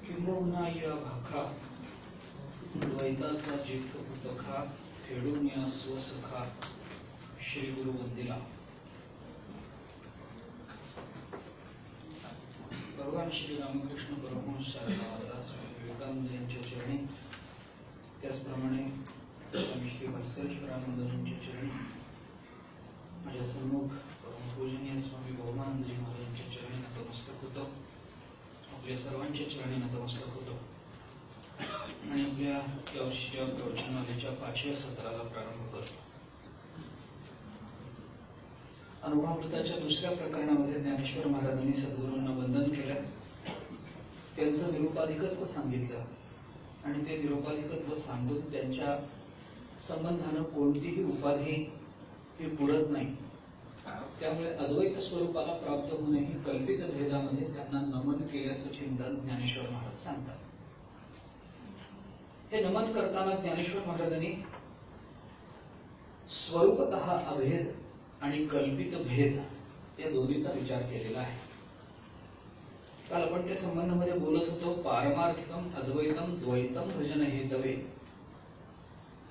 किंबहुना या भाखा द्वैताचा जिथ उपखा फेडून या स्वसखा श्री गुरु वंदिला। भगवान श्री रामकृष्ण परमहंस स्वामी विवेकानंद यांच्या चरणी, त्याचप्रमाणे स्वामी श्री भास्करेश्वरानंद यांच्या चरणी, माझ्या सन्मुख पूजनीय स्वामी भवनानंदजी महाराजांच्या चरणी नतमस्तक होतो। आपल्या सर्वांच्या चरणी नतमस्तक होतो आणि आपल्या या वर्षीच्या प्रवचनमालेच्या 5व्या सत्राला प्रारंभ करतो। अनुभवामृताच्या दुसऱ्या प्रकरणामध्ये ज्ञानेश्वर महाराजांनी सद्गुरूंना वंदन केलं, त्यांचं निरुपाधिकत्व सांगितलं आणि ते निरुपाधिकत्व सांगून त्यांच्या संबंधानं कोणतीही उपाधी ही पुरत नाही, त्यामुळे अद्वैत स्वरूपाला प्राप्त होणेही कल्पित भेदामध्ये त्यांना नमन केल्याचं चिंतन ज्ञानेश्वर महाराज सांगतात। हे नमन करताना ज्ञानेश्वर महाराजांनी स्वरूपतः अभेद आणि कल्पित भेद या दोन्हीचा विचार केलेला आहे। काल आपण त्या संबंधामध्ये बोलत होतो, पारमार्थिकम अद्वैतम द्वैतम भजन हेतवे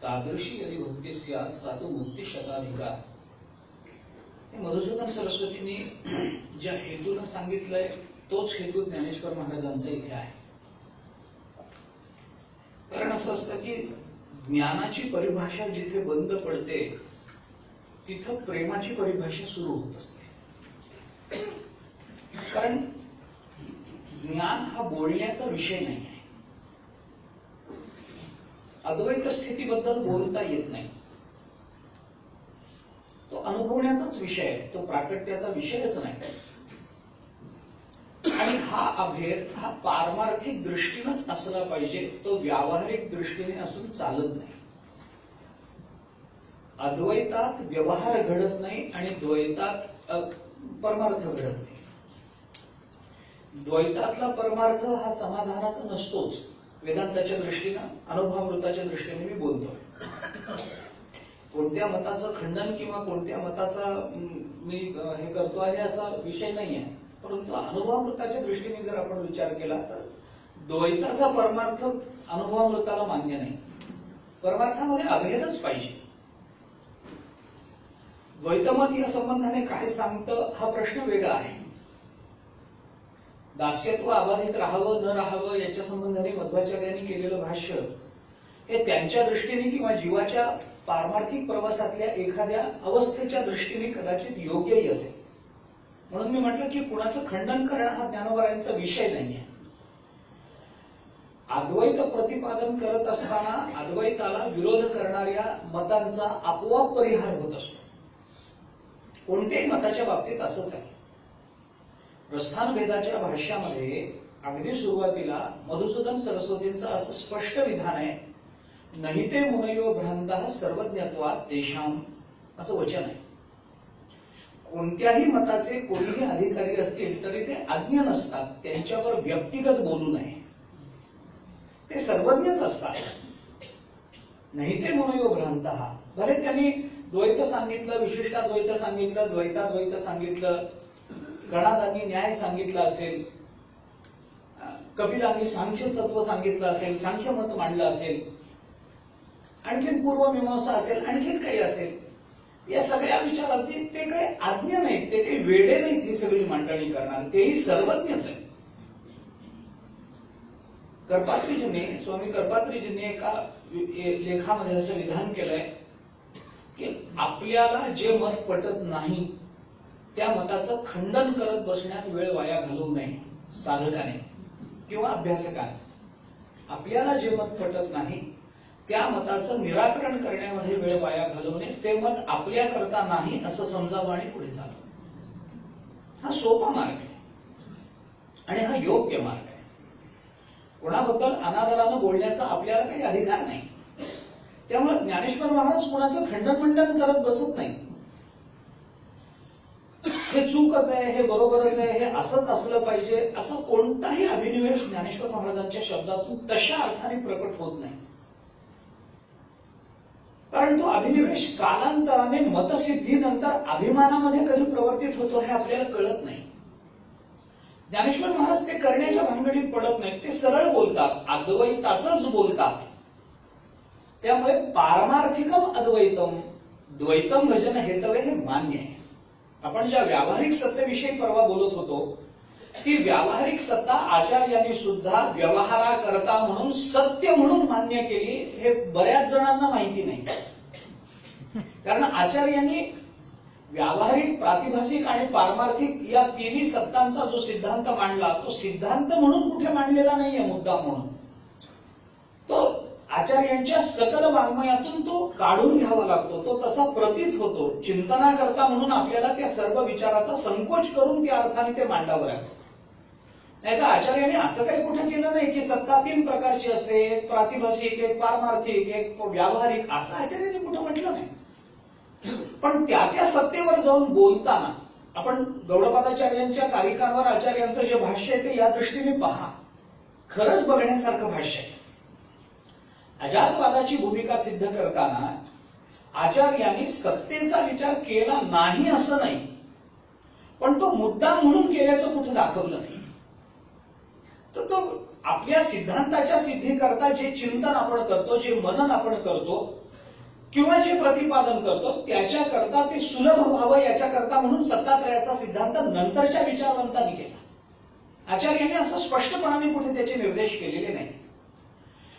तादृशी यदि भक्ती स्यात् सातु मुक्ती शताधिका। मधुसूदन सरस्वतींनी ज्या हेतून सांगितलंय तोच हेतू ज्ञानेश्वर महाराजांचा इथे आहे। कारण असं असतं की ज्ञानाची परिभाषा जिथे बंद पडते तिथं प्रेमाची परिभाषा सुरू होत असते। कारण ज्ञान हा बोलण्याचा विषय नाही आहे, अद्वैत स्थितीबद्दल बोलता येत नाही, तो अनुभवण्याचाच विषय आहे, तो प्राकट्याचा विषयच नाही। आणि हा अभेद हा पारमार्थिक दृष्टीनेच असला पाहिजे, तो व्यावहारिक दृष्टीने असून चालत नाही। अद्वैतात व्यवहार घडत नाही आणि द्वैतात परमार्थ घडत नाही। द्वैतातला परमार्थ हा समाधानाचा नसतोच, वेदांताच्या दृष्टीनं, अनुभवामृताच्या दृष्टीने मी बोलतोय। कोणत्या मताचं खंडन किंवा कोणत्या मताचा मी हे करतो आहे असा विषय नाही आहे, परंतु अनुभवामृताच्या दृष्टीने जर आपण विचार केला तर द्वैताचा परमार्थ अनुभवामृताला मान्य नाही, परमार्थामध्ये अभेदच पाहिजे। द्वैतमत या संबंधाने काय सांगतं हा प्रश्न वेगळा आहे। दास्यत्व अबाधित राहावं न राहावं याच्या संबंधाने मध्वाचार्यांनी केलेलं भाष्य हे त्यांच्या दृष्टीने किंवा जीवाच्या पारमार्थिक प्रवासातल्या एखाद्या अवस्थेच्या दृष्टीने कदाचित योग्यही असेल। म्हणून मी म्हटलं की कुणाचं खंडन करणं हा ज्ञानोबारायांचा विषय नाहीये। अद्वैत प्रतिपादन करत असताना अद्वैताला विरोध करणाऱ्या मतांचा आपोआप परिहार होत असतो। कोणत्याही मताच्या बाबतीत असंच आहे। प्रस्थानभेदाच्या भाष्यामध्ये अगदी सुरुवातीला मधुसूदन सरस्वतींचं असं स्पष्ट विधान आहे, नहि ते मुनयो भ्रांतः सर्वज्ञत्वात् तेषाम्, असं वचन आहे। कोणत्याही मताचे कोणीही अधिकारी असतील तरी ते अज्ञ नसतात, त्यांच्यावर व्यक्तिगत बोलू नये, ते सर्वज्ञच असतात। नहि ते मुनयो भ्रांतः, भले त्यांनी द्वैत सांगितलं, विशिष्टाद्वैत सांगितलं, द्वैताद्वैत सांगितलं, गणादांनी न्याय सांगितला असेल, कपिलांनी सांख्य तत्व सांगितलं असेल, सांख्य मत मांडलं असेल, आणखीन पूर्वमीमांसा असेल, आणखीन काही असेल, या सगळ्या विचारांती ते काही अज्ञ नाहीत, ते काही वेडे नाहीत ही सगळी मांडणी करणार, तेही सर्वज्ञच आहे। करपात्रीजींनी, स्वामी करपात्रीजींनी एका लेखामध्ये असं विधान केलंय, की आपल्याला जे मत पटत नाही त्या मताचं खंडन करत बसण्यात वेळ वाया घालवू नये साधकाने किंवा अभ्यासकाने. आपल्याला जे मत पटत नाही त्या मताचं निराकरण करण्यामध्ये वेळ वाया घालवू नये. ते मत आपल्या करता नाही असं समजावं आणि पुढे चालवं. हा सोपा मार्ग आहे आणि हा योग्य मार्ग आहे. कोणाबद्दल अनादरानं बोलण्याचा आपल्याला काही अधिकार नाही. त्यामुळे ज्ञानेश्वर महाराज कोणाचं खंडन करत बसत नाही. हे चूकच आहे, हे बरोबरच आहे, हे असंच असलं पाहिजे असा कोणताही अभिनिवेश ज्ञानेश्वर महाराजांच्या शब्दातून तशा अर्थाने प्रकट होत नाही. कारण तो अभिनिवेश कालांतराने मतसिद्धीनंतर अभिमानामध्ये कधी प्रवर्तित होतो हे आपल्याला कळत नाही. ज्ञानेश्वर महाराज ते करण्याच्या भानगडीत पडत नाहीत. ते सरळ बोलतात, अद्वैताचंच बोलतात. त्यामुळे पारमार्थिकम अद्वैतम द्वैतम भजन हेतवे हे मान्य आहे. आपण ज्या व्यावहारिक सत्तेविषयी परवा बोलत होतो ती व्यावहारिक सत्ता आचार्यांनी सुद्धा व्यवहाराकरता म्हणून सत्य म्हणून मान्य केली हे बऱ्याच जणांना माहिती नाही. कारण आचार्यांनी व्यावहारिक, प्रातिभासिक आणि पारमार्थिक या तिन्ही सत्तांचा जो सिद्धांत मांडला तो सिद्धांत म्हणून कुठे मांडलेला नाहीये मुद्दा म्हणून. तो आचार्यांच्या सकल वाङ्मयातून तो काढून घ्यावा लागतो. तो तसा प्रतीत होतो. चिंतनाकरता म्हणून आपल्याला त्या सर्व विचाराचा संकोच करून त्या अर्थाने ते मांडावं लागतं. नाही तर आचार्यांनी असं काही कुठे केलं नाही की सत्ता 3 प्रकारची असते, एक प्रातिभासिक, एक पारमार्थिक, एक व्यावहारिक, असं आचार्यांनी कुठं म्हटलं नाही. पण त्या सत्तेवर जाऊन बोलताना आपण गौडपादाचार्यांच्या कारिकांवर आचार्यांचं जे भाष्य आहे ते या दृष्टीने पहा. खरंच बघण्यासारखं भाष्य आहे. अजातवादाची भूमिका सिद्ध करताना आचार्यांनी सत्तेचा विचार केला नाही असं नाही, पण तो मुद्दा म्हणून केल्याचं कुठं दाखवलं नाही. तर तो आपल्या सिद्धांताच्या सिद्धीकरता जे चिंतन आपण करतो, जे मनन आपण करतो किंवा जे प्रतिपादन करतो त्याच्याकरता ते सुलभ व्हावं याच्याकरता म्हणून सत्तात्रयाचा सिद्धांत नंतरच्या विचारवंतांनी केला. आचार्यांनी असं स्पष्टपणाने कुठे त्याचे निर्देश केलेले नाहीत.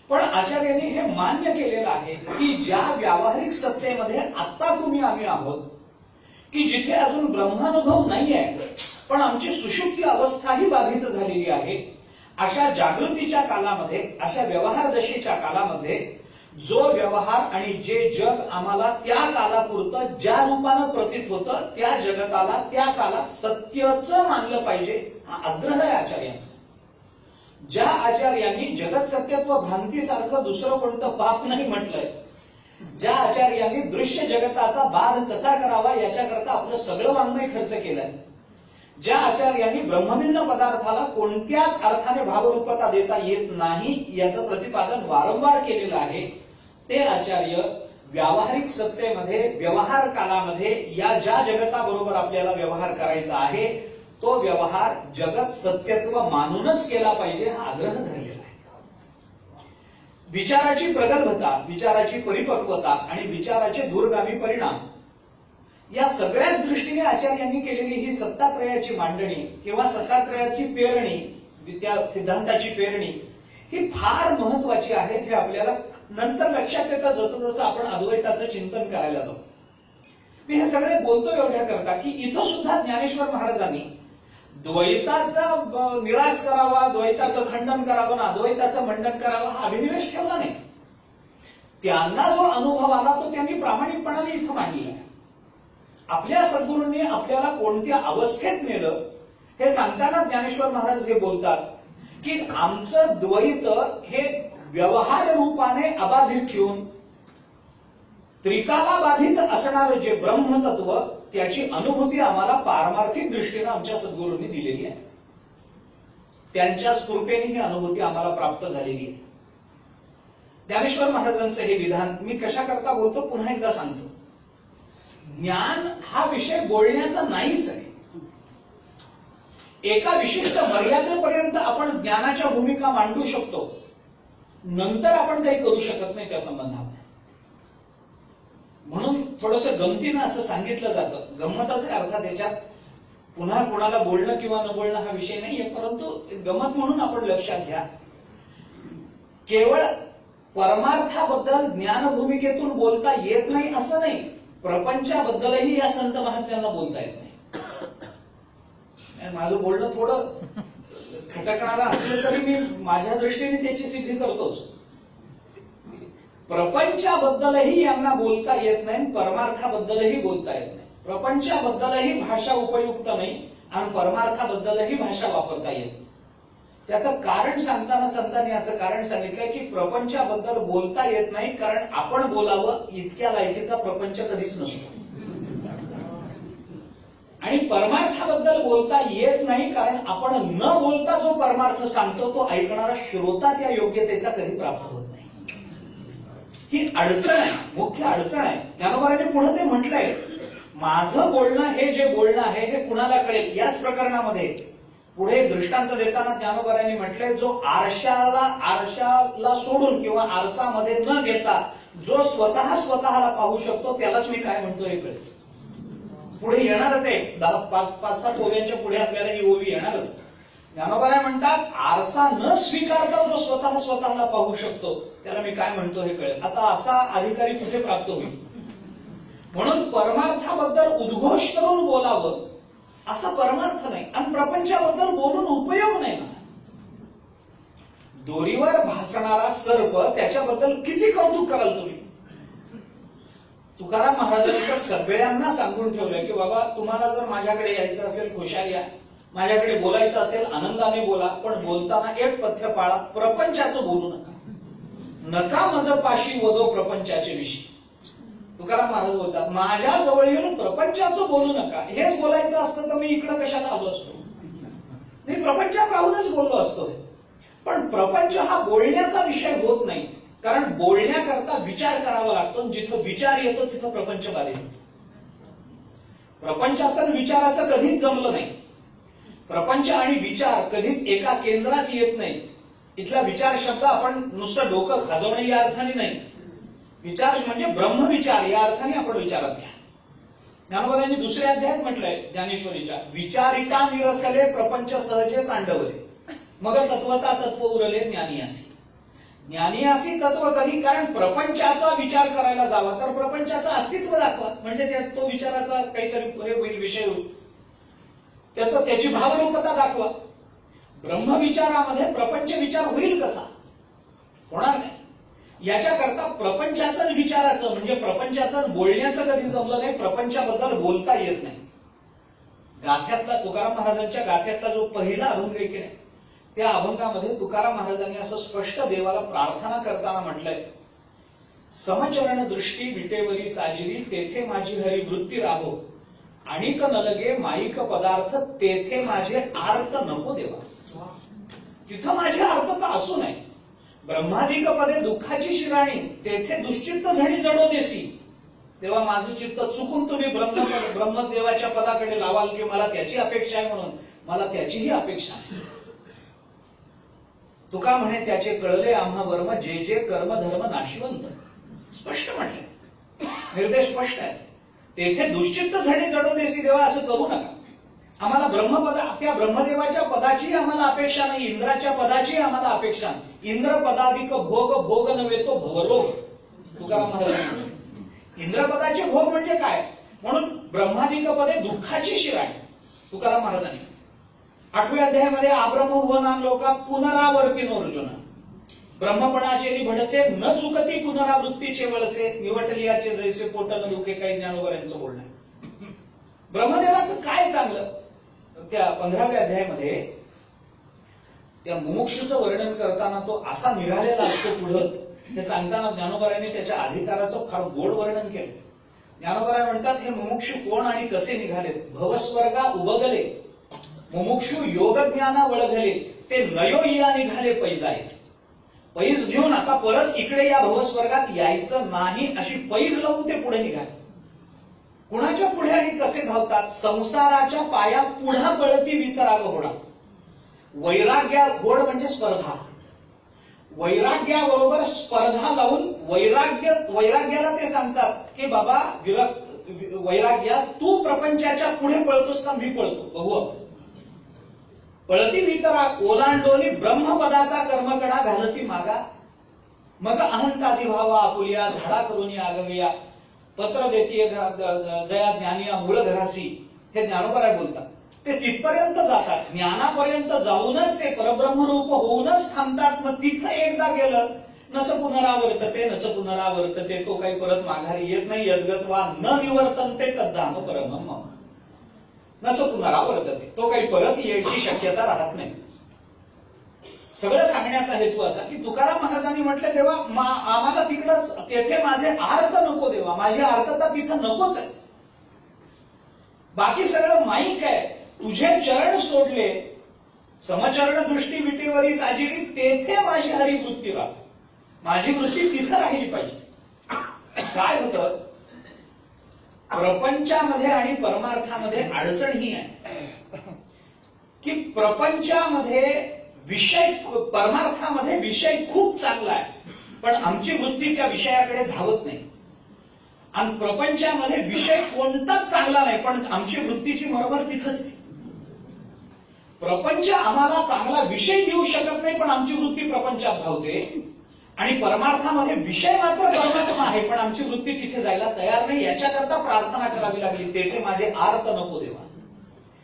पण आचार्यांनी हे मान्य केलेलं आहे की ज्या व्यावहारिक सत्तेमध्ये आता आम्ही आहोत की जिथे अजून ब्रह्मानुभव नाहीये पण आमची सुषुप्ती अवस्थाही बाधित झालेली आहे, अशा जागृतीच्या कालामध्ये, अशा व्यवहार दशेच्या कालामध्ये जो व्यवहार आणि जे जग आम्हाला त्या कालापुरतं ज्या रूपानं प्रतीत होतं त्या जगताला त्या कालात सत्यच मानलं पाहिजे हा आग्रह आहे आचार्यांचा. ज्या आचार्यांनी जगत सत्यत्व भ्रांतीसारखं दुसरं कोणतं पाप नाही म्हटलंय, ज्या आचार्यांनी दृश्य जगताचा बाध कसा करावा याच्याकरता आपलं सगळं वाङ्मय खर्च केलंय, ज्या आचार्यांनी ब्रह्मभिन्न पदार्थाला कोणत्याच अर्थाने भावरूपता देता येत नाही याचं प्रतिपादन वारंवार केलेलं आहे, ते आचार्य व्यावहारिक सत्तेमध्ये, व्यवहार कालामध्ये या ज्या जगताबरोबर आपल्याला व्यवहार करायचा आहे तो व्यवहार जगत सत्यत्व मानूनच केला पाहिजे हा आग्रह धरलेला आहे. विचाराची प्रगल्भता, विचाराची परिपक्वता आणि विचाराचे दूरगामी परिणाम या सगळ्याच दृष्टीने आचार्यांनी केलेली ही सत्तात्रयाची मांडणी किंवा सत्तात्रयाची पेरणी, त्या सिद्धांताची पेरणी ही फार महत्वाची आहे. हे आपल्याला नंतर लक्षात येतं जसं जसं आपण अद्वैताचं चिंतन करायला जाऊ. मी हे सगळे बोलतो एवढ्या करता की इथं सुद्धा ज्ञानेश्वर महाराजांनी द्वैताचा निराश करावा, द्वैताचं खंडन करावं, अद्वैताचं मंडन करावं हा अभिनिवेश ठेवला नाही. त्यांना जो अनुभव आला तो त्यांनी प्रामाणिकपणाने इथं मांडला आहे. आपल्या सद्गुरूंनी आपल्याला कोणत्या अवस्थेत नेलं हे सांगताना ज्ञानेश्वर महाराज हे बोलतात की आमचं द्वैत हे व्यवहार रूपाने अबाधित ठेवून त्रिकाला बाधित असणारं जे ब्रह्मतत्व त्याची अनुभूती आम्हाला पारमार्थिक दृष्टीने आमच्या सद्गुरूंनी दिलेली आहे. त्यांच्याच कृपेने ही अनुभूती आम्हाला प्राप्त झालेली आहे. ज्ञानेश्वर महाराजांचं हे विधान मी कशाकरता बोलतो पुन्हा एकदा सांगतो. ज्ञान हा विषय बोलण्याचा नाहीच आहे. एका विशिष्ट मर्यादेपर्यंत आपण ज्ञानाच्या भूमिका मांडू शकतो, नंतर आपण काही करू शकत नाही त्या संबंधात. म्हणून थोडंसं गमतीनं असं सांगितलं जातं. गंमतच आहे अर्थात याच्यात पुन्हा कोणाला बोलणं किंवा न बोलणं हा विषय नाहीये, परंतु गमत म्हणून आपण लक्षात घ्या. केवळ परमार्थाबद्दल ज्ञान भूमिकेतून बोलता येत नाही असं नाही. प्रपंचाबद्दलही या संत महात्म्यांना बोलता येत नाही. माझं बोलणं थोडं खटकणारं असलं तरी मी माझ्या दृष्टीने त्याची सिद्धी करतोच. प्रपंचाबद्दलही यांना बोलता येत नाही, परमार्थाबद्दलही बोलता येत नाही. प्रपंचाबद्दलही भाषा उपयुक्त नाही आणि परमार्थाबद्दलही भाषा वापरता येत नाही. त्याचं कारण सांगताना संतांनी असं कारण सांगितलंय की प्रपंचाबद्दल बोलता येत नाही कारण आपण बोलावं इतक्या लायकीचा प्रपंच कधीच नसतो, आणि परमार्थाबद्दल बोलता येत नाही कारण आपण न बोलता जो परमार्थ सांगतो तो ऐकणारा श्रोता त्या योग्यतेचा कधी प्राप्त होत नाही. ही अडचण आहे, मुख्य अडचण आहे. ज्ञानोबारांनी पुढे ते म्हटलंय, माझं बोलणं हे जे बोलणं आहे हे कुणाला कळेल. याच प्रकरणामध्ये पुढे दृष्टांत देताना ज्ञानोबारांनी म्हटलंय, जो आरशाला सोडून किंवा आरसामध्ये न घेता जो स्वतःला पाहू शकतो त्यालाच मी काय म्हणतो हे कळेल. पुढे येणारच आहे, 5-7 ओव्यांच्या पुढे आपल्याला ही ओवी येणारच. ज्ञानोबा म्हणतात, आरसा न स्वीकारता जो स्वतःला पाहू शकतो त्याला मी काय म्हणतो हे कळेल. आता असा अधिकारी कुठे प्राप्त होईल? म्हणून परमार्थाबद्दल उद्घोष करून बोलावं असा परमार्थ नाही, आणि प्रपंचाबद्दल बोलून उपयोग नाही ना. दोरीवर भासणारा सर्प त्याच्याबद्दल किती कौतुक कराल तुम्ही. तुकाराम महाराजांनी तर सगळ्यांना सांगून ठेवलंय की बाबा तुम्हाला जर माझ्याकडे यायचं असेल खुशाल या, माझ्याकडे बोलायचं असेल आनंदाने बोला, पण बोलताना एक पथ्य पाळा, प्रपंचाचं बोलू नका. नका मज पाशी वदो प्रपंचाचे विषयी. तुकाराम महाराज बोलतात, माझ्या जवळ येऊन प्रपंचाचं बोलू नका. हेच बोलायचं असतं तर मी इकडं कशाला आलो असतो, मी प्रपंचात राहूनच बोललो असतो. पण प्रपंच हा बोलण्याचा विषय होत नाही, कारण बोलण्याकरता विचार करावा लागतो. जिथं विचार येतो तिथं प्रपंच बाधित होतो. प्रपंचाचं आणि विचाराचं कधीच जमलं नाही. प्रपंच आणि विचार कधीच एका केंद्रात येत नाही. इथला विचार शब्द आपण नुसतं डोकं खाजवणे या अर्थाने नाही, विचार म्हणजे ब्रह्मविचार या अर्थाने आपण विचारात घ्या. ज्ञानोबांनी दुसऱ्या अध्यायात म्हटलंय ज्ञानेश्वरीच्या, विचारिता निरसले प्रपंच सहजे सांडवले, मग तत्वता तत्व उरले ज्ञानी असे. ज्ञानी असे तत्व कधी, कारण प्रपंचाचा विचार करायला जावा तर प्रपंचाचं अस्तित्व दाखवा, म्हणजे तो विचाराचा काहीतरी होईल, विषय होईल, त्याची भावरूपता दाखवा. ब्रह्मविचारामध्ये प्रपंच विचार होईल कसा? होणार नाही. याच्याकरता प्रपंचाचं विचाराचं म्हणजे प्रपंचाचं बोलण्याचं कधी जमलं नाही, प्रपंचाबद्दल बोलता येत नाही. गाथ्यातला तुकाराम महाराजांच्या गाथ्यातला जो पहिला अभंग आहे की नाही, त्या अभंगामध्ये तुकाराम महाराजांनी असं स्पष्ट देवाला प्रार्थना करताना म्हटलंय, समचरण दृष्टी विटेवरी साजिरी, तेथे माझी हरी वृत्ती राहो, आणिक न लगे माईक पदार्थ, तेथे माझे आर्त नको देवा. तिथं माझी आर्तता असू नये. ब्रह्मादिक पदे दुःखाची शिराणी, तेथे दुश्चित्त झणी जडो देसी. तेव्हा माझं चित्त चुकून तुम्ही ब्रह्मदेवाच्या पदाकडे लावाल की मला त्याची अपेक्षा आहे, म्हणून मला त्याचीही अपेक्षा आहे. तुका म्हणे त्याचे कळले आम्हा वर्म, जे जे कर्म धर्म नाशिवंत. स्पष्ट म्हटलंय, निर्देश स्पष्ट आहे. तेथे दुश्चित्त झणी जडो देसी देवा, असं करू नका. आम्हाला त्या ब्रह्मदेवाच्या पदाची आम्हाला अपेक्षा नाही, इंद्राच्या पदाची आम्हाला अपेक्षा नाही. इंद्र पदाधिक भोग नव्हे तो भवरोग. तुकाराम महाराज इंद्रपदाचे भोग म्हणजे काय, म्हणून ब्रह्मादिक पदे दुःखाची शिराणी. तुकाराम महाराजांनी 8व्या अध्यायामध्ये आब्रह्म भुवना लोका पुनरावर्तीनो अर्जुन, ब्रह्मपणाचे भडसे न चुकती पुनरावृत्तीचे वळसे, निवटलियाचे जैसे पोट न दुखे, काही ज्ञानोबा यांचं बोलणं आहे. ब्रह्मदेवाचं काय चांगलं, त्या 15व्या अध्यायामध्ये त्या मुमुक्षूचं वर्णन करताना तो असा निघालेला असतो पुढं, हे सांगताना ज्ञानोबारांनी त्याच्या अधिकाराचं फार गोड वर्णन केलं. ज्ञानोबा म्हणतात, हे मुमुक्षू कोण आणि कसे निघाले? भवस्वर्गा उबगले मुमुक्षू योग ज्ञाना वळगले, ते नयोया निघाले पैजा येते. पैज घेऊन आता परत इकडे या भवस्वर्गात यायचं नाही अशी पैज लावून ते पुढे निघाले. कुणाच्या पुढे आणि कसे धावतात? संसाराच्या पाया पुढा पळती वितराग घोडा. वैराग्या घोड म्हणजे स्पर्धा, वैराग्याबरोबर स्पर्धा लावून वैराग्याला ते सांगतात की बाबा वैराग्या, तू प्रपंचाच्या पुढे पळतोस का मी पळतो, बघू आपण. पळती वितराग ओलांडोनी ब्रह्मपदाचा कर्मकडा घालती मागा, मग अहंतादी भावा आपुलिया, झाडा करून आगविया. पत्र देतीये जया ज्ञानिया मूळ घरासी, हे ज्ञानोबराय बोलतात. ते तिथपर्यंत जातात, ज्ञानापर्यंत जाऊनच ते परब्रह्मरूप होऊनच थांबतात. मग तिथं एकदा गेलं नस पुनरावर्तते, नस पुनरावर्तते, तो काही परत माघारी येत नाही. यद्गत्वा न निवर्तन्ते तद्धाम परमं मम. नस पुनरावर्तते, तो काही परत यायची शक्यता राहत नाही. सगळं सांगण्याचा हेतू असा की तुकाराम महाराजांनी म्हटलं देवा आम्हाला तिकडं तेथे माझे आर्त नको देवा, माझी आर्तता तिथं नकोच आहे. बाकी सगळं माईक आहे, तुझे चरण सोडले समचरण दृष्टी विटेवरी साजिरी, तेथे माझी हरिवृत्ती राह, माझी वृत्ती तिथं राहिली पाहिजे. काय होतं प्रपंचामध्ये आणि परमार्थामध्ये अडचण ही आहे की प्रपंचामध्ये विषय, परमार्थामध्ये विषय खूप चांगला आहे पण आमची वृत्ती त्या विषयाकडे धावत नाही. आणि प्रपंचामध्ये विषय कोणताच चांगला नाही पण आमची वृत्तीची मरमर तिथंच नाही. प्रपंच आम्हाला चांगला विषय देऊ शकत नाही पण आमची वृत्ती प्रपंचात धावते. आणि परमार्थामध्ये विषय मात्र परमात्मा आहे पण आमची वृत्ती तिथे जायला तयार नाही. याच्याकरता प्रार्थना करावी लागली, तेथे माझे आर्त नको देवा,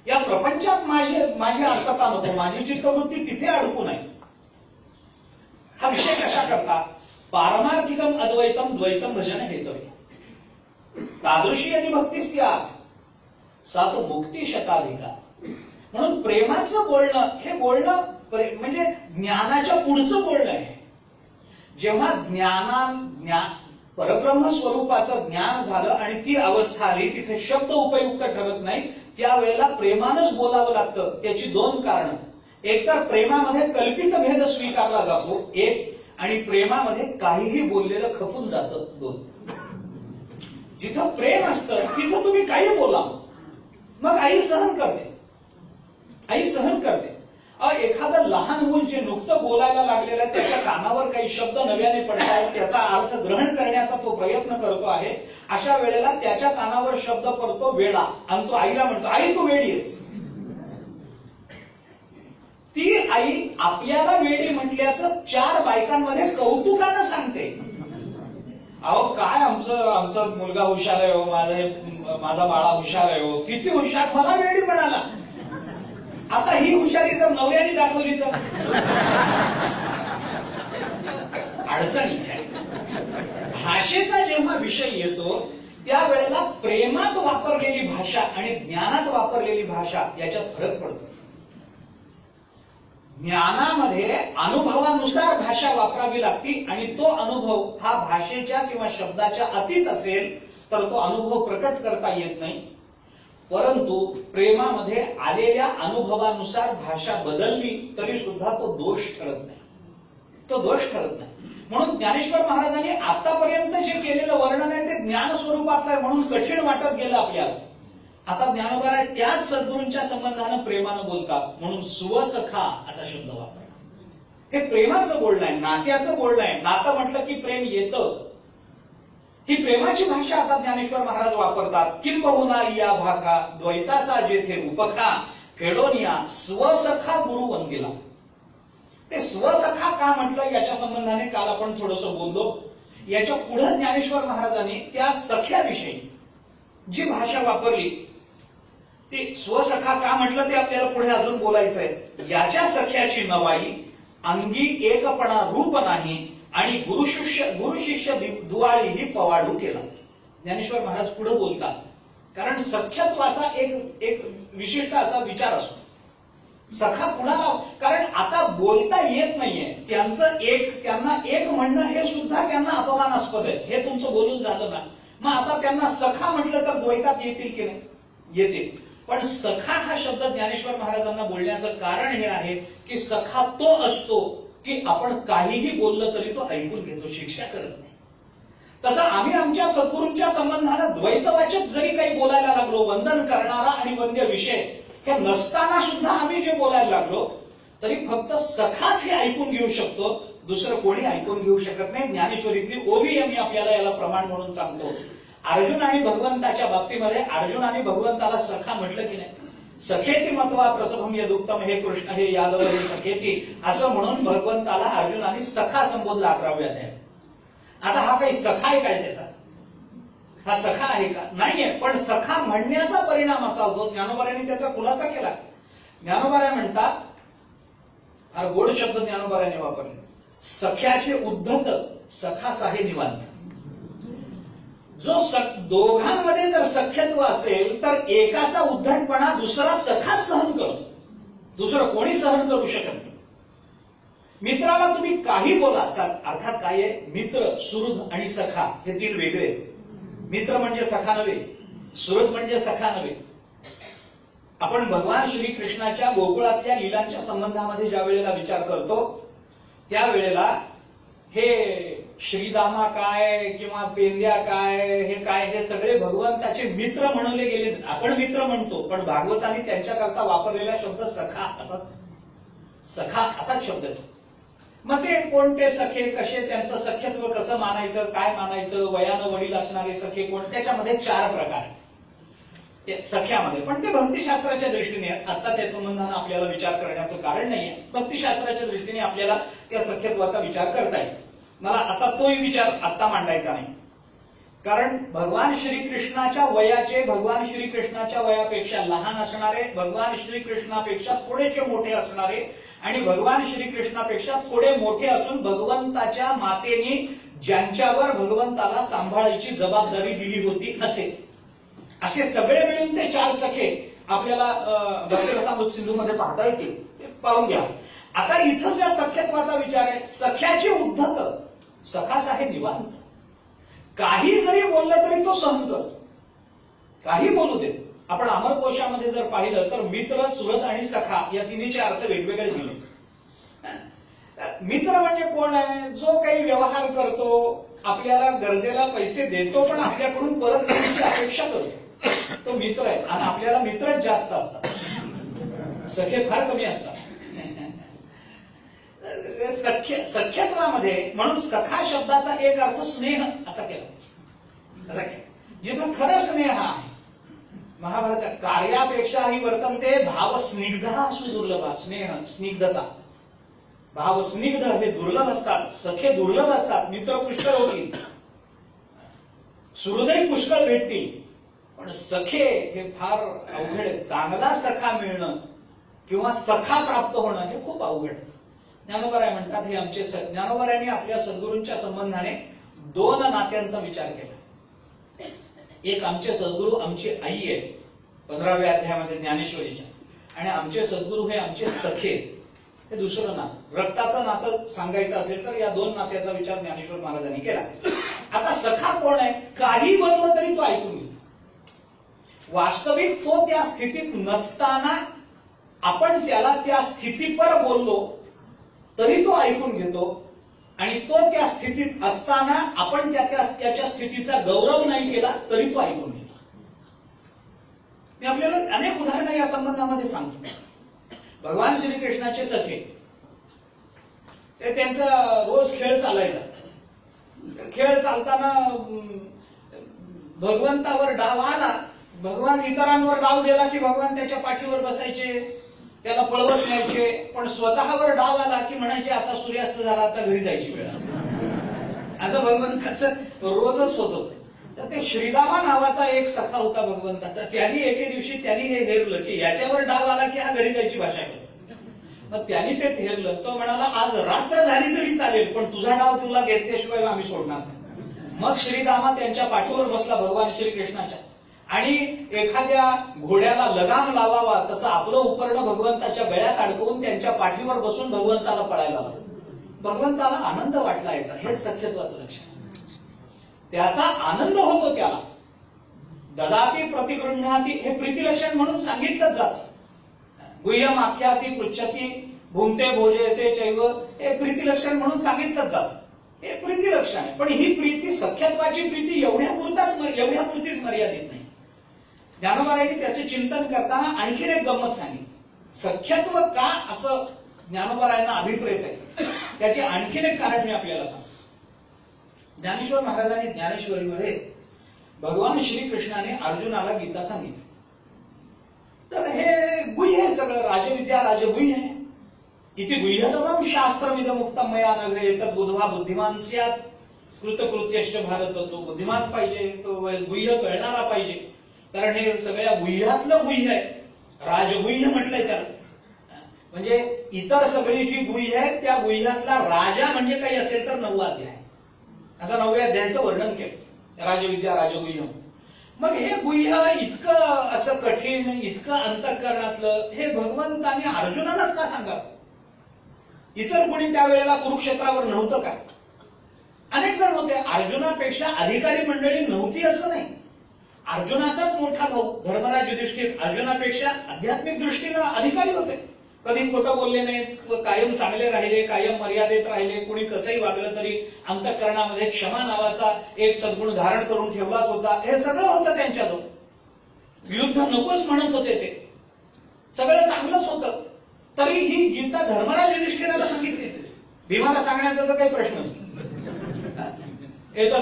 या प्रपंचात माझी अर्थता नको, माझी चित्तवृत्ती तिथे अडकू नये. हा विषय कशा करता पारमार्थिकम अद्वैतम द्वैतम भजन हेतवे, तादृशी यदि भक्ती स्यात् सा तो मुक्ती शताधिका. म्हणून प्रेमाचं बोलणं हे बोलणं म्हणजे ज्ञानाच्या पुढचं बोलणं आहे. जेव्हा परब्रह्म स्वरूपाचं ज्ञान झालं आणि ती अवस्था आली, तिथे शब्द उपयुक्त ठरत नाही, त्यावेळेला प्रेमानंच बोलावं लागतं. त्याची दोन कारणं, एक तर प्रेमामध्ये कल्पित भेद स्वीकारला जातो एक, आणि प्रेमामध्ये काहीही बोललेलं खपून जातं दोन. जिथं प्रेम असतं तिथं तुम्ही काही बोला, मग आई सहन करते, आई सहन करते. एखादं लहान मूल जे नुकतं बोलायला लागलेलं आहे त्याच्या कानावर काही शब्द नव्याने पडतायत, त्याचा अर्थ ग्रहण करण्याचा तो प्रयत्न करतो आहे, अशा वेळेला त्याच्या कानावर शब्द पडतो वेडा, आणि तो आईला म्हणतो आई तू वेडी आहेस. ती आई आपल्याला वेडी म्हटल्याचं 4 बायकांमध्ये कौतुकानं सांगते. अहो काय आमचा मुलगा हुशार आहे हो, माझा बाळा हुशार आहे हो, किती हुशार, मला वेडी म्हणाला. आता ही हुशारी जर नवऱ्याने दाखवली तर अडचण इथे आहे. भाषेचा जेव्हा विषय येतो त्यावेळेला प्रेमात वापरलेली भाषा आणि ज्ञानात वापरलेली भाषा याच्यात फरक पडतो. ज्ञानामध्ये अनुभवानुसार भाषा वापरावी लागती आणि तो अनुभव हा भाषेच्या किंवा शब्दाच्या अतीत असेल तर तो अनुभव प्रकट करता येत नाही. परंतु प्रेमामध्ये आलेल्या अनुभवानुसार भाषा बदलली तरी सुद्धा तो दोष ठरत नाही, तो दोष ठरत नाही. म्हणून ज्ञानेश्वर महाराजांनी आतापर्यंत जे केलेलं वर्णन आहे ते ज्ञान स्वरूपातलं आहे म्हणून कठीण वाटत गेलं आपल्याला. आता ज्ञानोबा आहे त्याच सद्गुरूंच्या संबंधानं प्रेमानं बोलतात म्हणून सुवसखा असा शब्द वापरला. हे प्रेमाचं बोलणं आहे, नात्याचं बोलणं आहे. नातं म्हटलं की प्रेम येतं, ही प्रेमाची भाषा आता ज्ञानेश्वर महाराज वापरतात. किं बहुनारी या भाका द्वैताचा जेथे उपखा फेडोनिया स्वसखा गुरु वंदिला. ते स्वसखा का म्हटलं याच्या संबंधाने काल आपण थोडंसं बोललो. याच्या पुढे ज्ञानेश्वर महाराजांनी त्या सख्याविषयी जी भाषा वापरली ती स्वसखा का म्हटलं ते आपल्याला पुढे अजून बोलायचंय. याच्या सख्याची नवाई अंगी एकपणा रूप नाही आणि गुरुशिष्य दुवाळी ही पवाडू केला. ज्ञानेश्वर महाराज पुढे बोलतात कारण सख्यत्वाचा एक विशिष्ट असा विचार असतो. सखा कुणाला, कारण आता बोलता येत नाहीये, त्यांना एक म्हणणं हे सुद्धा त्यांना अपमानास्पद आहे. हे तुमचं बोलून झालं ना, मग आता त्यांना सखा म्हटलं तर द्वैतात येतील की नाही, येतील. पण सखा हा शब्द ज्ञानेश्वर महाराजांना बोलण्याचं कारण हे आहे की सखा तो असतो की आपण काहीही बोललं तरी तो ऐकून घेतो, शिक्षा करत नाही. तसं आम्ही आमच्या सद्गुरूंच्या संबंधानं द्वैतवाचक जरी काही बोलायला लागलो, वंदन करणारा आणि वंद्य विषय हे नसताना सुद्धा आम्ही जे बोलायला लागलो तरी फक्त सखाच हे ऐकून घेऊ शकतो, दुसरं कोणी ऐकून घेऊ शकत नाही. ज्ञानेश्वरीतली ओवी मी आपल्याला याला प्रमाण म्हणून सांगतो. अर्जुन आणि भगवंताच्या बाबतीमध्ये अर्जुनाने भगवंताला सखा म्हटलं की नाही, सखेती मत्वा प्रसभम यदुक्तम, हे कृष्ण हे यादव हे सखेती असं म्हणून भगवंताला अर्जुनाने सखा संबोधला 11व्या अध्यायात. आता हा काही सखा आहे काय त्याचा, हा सखा आहे का? नाहीये. पण सखा म्हणण्याचा परिणाम असा होतो. ज्ञानोबारांनी त्याचा खुलासा केला. ज्ञानोबाराय म्हणतात, फार गोड शब्द ज्ञानोबारांनी वापरले, सख्याचे उद्धत सखा साहे निवांत. जो दोघांमध्ये जर सख्यत्व असेल तर एकाचा उद्धटपणा दुसरा सखा सहन करतो, दुसरं कोणी सहन करू शकत नाही. मित्राला तुम्ही काही बोला, अर्थात काय आहे, मित्र, सुहृद आणि सखा हे तीन वेगळे. मित्र म्हणजे सखा नव्हे, सुहृद म्हणजे सखा नव्हे. आपण भगवान श्रीकृष्णाच्या गोकुळातल्या लीलांच्या संबंधामध्ये ज्या वेळेला विचार करतो त्यावेळेला हे श्रीदामा काय किंवा पेंद्या काय, हे काय, हे सगळे भगवंताचे मित्र म्हणले गेले. आपण मित्र म्हणतो, पण भागवतांनी त्यांच्याकरता वापरलेला शब्द सखा असाच, सखा असाच शब्द आहे. मग ते कोणते सखे, कसे, त्यांचं सख्यत्व कसं मानायचं, काय मानायचं, वयानं वडील असणारे सखे कोण, त्याच्यामध्ये 4 प्रकार आहेत सख्यामध्ये. पण ते भक्तिशास्त्राच्या दृष्टीने, आता त्या संबंधानं आपल्याला विचार करण्याचं कारण नाहीये. भक्तिशास्त्राच्या दृष्टीने आपल्याला त्या सख्यत्वाचा विचार करता येईल. मला आता तोही विचार आत्ता मांडायचा नाही, कारण भगवान श्रीकृष्णाच्या वयाचे, भगवान श्रीकृष्णाच्या वयापेक्षा लहान असणारे, भगवान श्रीकृष्णापेक्षा थोडेसे मोठे असणारे आणि भगवान श्रीकृष्णापेक्षा थोडे मोठे असून भगवंताच्या मातेने ज्यांच्यावर भगवंताला सांभाळायची जबाबदारी दिली होती असे सगळे मिळून ते 4 सखे आपल्याला भक्तिरसामृत सिंधूमध्ये पाहता येतील. ते पाहून घ्या. आता इथं ज्या सख्यत्वाचा विचार आहे, सख्याचे उद्धत सखा साहे निवांत. काही जरी बोललं तरी तो सहन करतो, काही बोलू देत. आपण अमरकोशामध्ये जर पाहिलं तर मित्र, सुहृद आणि सखा या तिन्हीचे अर्थ वेगवेगळे दिले. मित्र म्हणजे कोण आहे? जो काही व्यवहार करतो, आपल्याला गरजेला पैसे देतो, पण आपल्याकडून परत देण्याची अपेक्षा करतो, तो मित्र आहे. आणि आपल्याला मित्रच जास्त असतात, सखे फार कमी असतात. सख्यत्वामध्ये म्हणून सखा शब्दाचा एक अर्थ स्नेह असा केला, जिथं खरं स्नेह आहे. महाभारतात कार्यापेक्षाही वर्तनते भाव स्निग्धा सुदुर्लभ. स्नेह, स्निग्धता, भाव स्निग्ध हे दुर्लभ असतात, सखे दुर्लभ असतात. मित्र पुष्कळ होतील, सुहृदही पुष्कळ भेटतील, पण सखे हे फार अवघड आहे. चांगला सखा मिळणं किंवा सखा प्राप्त होणं हे खूप अवघड. ज्ञानोबाराय म्हणतात, हे आमचे ज्ञानोबारायांनी आपल्या सद्गुरूंच्या संबंधाने 2 नात्यांचा विचार केला. एक आमचे सद्गुरू आमची आई आहे 15व्या अध्यायामध्ये ज्ञानेश्वरीच्या, आणि आमचे सद्गुरू हे आमचे सखे, हे दुसरं नातं. रक्ताचं नातं सांगायचं असेल तर या 2 नात्याचा विचार ज्ञानेश्वर महाराजांनी केला. आता सखा कोण आहे? काही बनलं तरी तो ऐकून घेतो. वास्तविक तो त्या स्थितीत नसताना आपण त्याला त्या स्थितीपर बोललो तरी तो ऐकून घेतो, आणि तो त्या स्थितीत असताना आपण त्याच्या स्थितीचा गौरव नाही केला तरी तो ऐकून घेतो. मी आपल्याला अनेक उदाहरणं या संबंधामध्ये सांगतो. भगवान श्रीकृष्णाचे सखे, ते त्यांचा रोज खेळ चालायचा. खेळ चालताना भगवंतावर डाव आला, भगवान इतरांवर डाव गेला की भगवान त्याच्या पाठीवर बसायचे, त्याला पळवत न्यायचे. पण स्वतःवर डाव आला की म्हणायचे आता सूर्यास्त झाला, आता घरी जायची वेळ. असं भगवंताचं रोजच होत होतं. तर ते श्रीदामा नावाचा एक सखा होता भगवंताचा. त्यांनी एके दिवशी त्यांनी हे हेरलं की याच्यावर डाव आला की हा घरी जायची भाषा करतो. मग त्यांनी ते हेरलं. तो म्हणाला आज रात्र झाली तरी चालेल, पण तुझा डाव तुला घेतल्याशिवाय आम्ही सोडणार नाही. मग श्रीदामा त्यांच्या पाठीवर बसला भगवान श्रीकृष्णाच्या, आणि एखाद्या घोड्याला लगाम लावावा तसं आपलं उपरणं भगवंताच्या गळ्यात अडकवून त्यांच्या पाठीवर बसून भगवंताला पळायला लागलं. भगवंताला आनंद वाटला याचा. हेच सख्यत्वाचं लक्षण. त्याचा आनंद होतो त्याला. ददाती प्रतिगृह्णाती हे प्रीतिलक्षण म्हणून सांगितलंच जातं. गुह्यम आख्याती पृच्छती भूमते भोजयते चैव हे प्रीतिलक्षण म्हणून सांगितलंच जातं. हे प्रीतिलक्षण आहे. पण ही प्रीती, सख्यत्वाची प्रीती एवढ्यापुरतीच मर्यादित नाही. ज्ञानोबारायांनी त्याचे चिंतन करताना आणखीन एक गंमत सांगितली. सख्यत्व का असं ज्ञानोबारायांना अभिप्रेत आहे, त्याचे आणखीन एक कारण मी आपल्याला सांगतो. ज्ञानेश्वर महाराजांनी ज्ञानेश्वरीमध्ये भगवान श्रीकृष्णाने अर्जुनाला गीता सांगितली. तर हे गुह्य आहे सगळं, राजविद्या राजगुह्य आहे. इति गुह्यतमं शास्त्रमिदमुक्तं मया नघ एतद् बुद्ध्वा बुद्धिमान् स्यात्. कृतकृत्यश्च भारत, तो बुद्धिमान पाहिजे, तो गुह्य कळणारा पाहिजे, कारण हे सगळ्या गुह्यातलं गुह्य आहे. राजगुह्य म्हटलंय त्याला. म्हणजे इतर सगळी जी गुह्य आहे त्या गुह्यातला राजा म्हणजे काही असेल तर 9वा अध्याय, असं 9व्या अध्यायाचं वर्णन केलं, राजविद्या राजगुह्य. मग हे गुह्य इतकं असं कठीण, इतकं अंतःकरणातलं, हे भगवंतांनी अर्जुनालाच का सांगावं? इतर कोणी त्यावेळेला कुरुक्षेत्रावर नव्हतं का? अनेक जण होते. अर्जुनापेक्षा अधिकारी मंडळी नव्हती असं नाही. अर्जुनाचाच मोठा भाऊ धर्मराज युधिष्ठिर अर्जुनापेक्षा आध्यात्मिक दृष्टीनं अधिकारी होते. कधी खोटं बोलले नाहीत, कायम चांगले राहिले, कायम मर्यादेत राहिले. कुणी कसंही वागलं तरी अंतःकरणामध्ये क्षमा नावाचा एक सद्गुण धारण करून ठेवलाच होता. हे सगळं होतं त्यांच्याजवळ. युद्ध नकोच म्हणत होते ते, सगळं चांगलंच होतं. तरी ही गीता धर्मराज युधिष्ठिराला सांगितली. भीमाला सांगण्याचा तर काही प्रश्नच नाही.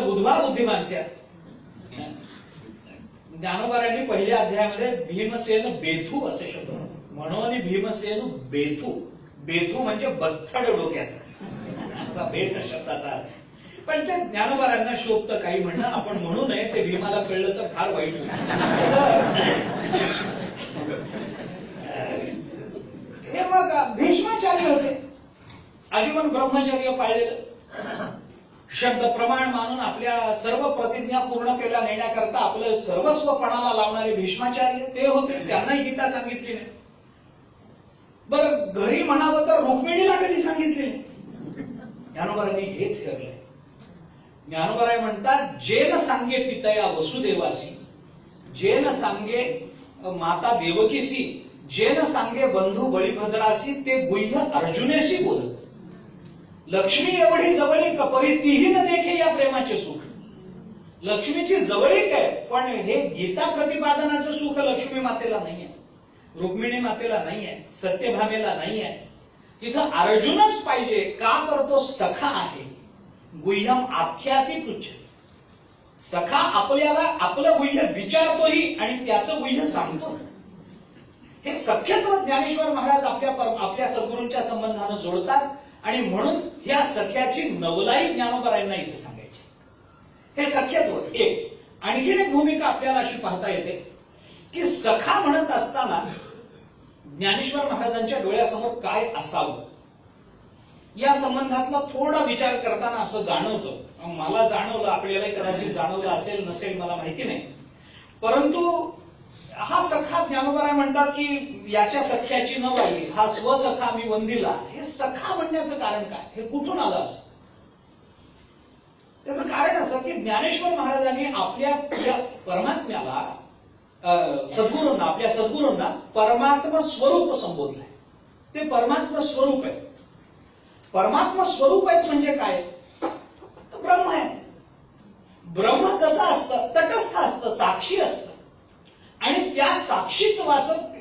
बुधवा बुद्धिमानस्या. ज्ञानोबारांनी पहिल्या अध्यायामध्ये भीमसेन बेथू असे शब्द म्हणून भीमसेन बेथू. बेथू म्हणजे बथड डोक्याचा, बेथ शब्दाचा अर्थ. पण ते ज्ञानोबारांना शोभतं काही म्हणणं, आपण म्हणू नये, ते भीमाला कळलं तर फार वाईट. हे मग भीष्माचार्य होते, आजीवन ब्रह्मचर्य पाळलेलं, शब्द प्रमाण मानून आपल्या सर्व प्रतिज्ञा पूर्ण केल्या नेण्याकरता आपलं सर्वस्व पणाला लावणारे भीष्माचार्य ते होते. त्यांनाही गीता सांगितली नाही. बरं, घरी म्हणावं तर रुक्मिणीला कधी सांगितली नाही. ज्ञानोबारांनी हेच ठरलंय. ज्ञानोबाराय म्हणतात, जेन सांगे पितया वसुदेवासी, जेन सांगे माता देवकीसी, जेन सांगे बंधू बळीभद्रासी, ते गुह्य अर्जुनेशी बोलत. लक्ष्मी एवढी जवळीक परी तीही न देखे या प्रेमाचे सुख. लक्ष्मीची जवळीक आहे, पण हे गीता प्रतिपादनाचं सुख लक्ष्मी मातेला नाहीये, रुक्मिणी मातेला नाहीये, सत्यभामेला नाहीये. तिथं अर्जुनच पाहिजे. का? तर तो सखा आहे. गुह्यम आख्याती पृच्छ. सखा आपल्याला आपलं गुह्य विचारतोही आणि त्याचं गुह्य सांगतो. हे सख्यत्व ज्ञानेश्वर महाराज आपल्या सद्गुरूंच्या संबंधानं जोडतात. आणि म्हणून ह्या सख्याची नवलाई ज्ञानोबारायांना इथे सांगायची. हे सख्यत्व एक. आणखीन एक भूमिका आपल्याला अशी पाहता येते की सखा म्हणत असताना ज्ञानेश्वर महाराजांच्या डोळ्यासमोर काय असावं या संबंधातला थोडा विचार करताना असं जाणवतं. मला जाणवलं, आपल्यालाही कदाचित जाणवलं असेल नसेल मला माहिती नाही. परंतु हा सखा ज्ञानोबाराय म्हणतात की याच्या सख्याची नवलाई, हा स्वसखा मी वंदिला. हे सखा म्हणण्याचं कारण काय? हे कुठून आलं असं? त्याचं कारण असं की ज्ञानेश्वर महाराजांनी आपल्या परमात्म्याला, सद्गुरूंना, आपल्या सद्गुरूंना परमात्मा स्वरूप संबोधलंय. ते परमात्मा स्वरूप आहे. परमात्मा स्वरूप आहेत म्हणजे काय? तर ब्रह्म आहे. ब्रह्म कसं असतं? तटस्थ असतं, साक्षी असतं. आणि त्या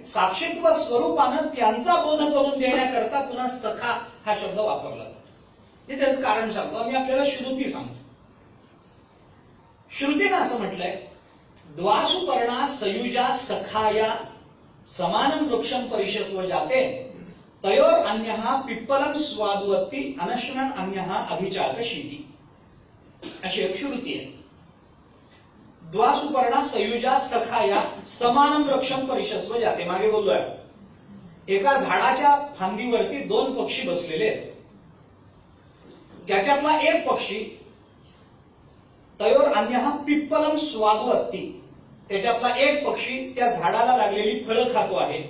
साक्षीत्व स्वरूपानं त्यांचा बोध करून देण्याकरता पुन्हा सखा हा शब्द वापरला जातो. हे त्याचं कारण सांगतो. आम्ही आपल्याला श्रुती सांगतो. श्रुतीनं असं म्हटलंय, द्वासुपर्णा सयुजा सखाया समानं वृक्षं परिशस्व जाते, तयोर अन्यः पिप्पलं स्वादुवत्ति अनश्नन अन्यः अभिचाक शीती. अशी एक श्रुती आहे. द्वासुपर्णा सयुजा सखाया समानं वृक्षं परिशस्व जाते. मागे बोललोय, एका झाडाच्या फांदीवरती 2 पक्षी बसलेले आहेत. त्याच्यातला एक पक्षी, तयोर अन्यः पिप्पलं स्वादुवत्ति, त्याच्यातला एक पक्षी त्या झाडाला लागलेली फळं खातो आहे.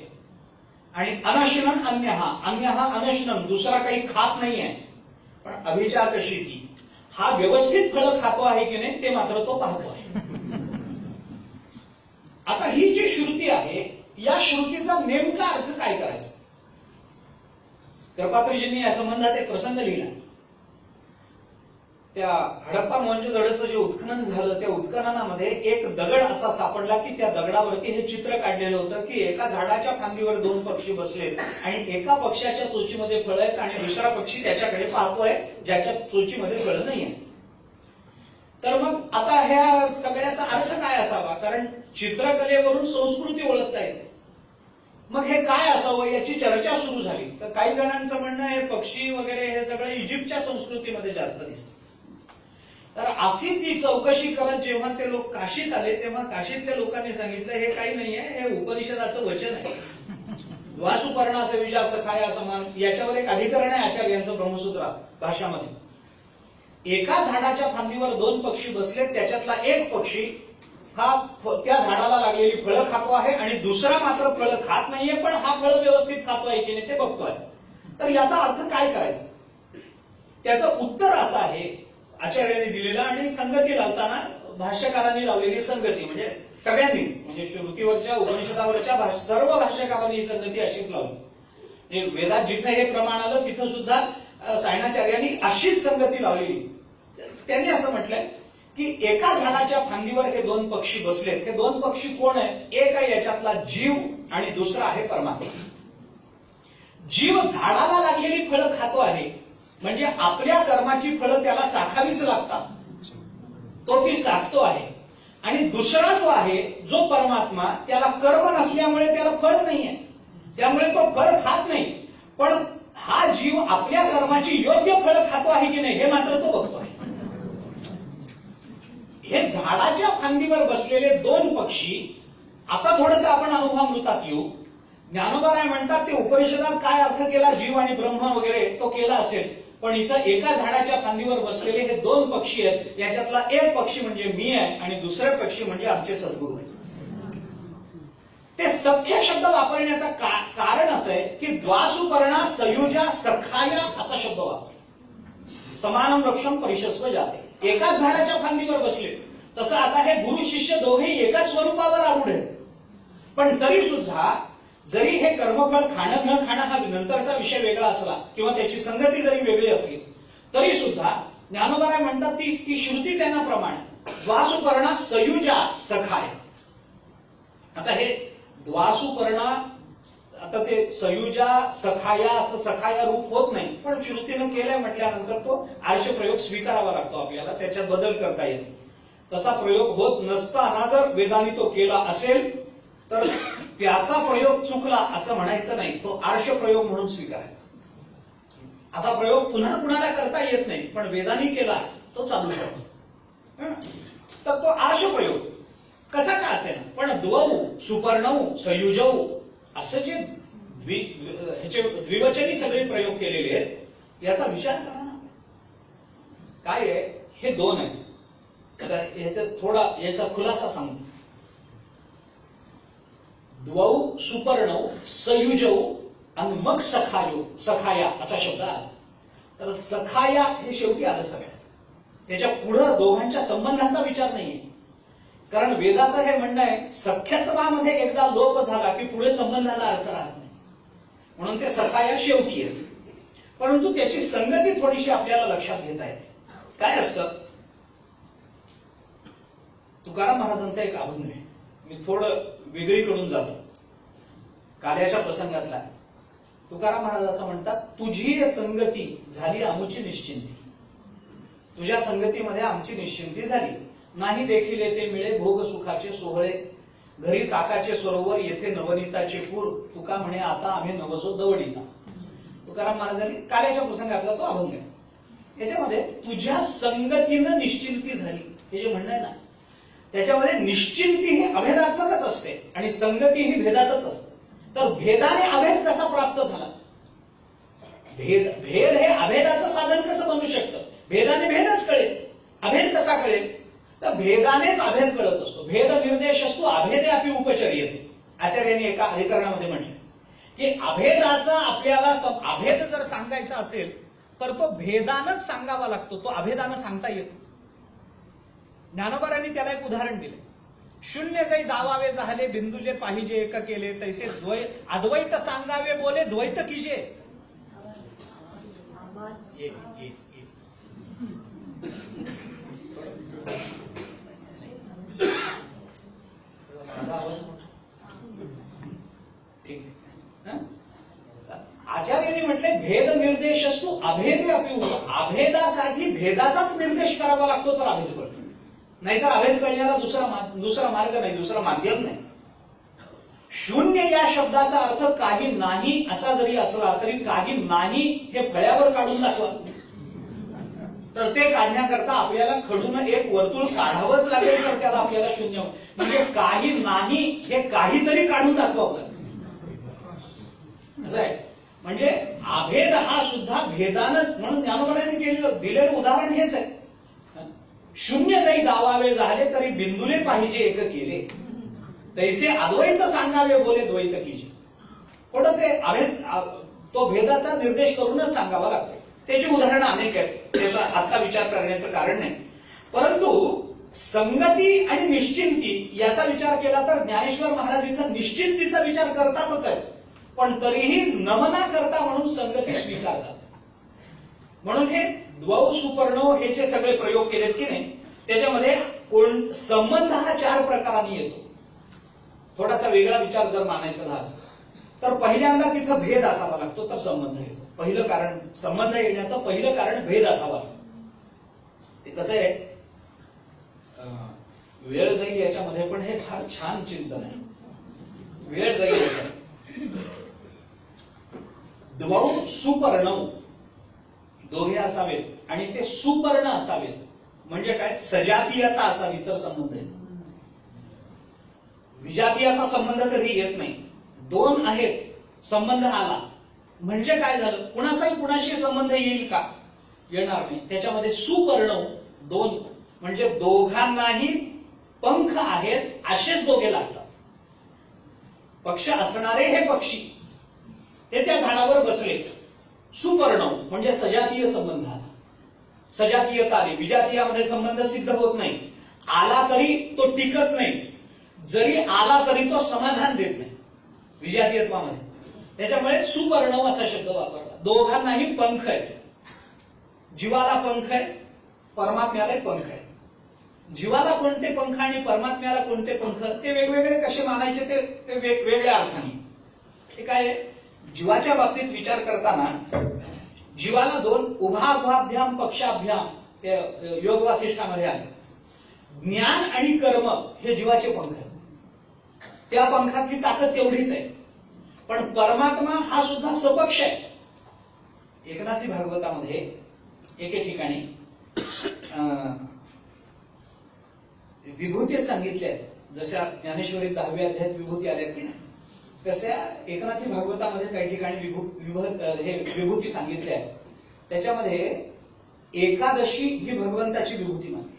आणि अनश्नन अन्यः अनश्नन, दुसरा काही खात नाहीये. पण अभिचाक शीती, हा व्यवस्थित फळं खातो आहे की नाही ते मात्र तो पाहतो आहे. आता ही जी श्रुती आहे, या श्रुतीचा नेमका अर्थ काय करायचा? कृपात्रीजींनी या संबंधात एक प्रसंग लिहिला. त्या हडप्पा मोहनजोदडोचं जे उत्खनन झालं, त्या उत्खननामध्ये एक दगड असा सापडला की त्या दगडावरती हे चित्र काढलेलं होतं की एका झाडाच्या फांदीवर 2 पक्षी बसलेत आणि एका पक्षाच्या चोचीमध्ये फळं आहेत आणि दुसरा पक्षी त्याच्याकडे पाहतोय ज्याच्या चोचीमध्ये फळं नाहीये. तर मग आता ह्या सगळ्याचा अर्थ काय असावा? कारण चित्रकलेवरून संस्कृती ओळखता येते. मग हे काय असावं याची चर्चा सुरू झाली. तर काही जणांचं म्हणणं हे पक्षी वगैरे हे सगळं इजिप्तच्या संस्कृतीमध्ये जास्त दिसतं. तर अशी ती चौकशी करत जेव्हा ते लोक काशीत आले तेव्हा काशीतल्या लोकांनी सांगितलं हे काही नाहीये, हे उपनिषदाचं वचन आहे. द्वासुपर्णा सयुजा सखाया समान, याच्यावर एक अधिकरण आहे आचार्यांचं ब्रह्मसूत्र भाषामध्ये. एका झाडाच्या फांदीवर दोन पक्षी बसले, त्याच्यातला एक पक्षी हा त्या झाडाला लागलेली फळं खातो आहे आणि दुसरा मात्र फळं खात नाहीये, पण हा फळं व्यवस्थित खातोय की नाही ते बघतोय. तर याचा अर्थ काय करायचा? त्याचं उत्तर असं आहे आचार्यांनी दिलेलं, आणि संगती लावताना भाष्यकारांनी लावलेली संगती म्हणजे सगळ्यांनीच, म्हणजे श्रुतीवरच्या उपनिषदावरच्या सर्व भाष्यकारांनी ही संगती अशीच लावली. वेदात जिथं हे प्रमाण आलं तिथं सुद्धा सायणाचार्यांनी अशीच संगती लावलेली. त्यांनी असं म्हटलंय की एका झाडाच्या फांदीवर हे दोन पक्षी बसलेत. हे दोन पक्षी कोण आहेत? एक आहे याच्यातला जीव आणि दुसरा आहे परमात्मा. जीव झाडाला लागलेली फळं खातो आहे, म्हणजे आपल्या कर्माची फळं त्याला चाखावीच लागतात, तो ती चाखतो आहे. आणि दुसरा जो आहे जो परमात्मा, त्याला कर्म नसल्यामुळे त्याला फळ नाहीये, त्यामुळे तो फळ खात नाही. पण हा जीव आपल्या कर्माची योग्य फळं खातो आहे की नाही हे मात्र तो बघतो आहे. हे झाडाच्या फांदीवर बसलेले दोन पक्षी. आता थोडंसं आपण अनुभवामृतात येऊ. ज्ञानोबा म्हणतात ते उपनिषदात काय अर्थ केला जीव आणि ब्रह्म वगैरे तो केला असेल, पण इथं एका झाडाच्या फांदीवर बसलेले हे दोन पक्षी आहेत. याच्यातला एक पक्षी म्हणजे मी आहे आणि दुसरे पक्षी म्हणजे आमचे सद्गुरू आहेत. ते सख्य शब्द वापरण्याचं कारण असं आहे की द्वासुपर्णा सयुजा सखाया असा शब्द वापर. समानम वृक्षम परिशस्व जाते. एकाच झाडाच्या फांदीवर बसले. तसं आता हे गुरु शिष्य दोघे एकाच स्वरूपावर आरूढ आहेत. पण तरी सुद्धा जरी हे कर्मफळ खाणं न खाणं हा नंतरचा विषय वेगळा असला किंवा त्याची संगती जरी वेगळी असली तरी सुद्धा ज्ञानोबा म्हणतात ती श्रुती त्यांना प्रमाण. द्वासुपर्णा सयुजा सखाय. आता हे द्वासुपर्णा, आता ते सयुजा सखाया असं सखाया रूप होत नाही, पण श्रुतीनं केलंय म्हटल्यानंतर तो आर्ष प्रयोग स्वीकारावा लागतो आपल्याला, त्याच्यात बदल करता येईल. तसा प्रयोग होत नसताना जर वेदांनी तो केला असेल तर त्याचा प्रयोग चुकला असं म्हणायचं नाही, तो आर्ष प्रयोग म्हणून स्वीकारायचा. असा प्रयोग पुन्हा कुणाला करता येत नाही, पण वेदांनी केला तो चालू शकतो. तर तो आर्ष प्रयोग कसा का असेल, पण द्वौ सुपर्णौ सयुजौ असं जे ह्याचे द्विवचनी सगळे प्रयोग केलेले आहेत याचा विचार करा ना. काय आहे, हे दोन आहेत. आता ह्याच्यात थोडा याचा खुलासा सांगू. द्वौ सुपर्णौ सयुजौ आणि मग सखाया असा शब्द आला. तर सखाया हे शेवटी आलं सगळ्यात. त्याच्या पुढं दोघांच्या संबंधाचा विचार नाहीये, कारण वेदाचं हे म्हणणं आहे सख्यत्वामध्ये एकदा लोप झाला की पुढे संबंधाला अर्थ राहत नाही, म्हणून ते सखाया शेवटी आहे. परंतु त्याची संगती थोडीशी आपल्याला लक्षात घेता येते. काय असतं, तुकाराम महाराजांचा एक अभंग आहे, मी थोडं वेगळीकडून जातो, काल्याच्या प्रसंगातला. तुकाराम महाराज असं म्हणतात, तुझी संगती झाली आमुची निश्चिंती. तुझ्या संगतीमध्ये आमची निश्चिंती झाली. नाही देखील येथे मिळे भोग सुखाचे सोहळे, घरी ताकाचे सरोवर येथे नवनीताचे पूर, तुका म्हणे आता आम्ही नवसो दवडीता. तुकाराम महाराजांनी काल्याच्या प्रसंगातला तो अभंग आहे. याच्यामध्ये तुझ्या संगतीनं निश्चिंती झाली हे जे म्हणणं आहे ना, त्याच्यामध्ये निश्चिंती ही अभेदात्मकच असते आणि संगती ही भेदातच असते. तर भेदाने अभेद कसा प्राप्त झाला? भेद हे अभेदाचं साधन कसं बनू शकतं? भेदाने भेदच कळेल, अभेद कसा कळेल? तर भेदानेच अभेद कळत असतो. भेद निर्देश असतो अभेदे अपि उपचर्यते. आचार्यांनी एका अधिकरणामध्ये म्हटलं की अभेदाचा आपल्याला अभेद जर सांगायचा असेल तर तो भेदानच सांगावा लागतो, तो अभेदानं सांगता येतो. ज्ञानोबारांनी त्याला एक उदाहरण दिले. शून्य जै दावावे झाले बिंदुले पाहिजे एक केले, तैसे अद्वैत सांगावे बोले द्वैत कीजे. ठीक आहे. आचार्यांनी म्हटले भेद निर्देश असतो अभेदे अपि. अभेदासाठी भेदाचाच निर्देश करावा लागतो तर अभेद कळतो, नाहीतर अभेद कळण्याला दुसरा मार्ग नाही, दुसरा माध्यम नाही. शून्य या शब्दाचा अर्थ काही नाही असा जरी असला तरी काही नाही हे फळ्यावर काढून दाखवा. तर ते काढण्याकरता आपल्याला खडून एक वर्तुळ काढावंच लागेल, तर त्याला आपल्याला शून्य म्हणजे काही नाही हे काहीतरी काढून दाखवावं लागेल असं आहे. म्हणजे अभेद हा सुद्धा भेदानच, म्हणून ज्ञानोबांनी केलेलं दिलेलं उदाहरण हेच आहे. शून्य जरी गावावे झाले तरी बिंदूले पाहिजे एक केले, तैसे अद्वैत सांगावे बोले द्वैत कीजे. थोडं ते अभेद तो भेदाचा निर्देश करूनच सांगावा लागतो. त्याची उदाहरणं अनेक आहेत, त्याचा आता विचार करण्याचं कारण नाही. परंतु संगती आणि निश्चिंती याचा विचार केला तर ज्ञानेश्वर महाराज इथं निश्चिंतीचा विचार करतातच आहे, पण तरीही नमना करता म्हणून संगती स्वीकारतात. म्हणून हे द्वौ सुपर्णो हे जे सगळे प्रयोग केलेत की नाही, त्याच्यामध्ये संबंध हा 4 प्रकारांनी येतो. थोडासा वेगळा विचार जर मानायचा झाला तर पहिल्यांदा तिथं भेद असावा लागतो, तर संबंध येतो. पहिलं कारण, संबंध येण्याचं पहिलं कारण भेद असावा. ते कसं आहे, वेळ जाईल याच्यामध्ये, पण हे फार छान चिंतन आहे. वेळ जाईल याच्यात. द्वौ सुपर्णौ दोघे असावेत आणि ते सुपर्ण असावेत, म्हणजे काय, सजातीयता असावी तर संबंध येतो. विजातीयाचा संबंध कधी येत नाही. 2 आहेत, संबंध आला म्हणजे काय झालं, कुणाचाही कुणाशी संबंध येईल का, येणार नाही. त्याच्यामध्ये सुपर्ण 2 म्हणजे दोघांनाही पंख आहेत असेच दोघे लागतात. पक्ष असणारे हे पक्षी हे त्या झाडावर बसले. सुपर्ण म्हणजे सजातीय संबंध आला, सजातीयता आली. विजातीयामध्ये संबंध सिद्ध होत नाही, आला तरी तो टिकत नाही, जरी आला तरी तो समाधान देत नाही विजातीयत्वामध्ये. त्याच्यामुळे सुपर्ण असा शब्द वापरला. दोघांनाही पंख आहेत. जीवाला पंख आहे, परमात्म्याला पंख आहे. जीवाला कोणते पंख आणि परमात्म्याला कोणते पंख, ते वेगवेगळे कसे मानायचे ते वेगवेगळ्या अर्थाने. ते काय, जीवाच्या बाबतीत विचार करताना जीवाला 2 उभाभ्याम पक्षाभ्याम ते योग वासिष्ठामध्ये आहे. ज्ञान आणि कर्म हे जीवाचे पंख आहेत. त्या पंखातली ताकद तेवढीच आहे. पण परमात्मा हा सुद्धा सपक्ष आहे. एकनाथी भागवतामध्ये एके ठिकाणी विभूती सांगितल्या आहेत. जशा ज्ञानेश्वरी 10व्या अध्यायात विभूती आल्यात की नाही, तशा एकनाथी भागवतामध्ये काही ठिकाणी विभूती सांगितल्या आहेत. त्याच्यामध्ये एकादशी ही भगवंताची विभूती मानली.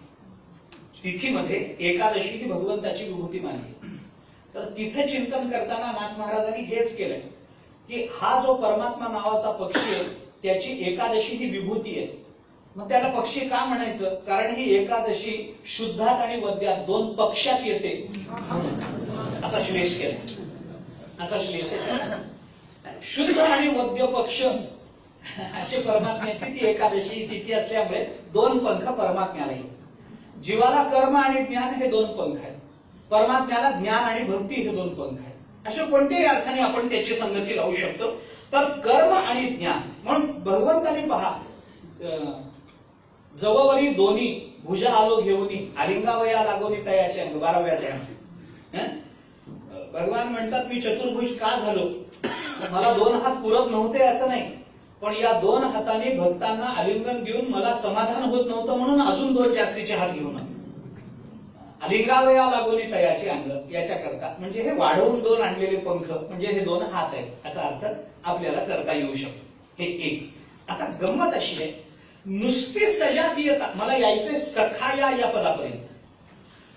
तिथीमध्ये एकादशी ही भगवंताची विभूती मानली. तर तिथे चिंतन करताना नाथ महाराजांनी हेच केलंय की हा जो परमात्मा नावाचा पक्षी आहे त्याची एकादशी ही विभूती आहे. मग त्याला पक्षी का म्हणायचं, कारण ही एकादशी शुद्धात आणि वद्यात 2 पक्षात येते, असा श्लेष केला. असा श्लेष शुद्ध आणि वद्य पक्ष असे परमात्म्याची ती एकादशी तिथी असल्यामुळे 2 पंख परमात्म्याला येईल. जीवाला कर्म आणि ज्ञान हे 2 पंख आहेत, परमात्म्याला ज्ञान आणि भक्ती हे 2 पंख आहेत. अशा कोणत्याही अर्थाने आपण त्याची संगती लावू शकतो. तर कर्म आणि ज्ञान म्हणून भगवंतानी पहा, जवळवरी दोन्ही भुजा आलो घेऊनी आलिंगावया लागोनी तयाचे अंग 12व्या अध्यायात भगवान म्हणतात मी चतुर्भुज का झालो, मला 2 हात पुरत नव्हते असं नाही, पण या 2 हाताने भक्तांना आलिंगन देऊन मला समाधान होत नव्हतं म्हणून अजून 2 जास्तीचे हात घेऊन आलो. आलिंगावया लागोनी तयाचे अंग याच्याकरता म्हणजे हे वाढवून 2 आणलेले पंख म्हणजे हे 2 हात आहेत असा अर्थ आपल्याला करता येऊ शकतो. हे एक. आता गंमत अशी आहे, नुसती सजातीयता, मला यायचे सखाया या पदापर्यंत,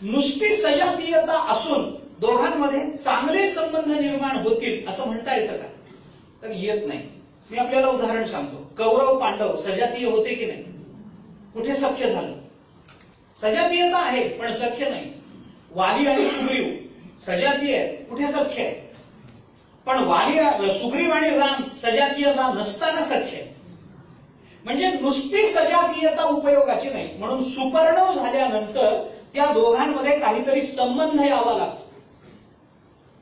नुसती सजातीयता असून दोघांमध्ये चांगले संबंध निर्माण होतील असं म्हणता येतं का, तर येत नाही. मी आपल्याला उदाहरण सांगतो. कौरव पांडव सजातीय होते की नाही, कुठे सख्य झालं, सजातीयता आहे पण सख्य नाही. वाली आणि सुग्रीव सजातीय आहे, कुठे सख्य आहे, पण वाली सुग्रीव आणि राम सजातीयता नसताना सख्य आहे. म्हणजे नुसती सजातीयता उपयोगाची नाही, म्हणून सुपर्ण झाल्यानंतर त्या दोघांमध्ये काहीतरी संबंध यावा लागतो.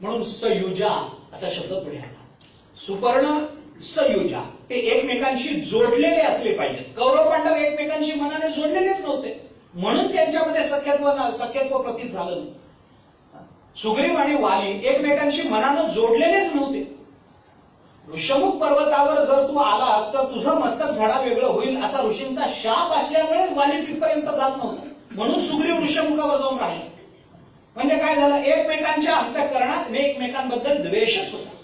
म्हणून सयुजा असा शब्द पुढे आला. सुपर्ण सयुजा ते एकमेकांशी जोडलेले असले पाहिजे. कौरव पांडव एकमेकांशी मनाने जोडलेलेच नव्हते, म्हणून त्यांच्यामध्ये सख्यत्व प्रतीत झालं नाही. सुग्रीव आणि वाली एकमेकांशी मनानं जोडलेलेच नव्हते. ऋषमुख पर्वतावर जर तू आलास तर तुझं मस्तक धडा वेगळं होईल असा ऋषींचा शाप असल्यामुळे वाली तिथपर्यंत जात नव्हता. म्हणून सुग्रीव ऋषमुखावर जाऊन राहिले. म्हणजे काय झालं, एकमेकांच्या अंतःकरणात एकमेकांबद्दल द्वेषच होता.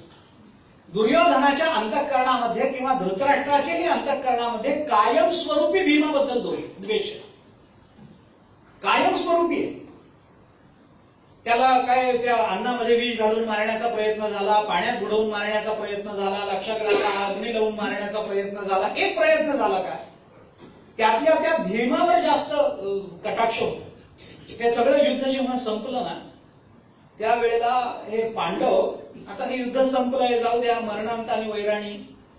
दुर्योधनाच्या अंतःकरणामध्ये किंवा धृतराष्ट्राच्याही अंतःकरणामध्ये कायमस्वरूपी भीमाबद्दल द्वेष, कायमस्वरूपी आहे. त्याला काय त्या अन्नामध्ये विष घालून मारण्याचा प्रयत्न झाला, पाण्यात बुडवून मारण्याचा प्रयत्न झाला, लक्षाग्रहाला अग्नी लावून मारण्याचा प्रयत्न झाला, एक प्रयत्न झाला काय, त्यातल्या त्या भीमावर जास्त कटाक्ष होता. हे सगळं युद्ध जेव्हा संपलं ना त्यावेळेला हे पांडव, आता हे युद्ध संपलंय, जाऊ द्या, मरणांत आणि वैराणी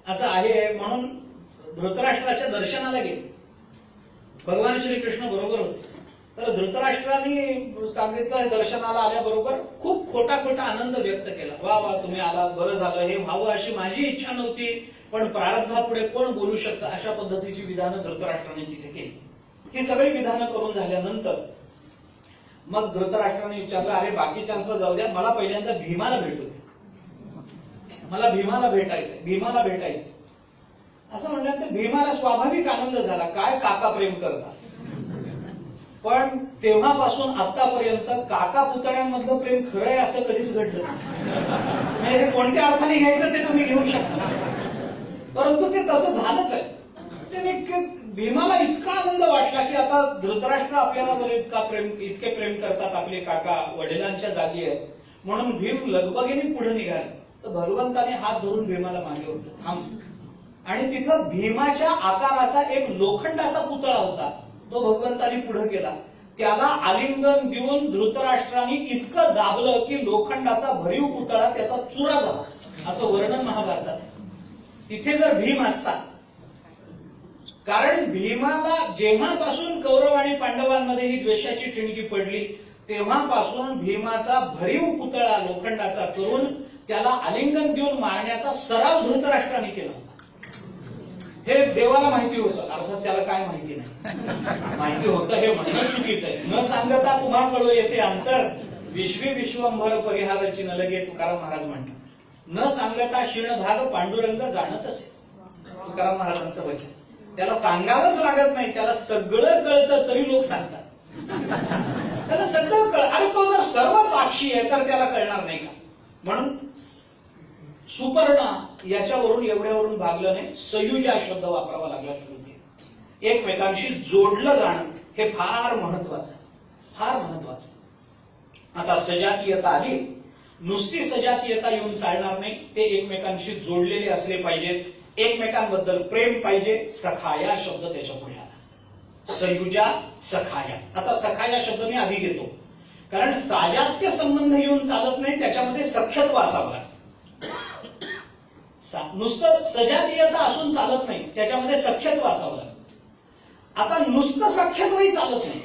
असं आहे म्हणून धृतराष्ट्राच्या दर्शनाला गेले. भगवान श्रीकृष्ण बरोबर होते. तर धृतराष्ट्राने सांगितलं, दर्शनाला आल्याबरोबर खूप खोटा आनंद व्यक्त केला. वा वा, तुम्ही आलात, बरं झालं, हे व्हावं अशी माझी इच्छा नव्हती, पण प्रारब्धापुढे कोण बोलू शकतं, अशा पद्धतीची विधानं धृतराष्ट्राने तिथे केली. ही सगळी विधानं करून झाल्यानंतर मग धृतराष्ट्राने विचारलं, अरे बाकीच्यांचं जाऊ द्या, मला पहिल्यांदा भीमाला भेटू दे, मला भीमाला भेटायचंय. असं म्हणल्यानंतर भीमाला स्वाभाविक आनंद झाला. काय काका प्रेम करतात. पण तेव्हापासून आतापर्यंत काका पुतळ्यांमधलं प्रेम खरं आहे असं कधीच घडलं नाही. हे कोणत्या अर्थाने घ्यायचं ते तुम्ही घेऊ शकता, परंतु ते तसं झालंच आहे. भीमाला इतका आनंद वाटला की आता धृतराष्ट्र आपल्याला इतके प्रेम करतात, आपले काका वडिलांच्या जागी आहेत, म्हणून भीम लगबगीने पुढे निघाला. तर भगवंताने हात धरून भीमाला मागे ओढलं, थांब. आणि तिथं भीमाच्या आकाराचा एक लोखंडाचा पुतळा होता, तो भगवंतानी पुढे केला. त्याला आलिंगन देऊन धृतराष्ट्राने इतकं दाबलं की लोखंडाचा भरीव पुतळा त्याचा चुरा झाला, असं वर्णन महाभारतात. तिथे जर भीम असता, कारण भीमाला जेव्हापासून कौरव आणि पांडवांमध्ये ही द्वेषाची ठिणगी पडली तेव्हापासून भीमाचा भरीव पुतळा लोखंडाचा करून त्याला आलिंगन देऊन मारण्याचा सराव धृतराष्ट्राने केला होता. हे देवाला माहिती होतं, अर्थात त्याला काय माहिती नाही. माहिती होतं हे म्हणणं चुकीचं आहे. न सांगता तुम्हा कळू येते अंतर, विश्वी विश्वंभर परिहाराची न लगे, तुकाराम महाराज म्हणतात. न सांगता क्षीण भाग पांडुरंग जाणत असे, तुकाराम महाराजांचं वचन. त्याला सांगावंच लागत नाही, त्याला सगळं कळतं तरी लोक सांगतात. त्याला सगळं कळ, अरे तो जर सर्व साक्षी आहे तर त्याला कळणार नाही का. म्हणून सुपर्णा याच्यावरून एवढ्यावरून भागलं नाही, सयुजा शब्द वापरावा लागला. श्रुती एकमेकांशी जोडलं जाणं हे फार महत्वाचं आहे, फार महत्वाचं. आता सजातीयता आली, नुसती सजातीयता येऊन चालणार नाही, ते एकमेकांशी जोडलेले असले पाहिजेत, एकमेकांबद्दल प्रेम पाहिजे. सखाया शब्द त्याच्या पुढे आला, सयुजा सखाया. आता सखाया शब्द मी आधी घेतो, कारण साजात्य संबंध येऊन चालत नाही, त्याच्यामध्ये सख्यत्व असावं लागतं. नुसतं सजातीयता असून चालत नाही, त्याच्यामध्ये सख्यत्व असावं लागतं. आता नुसतं सख्यत्वही चालत नाही,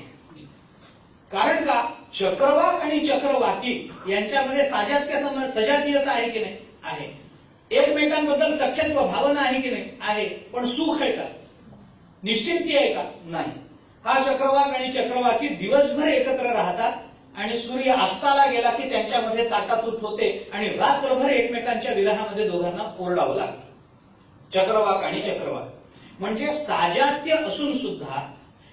कारण का, चक्रवाक आणि चक्रवाकी यांच्यामध्ये साजात्य संबंध सजातीयता आहे की नाही, आहे. एकमेकांबद्दल सख्यत्व भावना आहे की नाही, आहे. पण सुख आहे का, निश्चिंती आहे का, नाही. हा चक्रवाक आणि चक्रवाकी दिवसभर एकत्र राहतात आणि सूर्य अस्ताला गेला की त्यांच्यामध्ये ताटातूट होते आणि रात्रभर एकमेकांच्या विरहामध्ये दोघांना ओरडावं लागतं. चक्रवाक आणि चक्रवाक म्हणजे साजात्य असून सुद्धा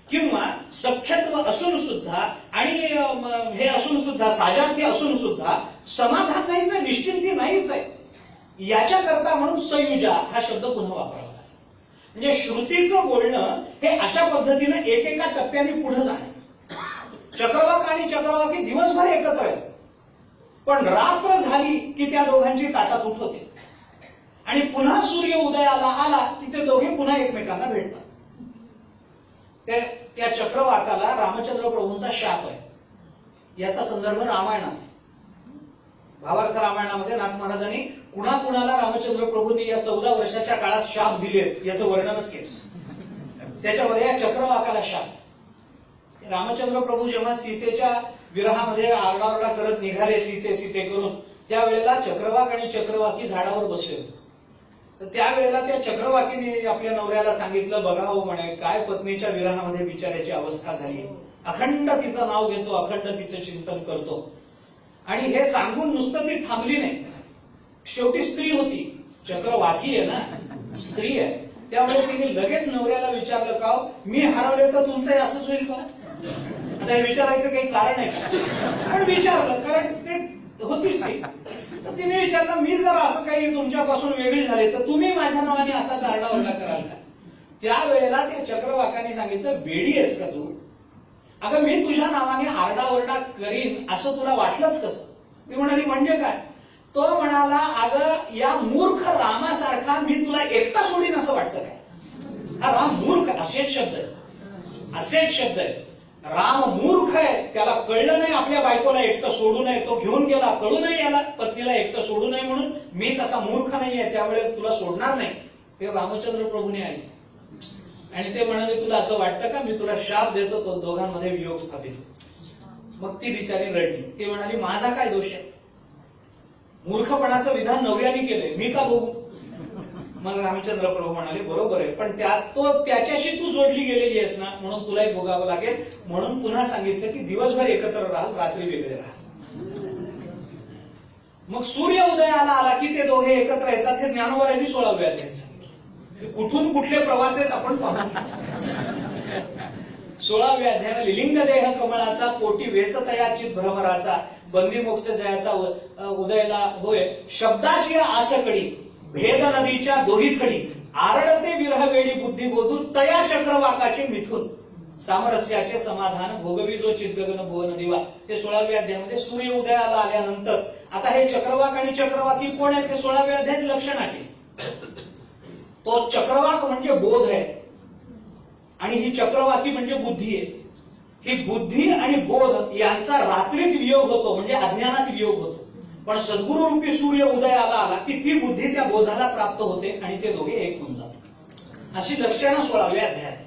किंवा सख्यत्व असून सुद्धा आणि हे असून सुद्धा, साजात्य असून सुद्धा समाधान नाहीच आहे, निश्चिंती नाहीच आहे. याच्याकरता म्हणून सयुजा हा शब्द पुन्हा वापरावा. म्हणजे श्रुतीचं बोलणं हे अशा पद्धतीनं एकेका टप्प्याने पुढे जाणं. चक्रवाक आणि चक्रवाकी दिवसभर एकत्र आहेत, पण रात्र झाली की त्या दोघांची ताटातूट होते आणि पुन्हा सूर्य उदयाला आला की ते दोघे पुन्हा एकमेकांना भेटतात. त्या चक्रवाकाला रामचंद्र प्रभूंचा शाप आहे, याचा संदर्भ रामायणात आहे. भावार्थ रामायणामध्ये नाथ महाराजांनी कुणाकुणाला रामचंद्र प्रभूंनी या 14 वर्षाच्या काळात शाप दिलेत याचं वर्णनच केलं. त्याच्यामध्ये या चक्रवाकाला शाप. रामचंद्र प्रभू जेव्हा सीतेच्या विरहामध्ये आरडाओरडा करत निघाले सीते करून, त्यावेळेला चक्रवाक आणि चक्रवाकी झाडावर बसले होते. तर त्यावेळेला त्या चक्रवाकीने आपल्या नवऱ्याला सांगितलं, बघा हो म्हणे, काय पत्नीच्या विरहामध्ये बिचाऱ्याची अवस्था झाली, अखंड तिचं नाव घेतो, अखंड तिचं चिंतन करतो. आणि हे सांगून नुसतं ती थांबली नाही, शेवटी स्त्री होती, चक्रवाकी आहे ना, स्त्री आहे, त्यामुळे तिने लगेच नवऱ्याला विचारलं, का हो, मी हरवले तर तुमचंही असंच होईल का? आता हे विचारायचं काही कारण आहे का? पण विचारलं, कारण ते होतीच ती. तर तिने विचारलं, मी जर असं काही तुमच्यापासून वेगळी झाले तर तुम्ही माझ्या नावाने असाच आरडाओरडा कराल का? त्यावेळेला त्या चक्रवाकाने सांगितलं, वेडी आहेस का तू? अगं मी तुझ्या नावाने आरडाओरडा करीन असं तुला वाटलंच कसं? मी म्हणाली, म्हणजे काय? तो म्हणाला, अगं या मूर्ख रामासारखा मी तुला एकटा सोडीन असं वाटतं काय? हा राम मूर्ख, असेच शब्द आहेत, असेच शब्द आहेत. राम मूर्ख आहे, त्याला कळलं नाही आपल्या बायकोला एकटं सोडू नये, तो घेऊन गेला, कळू नये याला पत्नीला एकटं सोडू नये म्हणून. मी तसा मूर्ख नाहीये, त्यावेळेस तुला सोडणार नाही. हे रामचंद्र प्रभूने ऐकलं आणि ते म्हणाले, तुला असं वाटतं का मी तुला शाप देतो, तो दोघांमध्ये वियोग स्थापित. मग ती बिचारी रडली. ती म्हणाली, माझा काय दोष आहे? मूर्खपणाचं विधान नवऱ्याने केलंय, मी का भोगू? मग रामचंद्र प्रभू म्हणाले, बरोबर आहे, पण त्याच्याशी तू जोडली गेलेली आहेस ना, म्हणून तुलाही भोगावं लागेल. म्हणून पुन्हा सांगितलं की दिवसभर एकत्र राहाल, रात्री वेगळे राहा. मग सूर्य उदयाला आला की ते दोघे एकत्र येतात. हे ज्ञानोबांनी 16व्या अध्यायात सांगितलं. कुठून कुठले प्रवास आहेत आपण पाहू. 16व्या अध्यायाला लिलिंग देह कमळाचा, पोटी वेच तयाचित भ्रमराचा, बंदी मोक्ष जयाचा उदयला होय, शब्दाची आसकडी, भेद नदीच्या दोही खडी, आरडते विरह वेळी बुद्धी बोधून, तया चक्रवाकाचे मिथून, सामरस्याचे समाधान, भोगवी जो चिद्गगन भुवन दिवा. हे 16व्या अध्यायामध्ये सूर्य उदयाला आल्यानंतर आता हे चक्रवाक आणि चक्रवाकी कोण आहेत ते 16व्या अध्यायात लक्षण आहे. तो चक्रवाक म्हणजे बोध आहे आणि ही चक्रवाकी म्हणजे बुद्धी आहे. ही बुद्धी आणि बोध यांचा रात्रीत वियोग होतो, म्हणजे अज्ञानात वियोग होतो. पण सद्गुरु रूपी सूर्य उदयाला आला की ती बुद्धी त्या बोधाला प्राप्त होते आणि ते दोघे एक होऊन जातात. अशी लक्षणं 16व्या अध्यायात.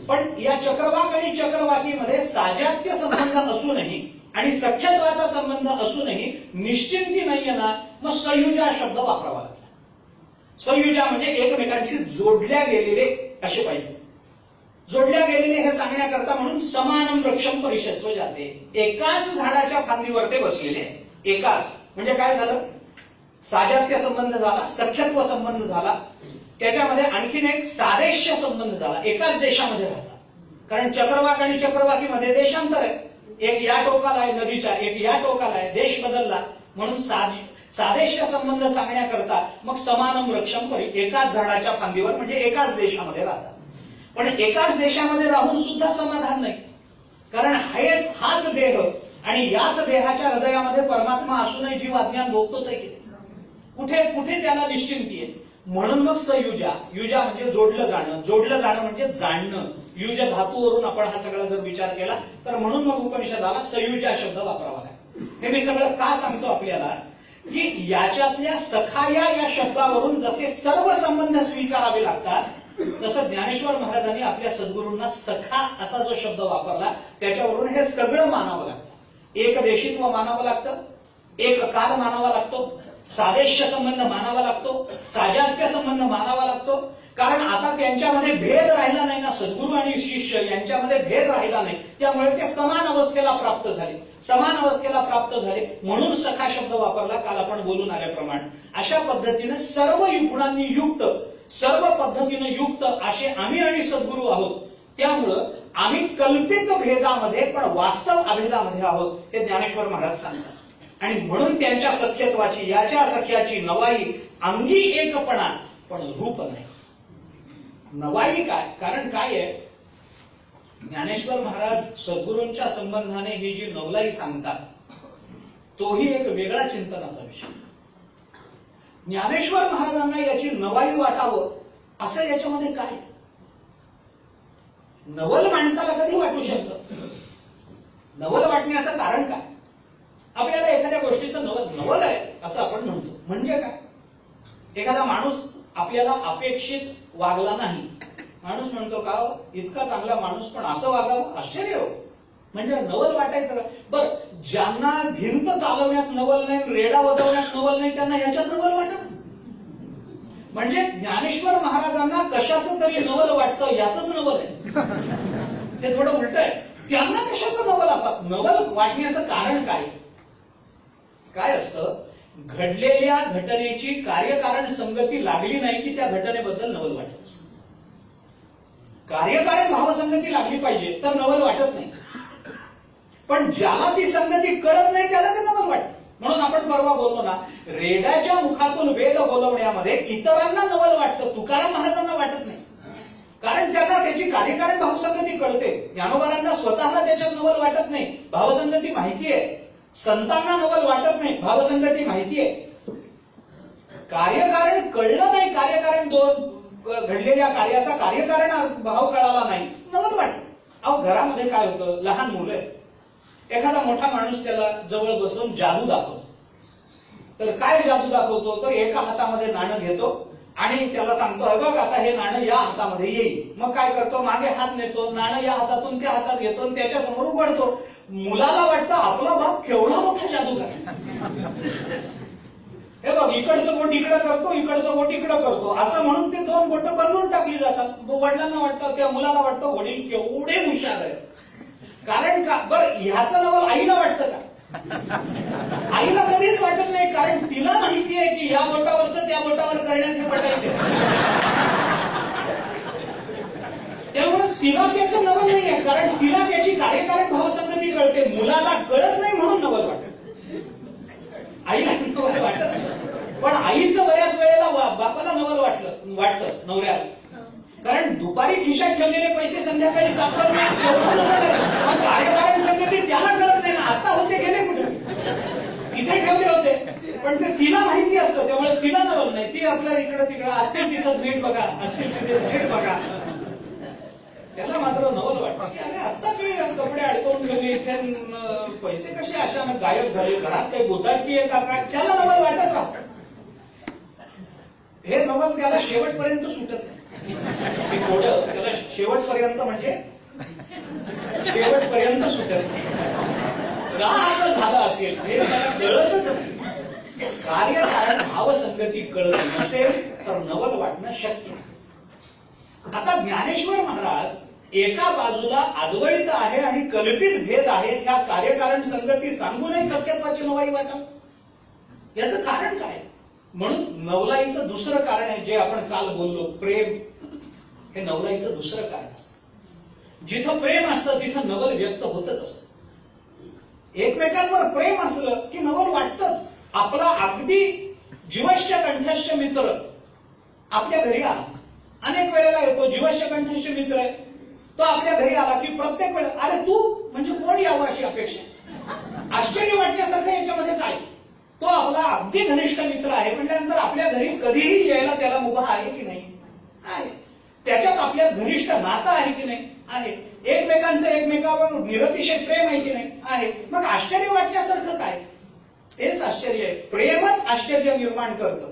पण या चक्रवाक आणि चक्रवाकीमध्ये साजात्य संबंध असूनही आणि सख्यत्वाचा संबंध असूनही निश्चिंती नाहीये ना, मग संयुजा शब्द वापरावा लागला. संयुजा म्हणजे एकमेकांशी जोडल्या गेलेले असे पाहिजे. जोडल्या गेलेले हे सांगण्याकरता म्हणून समानम वृक्षम परिशस्व जाते. एकाच झाडाच्या फांदीवर ते बसलेले. एकाच म्हणजे काय झालं? साजात्य संबंध झाला, सख्यत्व संबंध झाला, त्याच्यामध्ये आणखीन एक सादेश्य संबंध झाला. एकाच देशामध्ये राहतात. कारण चक्रवाक आणि चक्रवाकीमध्ये देशांतर आहे. एक या टोकाला आहे नदीच्या, एक या टोकाला आहे, देश बदलला. म्हणून सादेश्य संबंध सांगण्याकरता मग समानम वृक्षम परी, एकाच झाडाच्या फांदीवर म्हणजे एकाच देशामध्ये राहतात. पण एकाच देशामध्ये राहून सुद्धा समाधान नाही. कारण हाच देह आणि याच देहाच्या हृदयामध्ये परमात्मा असूनही जीव अज्ञान भोगतोच आहे की कुठे कुठे त्याला निश्चिंती आहे. म्हणून मग सयुजा, युजा म्हणजे जोडलं जाणं, जोडलं जाणं म्हणजे जाणणं. युज धातूवरून आपण हा सगळा जर विचार केला तर म्हणून मग उपनिषदाला सयुजा शब्द वापरावा लागेल. हे मी सगळं का सांगतो आपल्याला की याच्यातल्या सखाया या शब्दावरून जसे सर्व संबंध स्वीकारावे लागतात, तसं ज्ञानेश्वर महाराजांनी आपल्या सद्गुरूंना सखा असा जो शब्द वापरला त्याच्यावरून हे सगळं मानावं लागतं. एकदेशित्व मानावं लागतं, एक काल मानावा लागतो, सादेश्य संबंध मानावा लागतो, साजात्य संबंध मानावा लागतो. कारण आता त्यांच्यामध्ये भेद राहिला नाही ना, सद्गुरू आणि शिष्य यांच्यामध्ये भेद राहिला नाही. त्यामुळे ते समान अवस्थेला प्राप्त झाले. समान अवस्थेला प्राप्त झाले म्हणून सखा शब्द वापरला, काल आपण बोलून आल्याप्रमाणे. अशा पद्धतीने सर्व गुणांनी युक्त, सर्व पद्धतीने युक्त असे आम्ही आणि सद्गुरू आहोत. त्यामुळं आम्ही कल्पित भेदामध्ये पण वास्तव अभेदामध्ये आहोत हे ज्ञानेश्वर महाराज सांगतात. आणि म्हणून त्यांच्या सख्यत्वाची, याच्या सख्याची नवाई अंगी एकपणा पण रूप नाही. नवाई काय? कारण काय आहे, ज्ञानेश्वर महाराज सद्गुरूंच्या संबंधाने ही जी नवलाई सांगतात तोही एक वेगळा चिंतनाचा विषय. ज्ञानेश्वर महाराजांना याची नवाई वाटावं असं याच्यामध्ये काय? नवल माणसाला कधी वाटू शकतं? नवल वाटण्याचं कारण काय? आपल्याला एखाद्या गोष्टीचं नवल आहे असं आपण म्हणतो. म्हणजे काय? एखादा माणूस आपल्याला अपेक्षित वागला नाही, माणूस म्हणतो का इतका चांगला माणूस पण असं वागावं, आश्चर्य हो. म्हणजे नवल वाटायचं का? बरं, ज्यांना भिंत चालवण्यात नवल नाही, रेडा वदवण्यात नवल नाही, त्यांना याच्यात नवल वाटत. म्हणजे ज्ञानेश्वर महाराजांना कशाचं तरी नवल वाटतं याचंच नवल आहे. ते थोडं उलट आहे. त्यांना कशाचं नवल? असा नवल वाटण्याचं कारण काय? काय असतं घडलेल्या घटनेची कार्यकारण संगती लागली नाही की त्या घटनेबद्दल नवल वाटत असतं. कार्यकारण भावसंगती लागली पाहिजे तर नवल वाटत नाही. पण ज्याला ती संगती कळत नाही त्याला ते नवल वाटतं. म्हणून आपण परवा बोललो ना, रेड्याच्या मुखातून वेद बोलवण्यामध्ये इतरांना नवल वाटतं, तुकाराम महाराजांना वाटत नाही. कारण त्यांना त्याची कार्यकारण भावसंगती कळते. ज्ञानोबांना स्वतःला त्याच्यात नवल वाटत नाही, भावसंगती माहिती आहे. संतांना नवल वाटत नाही, भावसंगती माहिती आहे. कार्यकारण कळलं नाही, कार्यकारण घडलेल्या कार्याचा कार्यकारण भाव कळाला नाही, नवल वाटतं. अहो घरामध्ये काय होतं, लहान मुलं आहे, एखादा मोठा माणूस त्याला जवळ बसवून जादू दाखवतो. तर काय जादू दाखवतो, तर एका हातामध्ये नाणं घेतो आणि त्याला सांगतो, हे बघ आता हे नाणं या हातामध्ये येईल. मग काय करतो, मागे हात नेतो, नाणं या हातातून त्या हातात घेतो आणि त्याच्या समोर उघडतो. मुलाला वाटतं आपला बाप केवढा मोठा जादूगार, हे बघ इकडचं बोट इकडं करतो, इकडचं बोट इकडं करतो, असं म्हणून ते दोन बोट बदलून टाकली जातात. वडिलांना वाटतं, त्या मुलाला वाटतं वडील केवढे हुशार आहे. कारण का बरं, ह्याचं नवल आईला वाटतं का? आईला कधीच वाटत नाही, कारण तिला माहिती आहे की या बोटावरचं त्या बोटावर करण्यात हे पटायचं. त्यामुळे तिला त्याचं नवल नाही आहे, कारण तिला त्याची कार्यकारण भावसंगती कळते. मुलाला कळत नाही म्हणून नवल वाटत, आईला नवल वाटत नाही. पण आईचं बऱ्याच वेळेला बापाला नवल वाटतं नवऱ्याला, कारण दुपारी खिशात ठेवलेले पैसे संध्याकाळी सापडत नाही. कार्यकारण संगती त्याला कळत नाही ना, आता होते गेले कुठे, इथे ठेवले होते. पण ते तिला माहिती असतं, त्यामुळे तिला नवल नाही. ती आपल्या इकडं तिकडं असतील तिथंच नीट बघा, असतील तिथेच नीट बघा. त्याला मात्र नवल वाटतं, अरे आता मी कपडे अडकवून ठेवले इथे, पैसे कसे अशानं गायब झाले, घरात काही गोताटकी आहे का काय, त्याला नवल वाटत राहतं. हे नवल त्याला शेवटपर्यंत सुटत नाही. हे कोडं त्याला शेवटपर्यंत म्हणजे शेवटपर्यंत सुटत नाही. का असं झालं असेल हे त्याला कळतच नाही. कार्यकारण भावसंगती कळत नसेल तर नवल वाटणं शक्य. आता ज्ञानेश्वर महाराज एका बाजूला अद्वैत आहे आणि कल्पित भेद आहे, ह्या कार्यकारण संगती सांगूनही सत्यत्वाची नवाई वाटत. याचं कारण काय? म्हणून नवलाईचं दुसरं कारण आहे, जे आपण काल बोललो, प्रेम. हे नवलाईचं दुसरं कारण असतं. जिथं प्रेम असतं तिथं नवल व्यक्त होतच असतं. एकमेकांवर प्रेम असलं की नवल वाटतच. आपला अगदी जीवश्च कंठस्थ मित्र आपल्या घरी आला, अनेक वेळेला येतो, जीवश्च कंठस्थ मित्र आहे तो आपल्या घरी आला की प्रत्येक वेळेला, अरे तू म्हणजे कोण यावं अशी अपेक्षा. आश्चर्य वाटण्यासारखं याच्यामध्ये काय? तो आपला अगदी घनिष्ठ मित्र आहे म्हटल्यानंतर आपल्या घरी कधीही यायला त्याला मुभा आहे की नाही? आहे. त्याच्यात आपल्या घनिष्ठ नातं आहे की नाही? आहे. एकमेकांचं एकमेकावर निरतिशय प्रेम आहे की नाही? आहे. मग आश्चर्य वाटण्यासारखं काय? हेच आश्चर्य आहे. प्रेमच आश्चर्य निर्माण करतं.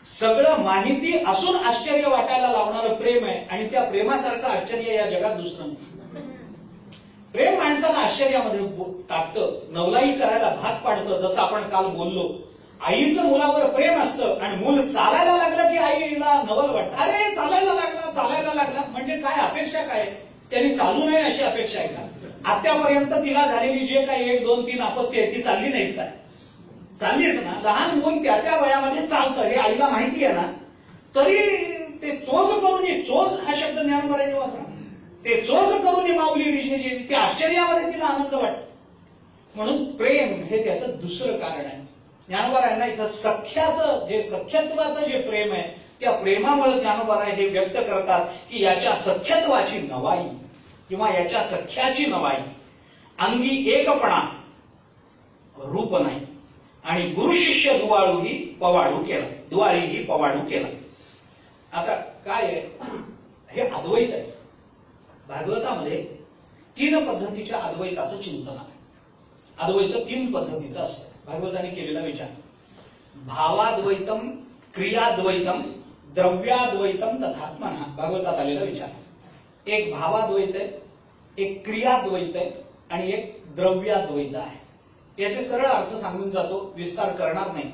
सगळं माहिती असून आश्चर्य वाटायला लावणारं प्रेम आहे, आणि त्या प्रेमासारखं आश्चर्य या जगात दुसरं नाही. प्रेम माणसाला आश्चर्यामध्ये टाकतं, नवलाई करायला भाग पाडतं. जसं आपण काल बोललो, आईचं मुलावर प्रेम असतं आणि मूल चालायला लागलं की आईला नवल वाटतं, अरे चालायला लागला म्हणजे काय अपेक्षा काय? त्यांनी चालू नये अशी अपेक्षा आहे का? आत्यापर्यंत तिला झालेली जे काही 1, 2, 3 आपत्ती आहे ती चालली नाहीत काय? चाललीच ना. लहान मूल त्या वयामध्ये चालतं हे आईला माहिती आहे ना, तरी ते चोच करून, चोच हा शब्द ज्ञानोबांनी वापरा, ते चोच करून माऊली ऋषीची, त्या आश्चर्यामध्ये तिला आनंद वाटतो. म्हणून प्रेम हे त्याचं दुसरं कारण आहे. ज्ञानोबांना इथं सख्याचं जे सख्यत्वाचं जे प्रेम आहे, त्या प्रेमामुळे ज्ञानोबा हे व्यक्त करतात की याच्या सख्यत्वाची नवाई किंवा याच्या सख्याची नवाई. अंगी एकपणा रूप नाही आणि गुरु शिष्य दुवाळीही पवाडू केला. आता काय आहे? हे अद्वैत आहे. भागवतामध्ये 3 पद्धतीच्या अद्वैताचं चिंतन आहे. अद्वैत 3 पद्धतीचं असतं. भागवताने केलेला विचार, भावाद्वैतम, क्रियाद्वैतम, द्रव्याद्वैतम तथात्मनः. भागवतात आलेला विचार. एक भावाद्वैत आहे, एक क्रियाद्वैत आहे आणि एक द्रव्याद्वैत आहे. याचे सरळ अर्थ सांगून जातो, विस्तार करणार नाही.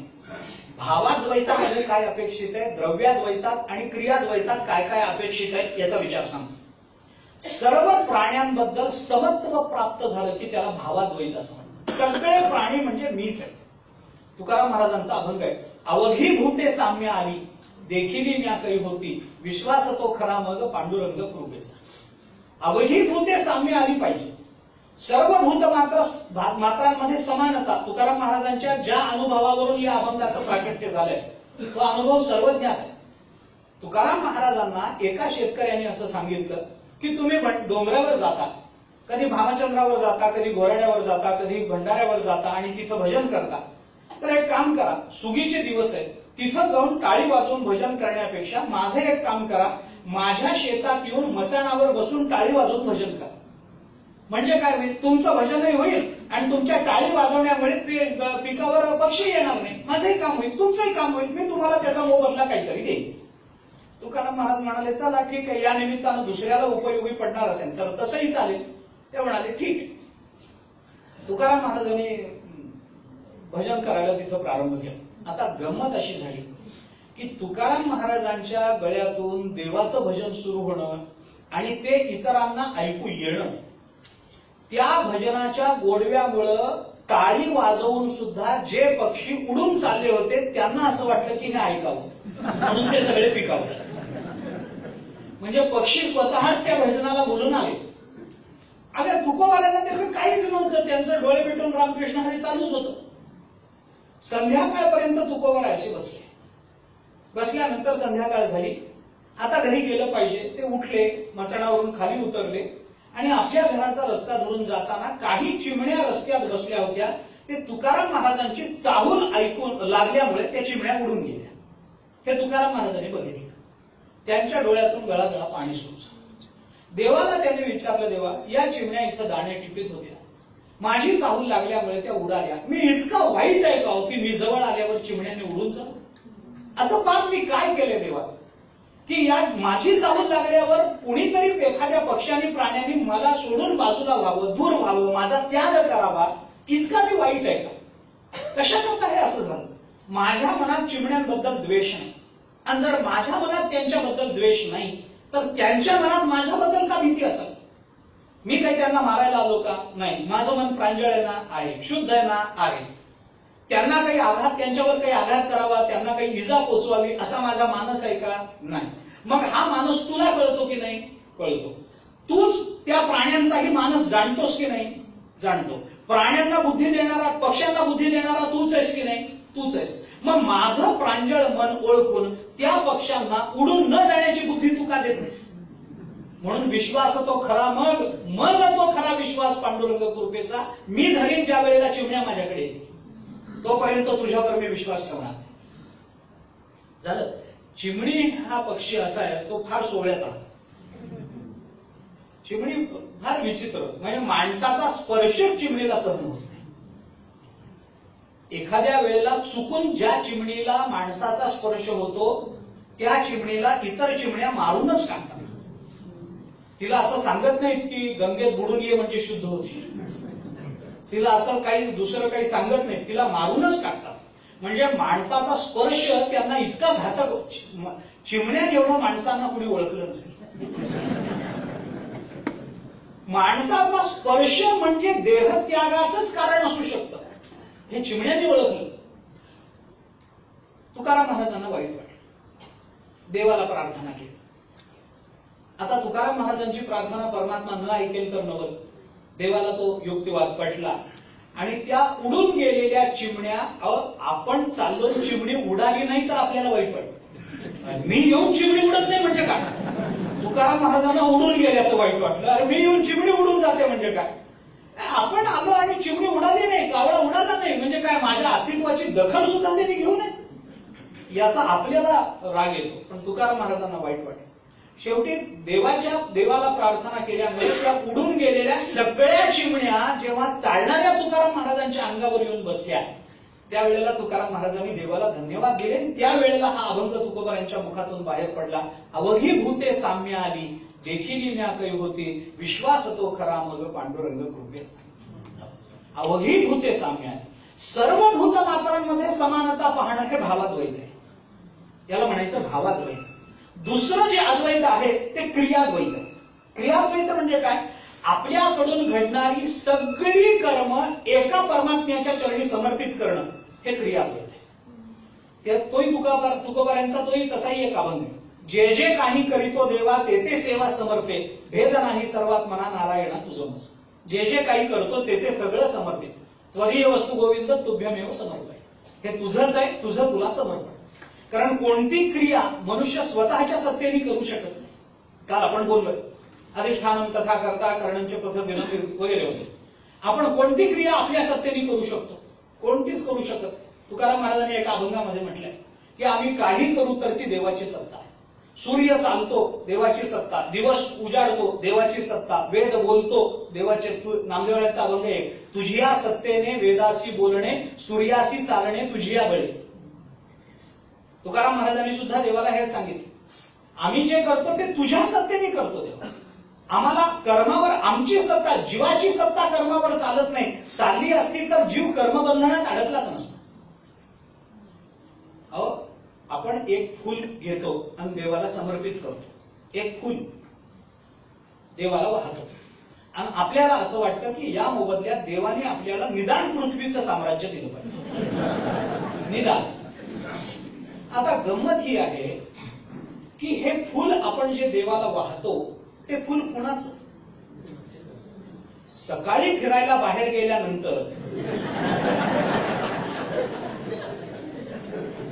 भावाद्वैतामध्ये काय अपेक्षित आहे, द्रव्याद्वैतात आणि क्रियाद्वैतात काय काय अपेक्षित आहे याचा विचार सांगतो. सर्व प्राण्यांबद्दल समत्व प्राप्त झालं की त्याला भावाद्वैत असं म्हणतात. सगळे प्राणी म्हणजे मीच आहे. तुकाराम महाराजांचा अभंग आहे. अवघी भूते साम्य आली देखिली म्या काही होती, विश्वास तो खरा मग पांडुरंग कृपेचा. अवघी भूते साम्य आली पाहिजे. सर्व भूत मात्रांमध्ये समानता. तुकाराम महाराजांच्या ज्या अनुभवावरून या अभंगाचं प्राकट्य झालंय तो अनुभव सर्वज्ञात आहे. तुकाराम महाराजांना एका शेतकऱ्याने असं सांगितलं की तुम्ही डोंगरावर जाता, कधी भामचंद्रावर जाता, कधी गोराड्यावर जाता, कधी भंडाऱ्यावर जाता आणि तिथं भजन करता. तर एक काम करा, सुगीचे दिवस आहेत, तिथं जाऊन टाळी वाजवून भजन करण्यापेक्षा माझं एक काम करा, माझ्या शेतात येऊन मचाणावर बसून टाळी वाजवून भजन करा. म्हणजे काय होईल, तुमचं भजनही होईल आणि तुमच्या टाळी वाजवण्यामुळे पिकावर पक्षी येणार नाही. माझंही काम होईल, तुमचंही काम होईल, मी तुम्हाला त्याचा मोबदला काहीतरी देईन. तुकाराम महाराज म्हणाले चला ठीक आहे, या निमित्तानं दुसऱ्याला उपयोगी पडणार असेल तर तसंही चालेल. ते म्हणाले ठीक आहे. तुकाराम महाराजांनी भजन करायला तिथं प्रारंभ केला. आता गंमत अशी झाली की तुकाराम महाराजांच्या गळ्यातून देवाचं भजन सुरू होणं आणि ते इतरांना ऐकू येणं, त्या भजनाच्या गोडव्यामुळं टाळी वाजवून सुद्धा जे पक्षी उडून चालले होते त्यांना असं वाटलं की हे ऐकावं, म्हणून ते सगळे पिकावले. म्हणजे पक्षी स्वतःच त्या भजनाला बोलून आले. अगं तुकोबारांना त्याचं काहीच नव्हतं, त्यांचं डोळे पेटून रामकृष्ण हरी चालूच होतं. संध्याकाळपर्यंत तुकोबार असे बसले. बसल्यानंतर संध्याकाळ झाली, आता घरी गेलं पाहिजे. ते उठले, मचाणावरून खाली उतरले आणि आपल्या घराचा रस्ता धरून जाताना काही चिमण्या रस्त्यात बसल्या होत्या. ते तुकाराम महाराजांची चाहूल ऐकून लागल्यामुळे त्या चिमण्या उडून गेल्या. हे तुकाराम महाराजांनी बघितलं. त्यांच्या डोळ्यातून गळागळा पाणी सुटलं. देवाला त्यांनी विचारलं, देवा या चिमण्या इथं दाणे टिपीत होत्या, माझी चाहूल लागल्यामुळे त्या उडाल्या, मी इतका वाईट आहे का की मी जवळ आल्यावर चिमण्याने उडून जाऊ? असं पाप मी काय केलं देवा की या माझी चाहूल लागल्यावर कुणीतरी एखाद्या पक्षाने प्राण्याने मला सोडून बाजूला व्हावं, दूर व्हावं, माझा त्याग करावा, इतका मी वाईट आहे का? कशा करता हे असं झालं? माझ्या मनात चिमण्यांबद्दल द्वेष नाही, आणि जर माझ्या मनात त्यांच्याबद्दल द्वेष नाही तर त्यांच्या मनात माझ्याबद्दल का भीती असेल? मी काही त्यांना मारायला आलो का? नाही. माझं मन प्रांजळ आहे ना? आहे. शुद्ध आहे ना? आहे. त्यांना काही आघात, त्यांच्यावर काही आघात करावा, त्यांना काही इजा पोचवावी असा माझा मानस आहे का? नाही. मग हा माणूस तुला कळतो की नाही? कळतो. तूच त्या प्राण्यांचाही मानस जाणतोस की नाही? जाणतो. प्राण्यांना बुद्धी देणारा, पक्ष्यांना बुद्धी देणारा तूच आहेस की नाही? तूच आहेस. मग माझं प्रांजळ मन ओळखून त्या पक्ष्यांना उडून न जाण्याची बुद्धी तू का देत नाहीस? म्हणून विश्वास तो खरा मग तो खरा विश्वास पांडुरंग कृपेचा. मी धरीन ज्या वेळेला चिमण्या माझ्याकडे येते तोपर्यंत तुझ्यावर मी विश्वास ठेवणार नाही. झालं. चिमणी हा पक्षी असा आहे, तो फार सोहळ्यात राहतो. चिमणी फार विचित्र, म्हणजे माणसाचा स्पर्श चिमणीला सहन होत नाही. एखाद्या वेळेला चुकून ज्या चिमणीला माणसाचा स्पर्श होतो त्या चिमणीला इतर चिमण्या मारूनच टाकतात. तिला असं सांगत नाहीत की गंगेत बुडून ये म्हणजे शुद्ध होती. तिला असं काही दुसरं काही सांगत नाही, तिला मारूनच टाकतात. म्हणजे माणसाचा स्पर्श त्यांना इतका घातक. चिमण्याने एवढं माणसांना कुणी ओळखलं नसेल. माणसाचा स्पर्श म्हणजे देहत्यागाचंच कारण असू शकतं, हे चिमण्याने ओळखलं. तुकाराम महाराजांना वाईट वाटलं, देवाला प्रार्थना केली. आता तुकाराम महाराजांची प्रार्थना परमात्मा न ऐकेल तर नवल. देवाला तो युक्तिवाद पटला आणि त्या उडून गेलेल्या चिमण्या, आपण चाललो चिमणी उडाली नाही तर आपल्याला वाईट वाटतं. मी येऊन चिमणी उडत नाही म्हणजे काय? तुकाराम महाराजांना उडून गेल्याचं वाईट वाटलं. अरे मी येऊन चिमणी उडून जाते म्हणजे काय? आपण आलो आणि चिमणी उडाली नाही, कावळा उडाला नाही म्हणजे काय? माझ्या अस्तित्वाची दखल सुद्धा त्यांनी घेऊ नये, याचा आपल्याला राग येतो. पण तुकाराम महाराजांना वाईट वाटलं. शेवटी देवाला प्रार्थना केल्यामुळे त्या उडून गेलेल्या सगळ्या चिमण्या जेव्हा चालणाऱ्या तुकाराम महाराजांच्या अंगावर येऊन बसल्या त्यावेळेला तुकाराम महाराजांनी देवाला धन्यवाद दिले. त्यावेळेला हा अभंग तुकोबारांच्या मुखातून बाहेर पडला. अवघी भूते साम्य आली देखिली म्या काही होती, विश्वास तो खरा मग पांडुरंग कृपेचा. अवघी भूते साम्य आली. सर्व भूत मात्रांमध्ये समानता पाहणं हे भावाद्वैत आहे. याला म्हणायचं भावाद्वैत. दुसरं जे अद्वैत आहे ते क्रियाद्वैत आहे. क्रियाद्वैत म्हणजे काय? आपल्याकडून घडणारी सगळी कर्म एका परमात्म्याच्या चरणी समर्पित करणं, हे क्रियाद्वैत आहे. तोही तुकोबारांचा तोही तसाही एक अभंग आहे. जे जे काही करीतो देवा ते ते सेवा समर्पे, भेद नाही सर्वात्मना नारायणा तुझं मस. जे जे काही करतो ते ते सगळं समर्पित. त्वदीय वस्तू गोविंद तुभ्यमेव समर्पय. हे तुझंच आहे, तुझं तुला समर्पण. कारण कोणती क्रिया मनुष्य स्वतःच्या सत्तेने करू शकत नाही. काल आपण बोललोय अधिष्ठानम तथा करता करणंच प्रथम वगैरे होते. आपण कोणती क्रिया आपल्या सत्तेने करू शकतो? कोणतीच करू शकत. तुकाराम महाराजांनी एका अभंगामध्ये म्हटलंय की आम्ही काही करू तर ती देवाची सत्ता आहे. सूर्य चालतो देवाची सत्ता, दिवस उजाडतो देवाची सत्ता, वेद बोलतो देवाचे. नामदेवरायांचा अभंग आहे, तुझिया सत्तेने वेदासी बोलणे, सूर्यासी चालणे तुझिया बळे. तुकाराम महाराजांनी सुद्धा देवाला हे सांगितलं, आम्ही जे करतो ते तुझ्या सत्तेने करतो देवा. आम्हाला कर्मावर आमची सत्ता, जीवाची सत्ता कर्मावर चालत नाही. चालली असती तर जीव कर्मबंधनात अडकलाच नसता. अहो, आपण एक फूल घेतो आणि देवाला समर्पित करतो. एक फूल देवाला वाहतो आणि आपल्याला असं वाटतं की या मोबदल्यात देवाने आपल्याला निदान पृथ्वीचं साम्राज्य दिलं पाहिजे. निदान. आता गंमत ही आहे की हे फूल आपण जे देवाला वाहतो ते फूल कुणाचं? सकाळी फिरायला बाहेर गेल्यानंतर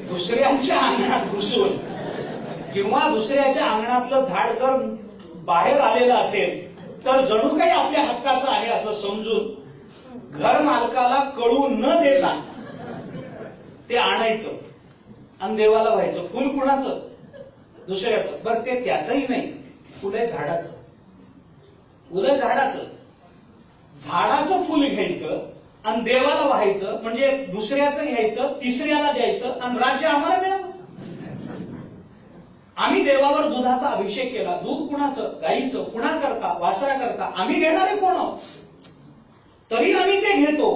दुसऱ्यांच्या अंगणात घुसून किंवा दुसऱ्याच्या अंगणातलं झाड जर बाहेर आलेलं असेल तर जणू काही आपल्या हक्काचं आहे असं समजून घर मालकाला कळू न देता ते आणायचं आणि देवाला व्हायचं. फुल कुणाचं? दुसऱ्याचं. बरं, ते त्याचंही नाही, फुल आहे झाडाचं. फुल आहे झाडाचं. झाडाचं फुल घ्यायचं आणि देवाला व्हायचं म्हणजे दुसऱ्याचं घ्यायचं, तिसऱ्याला द्यायचं आणि राज्य आम्हाला मिळावं. आम्ही देवावर दुधाचा अभिषेक केला. दूध कुणाचं? गाईचं. कुणा करता? वासरा करता. आम्ही घेणारे कोण आहोत? तरी आम्ही ते घेतो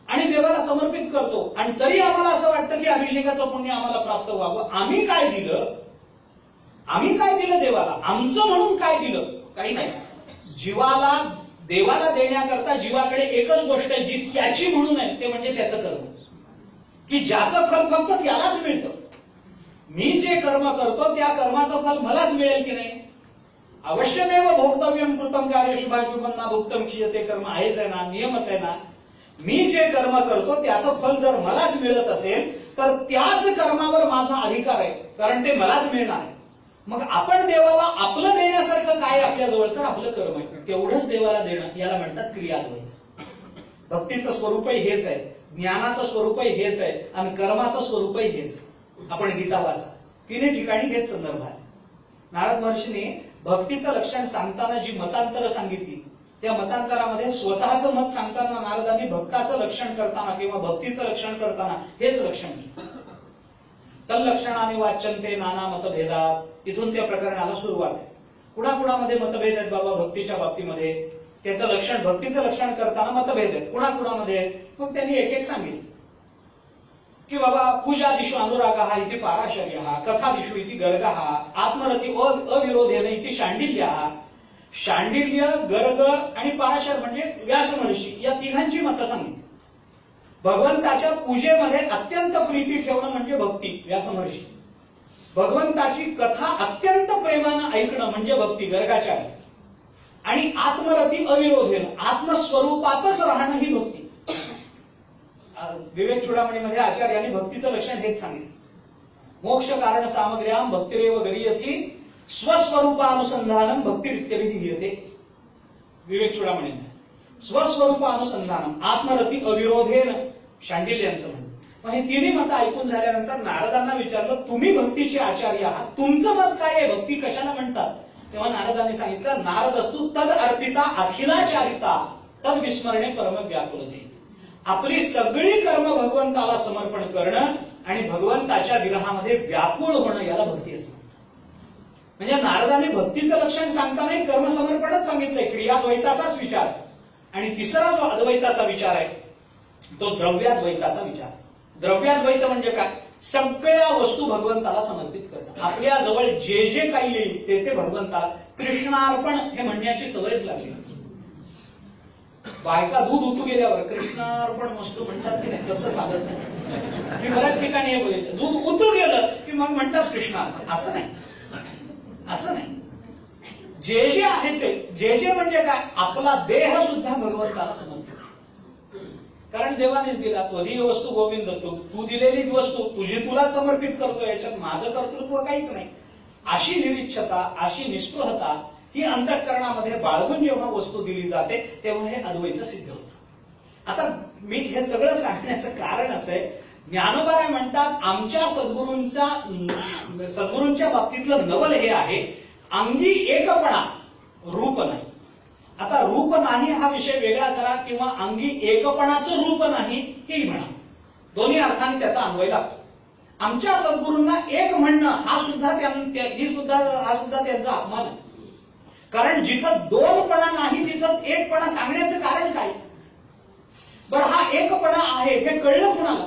आणि देवाला समर्पित करतो आणि तरी आम्हाला असं वाटतं की अभिषेकाचं पुण्य आम्हाला प्राप्त व्हावं. आम्ही काय दिलं? आम्ही काय दिलं देवाला? आमचं म्हणून काय दिलं? काही नाही. जीवाला देवाला देण्याकरता जीवाकडे एकच गोष्ट आहे जी त्याची म्हणून आहे, ते म्हणजे त्याचं कर्म. की ज्याचं फल फक्त त्यालाच मिळतं. मी जे कर्म करतो त्या कर्माचं फल मलाच मिळेल की नाही? अवश्यमेव भोक्तव्यम कृतम कार्य शुभाशुभंना भुक्तम क्षीयते कर्म आहेच आहे ना, नियमच आहे ना. मी जे कर्म करतो त्याचं फल जर मलाच मिळत असेल तर त्याच कर्मावर माझा अधिकार आहे, कारण ते मलाच मिळणार आहे. मग आपण देवाला आपलं देण्यासारखं काय आपल्याजवळ? तर आपलं कर्म आहे. तेवढंच देवाला देणं याला म्हणतात क्रियाद्वैत. भक्तीचं स्वरूपही हेच आहे, ज्ञानाचं स्वरूपही हेच आहे आणि कर्माचं स्वरूपही हेच आहे. आपण गीता वाचा, तिन्ही ठिकाणी हेच संदर्भ आहे. नारद महर्षीने भक्तीचं लक्षण सांगताना जी मतांतरं सांगितली त्या मतांतरामध्ये स्वतःचं मत सांगताना नारदांनी भक्ताचं लक्षण करताना किंवा भक्तीचं लक्षण करताना हेच लक्षण केलं. तल्लक्षणाने वाच्यन्ते नाना मतभेदात. इथून त्या प्रकरणाला सुरुवात आहे. कुणाकुणामध्ये मतभेद आहेत बाबा भक्तीच्या बाबतीमध्ये? त्याचं लक्षण, भक्तीचं लक्षण करताना मतभेद आहेत. कुणाकुणामध्ये आहेत? मग त्यांनी एक एक सांगितलं की बाबा पूजादिषु अनुरागः इति पाराशर्यः, कथादिषु इति गर्गः, आत्मरती अविरोधेन इति शांडिल्यः. शांडिल्य, गर्ग आणि पाराशर म्हणजे व्यास महर्षी या तिघांची मतं सांगितली. भगवंताच्या पूजेमध्ये अत्यंत प्रीती ठेवणं म्हणजे भक्ती, व्यास महर्षी. भगवंताची कथा अत्यंत प्रेमानं ऐकणं म्हणजे भक्ती, गर्गाचार्य. आणि आत्मरती अविरोधेन, आत्मस्वरूपातच राहणं ही भक्ती. विवेक चूडामणीमध्ये आचार्यांनी भक्तीचं लक्षण हेच सांगितलं. मोक्ष कारण सामग्र्याम भक्तिरेव गरीयसी स्वस्वरूपानुसंधानम भक्तिरित्यभिधीयते. विवेक चूडामणीमध्ये स्वस्वरूपानुसंधानम, आत्मरती अविरोधेन, शांडिल्यांचं म्हणणं. मग हे तिन्ही मतं ऐकून झाल्यानंतर नारदांना विचारलं, तुम्ही भक्तीचे आचार्य आहात, तुमचं मत काय आहे? भक्ती कशाला म्हणतात? तेव्हा नारदांनी सांगितलं, नारदस्तु तद अर्पिता अखिलाचारिता तद विस्मरणे परम व्याकुलते. आपली सगळी कर्म भगवंताला समर्पण करणं आणि भगवंताच्या विरहामध्ये व्याकुळ होणं याला भक्ती असं म्हणतात. म्हणजे नारदांनी भक्तीचं लक्षण सांगताना कर्मसमर्पणच सांगितलंय, क्रियाद्वैताचाच विचार. आणि तिसरा जो अद्वैताचा विचार आहे तो द्रव्याद्वैताचा विचार. द्रव्याद्वैत म्हणजे काय? सगळ्या वस्तू भगवंताला समर्पित करणं. आपल्या जवळ जे जे काही येईल ते ते भगवंताला. कृष्णार्पण हे म्हणण्याची सवयच लागली. बायका दूध उतू गेल्यावर कृष्णार्पण मस्तू म्हणतात की नाही, तसं चालत नाही. मी बऱ्याच ठिकाणी हे बघितलं, दूध उतू गेलं की मग म्हणतात कृष्णार्पण. असं नाही, असं नाही. जे जे आहे ते, जे जे म्हणजे काय, आपला देह सुद्धा भगवंताला समर्पित. कारण देवानेच दिला, त्वदीय वस्तू गोविंद, तू दिलेली वस्तू तुझी तुला समर्पित करतो, याच्यात माझं कर्तृत्व काहीच नाही. अशी निरीच्छता, अशी निस्पृहता ही अंतःकरणामध्ये बाळगून जेव्हा वस्तू दिली जाते तेव्हा हे अद्वैत सिद्ध होतं. आता मी हे सगळं सांगण्याचं कारण असं आहे, ज्ञानोबा म्हणतात आमच्या सद्गुरूंच्या बाबतीतलं नवल हे आहे, अंगी एकपणा, रूप नाही. आता रूप नाही हा विषय वेगळा करा किंवा अंगी एकपणाचं रूप नाही हेही म्हणा, दोन्ही अर्थाने त्याचा अन्वय लागतो. आमच्या सद्गुरूंना एक म्हणणं हा सुद्धा त्यांचा अपमान आहे. कारण जिथं दोनपणा नाही तिथं एकपणा सांगण्याचं कारण काय? बरं, हा एकपणा आहे हे कळलं कुणाला?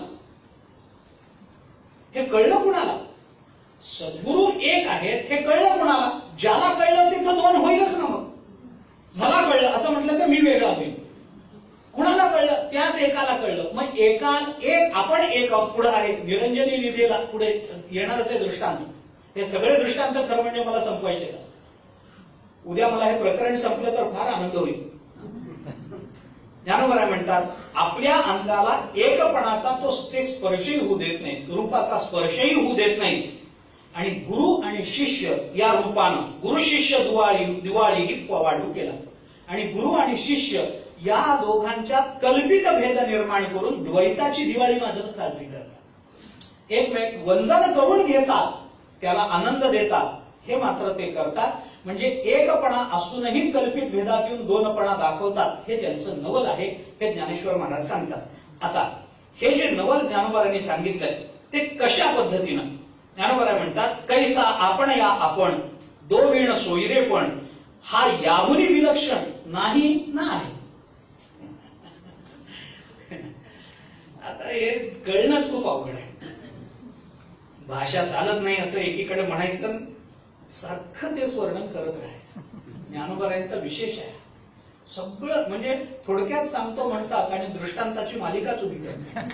हे कळलं कुणाला? सद्गुरू एक आहेत हे कळलं कुणाला? ज्याला कळलं तिथं दोन होईलच ना. मग मला कळलं असं म्हटलं तर मी वेगळा होईल. कुणाला कळलं? त्याच एकाला कळलं. मग एक आपण एक पुढे आहे. निरंजनी निधीला पुढे येणारच आहे दृष्टांत. हे सगळे दृष्टांत खरं म्हणजे मला संपवायचे. उद्या मला हे प्रकरण संपलं तर फार आनंद होईल. ज्ञानोबा म्हणतात आपल्या अंगाला एकपणाचा ते स्पर्शही होऊ देत नाही, रूपाचा स्पर्शही होऊ देत नाही. आणि गुरु आणि शिष्य या रूपानं गुरु शिष्य दिवाळी ही पवाडू केला. आणि गुरु आणि शिष्य या दोघांच्या कल्पित भेद निर्माण करून द्वैताची दिवाळी मात्र साजरी करतात. एकमेक वंदन करून घेतात, त्याला आनंद देतात, हे मात्र ते करतात. म्हणजे एकपणा असूनही कल्पित भेदात येऊन दोनपणा दाखवतात, हे त्यांचं नवल आहे, हे ज्ञानेश्वर महाराज सांगतात. आता हे जे नवल ज्ञानोबारांनी सांगितलंय ते कशा पद्धतीनं? ज्ञानोबा म्हणतात कैसा आपण या आपण दो वीण सोयरेपण हा याहुनी विलक्षण नाही ना आहे. आता हे कळणंच खूप अवघड आहे. भाषा चालत नाही असं एकीकडे म्हणायचं, सारखं तेच वर्णन करत राहायचं. ज्ञानोबारांचा विशेष आहे. सगळं म्हणजे थोडक्यात सांगतो म्हणतात आणि दृष्टांताची मालिकाच उभी करतात.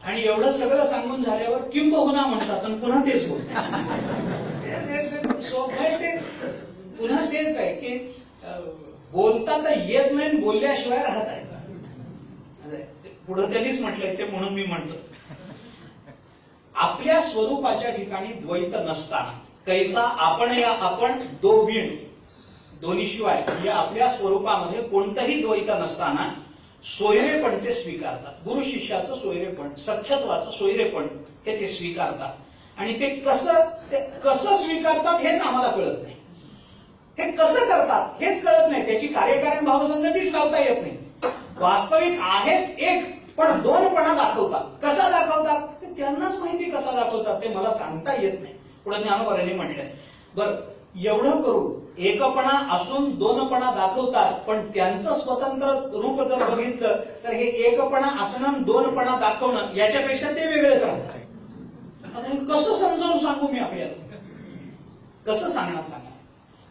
आणि एवढं सगळं सांगून झाल्यावर किंबहुना म्हणतात आणि पुन्हा तेच बोलतात. पुन्हा तेच आहे की बोलता तर येत नाही, बोलल्याशिवाय राहत आहे. पुढे त्यांनीच म्हटलंय ते, म्हणून मी म्हणतो आपल्या स्वरूपाच्या ठिकाणी द्वैत नसताना कैसा आपण या आपण दो वीण, दोन्ही शिवाय म्हणजे आपल्या स्वरूपामध्ये कोणतंही द्वैत नसताना सोयरेपण ते स्वीकारतात. गुरु शिष्याचं सोयरेपण, सख्यत्वाचं सोयरेपण हे ते स्वीकारतात. आणि ते कसं स्वीकारतात हेच आम्हाला कळत नाही. हे कसं करतात हेच कळत नाही. त्याची कार्यकारण भावसंगतीच लावता येत नाही. वास्तविक आहेत एक पण दोनपणा दाखवतात. कसा दाखवतात ते त्यांनाच माहिती, कसा दाखवतात ते मला सांगता येत नाही. पुढे ज्ञानोबारांनी म्हटलंय. बरं, एवढं करून एकपणा असून दोनपणा दाखवतात, पण त्यांचं स्वतंत्र रूप जर बघितलं तर हे एकपणा असणं दोनपणा दाखवणं याच्यापेक्षा ते वेगळेच राहतात. आता हे कसं समजावून सांगू मी आपल्याला? कसं सांगणार सांगा?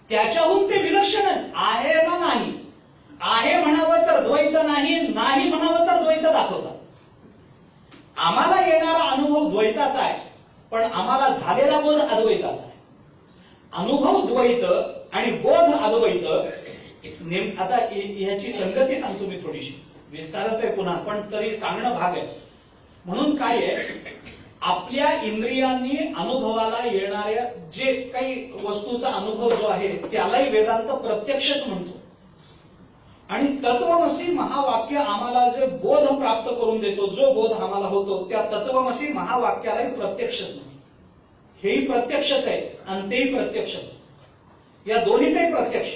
त्याच्याहून ते विलक्षण आहे ना नाही. आहे म्हणावं तर द्वैत नाही, नाही म्हणावं तर द्वैत दाखवतात. आम्हाला येणारा अनुभव द्वैताचा आहे, पण आम्हाला झालेला बोध अद्वैताचा आहे. अनुभव द्वैत आणि बोध अद्वैत. आता ह्याची संगती सांगतो मी थोडीशी, विस्तारच आहे पुन्हा, पण तरी सांगणं भाग आहे. म्हणून काय आहे, आपल्या इंद्रियांनी अनुभवाला येणाऱ्या जे काही वस्तूचा अनुभव जो आहे त्यालाही वेदांत प्रत्यक्षच म्हणतो. आणि तत्वमसी महावाक्य आम्हाला जे बोध प्राप्त करून देतो, जो बोध आम्हाला होतो त्या तत्वमसी महावाक्यालाही प्रत्यक्षच नाही. हेही प्रत्यक्षच आहे आणि तेही प्रत्यक्षच आहे. या दोन्हीतही प्रत्यक्ष.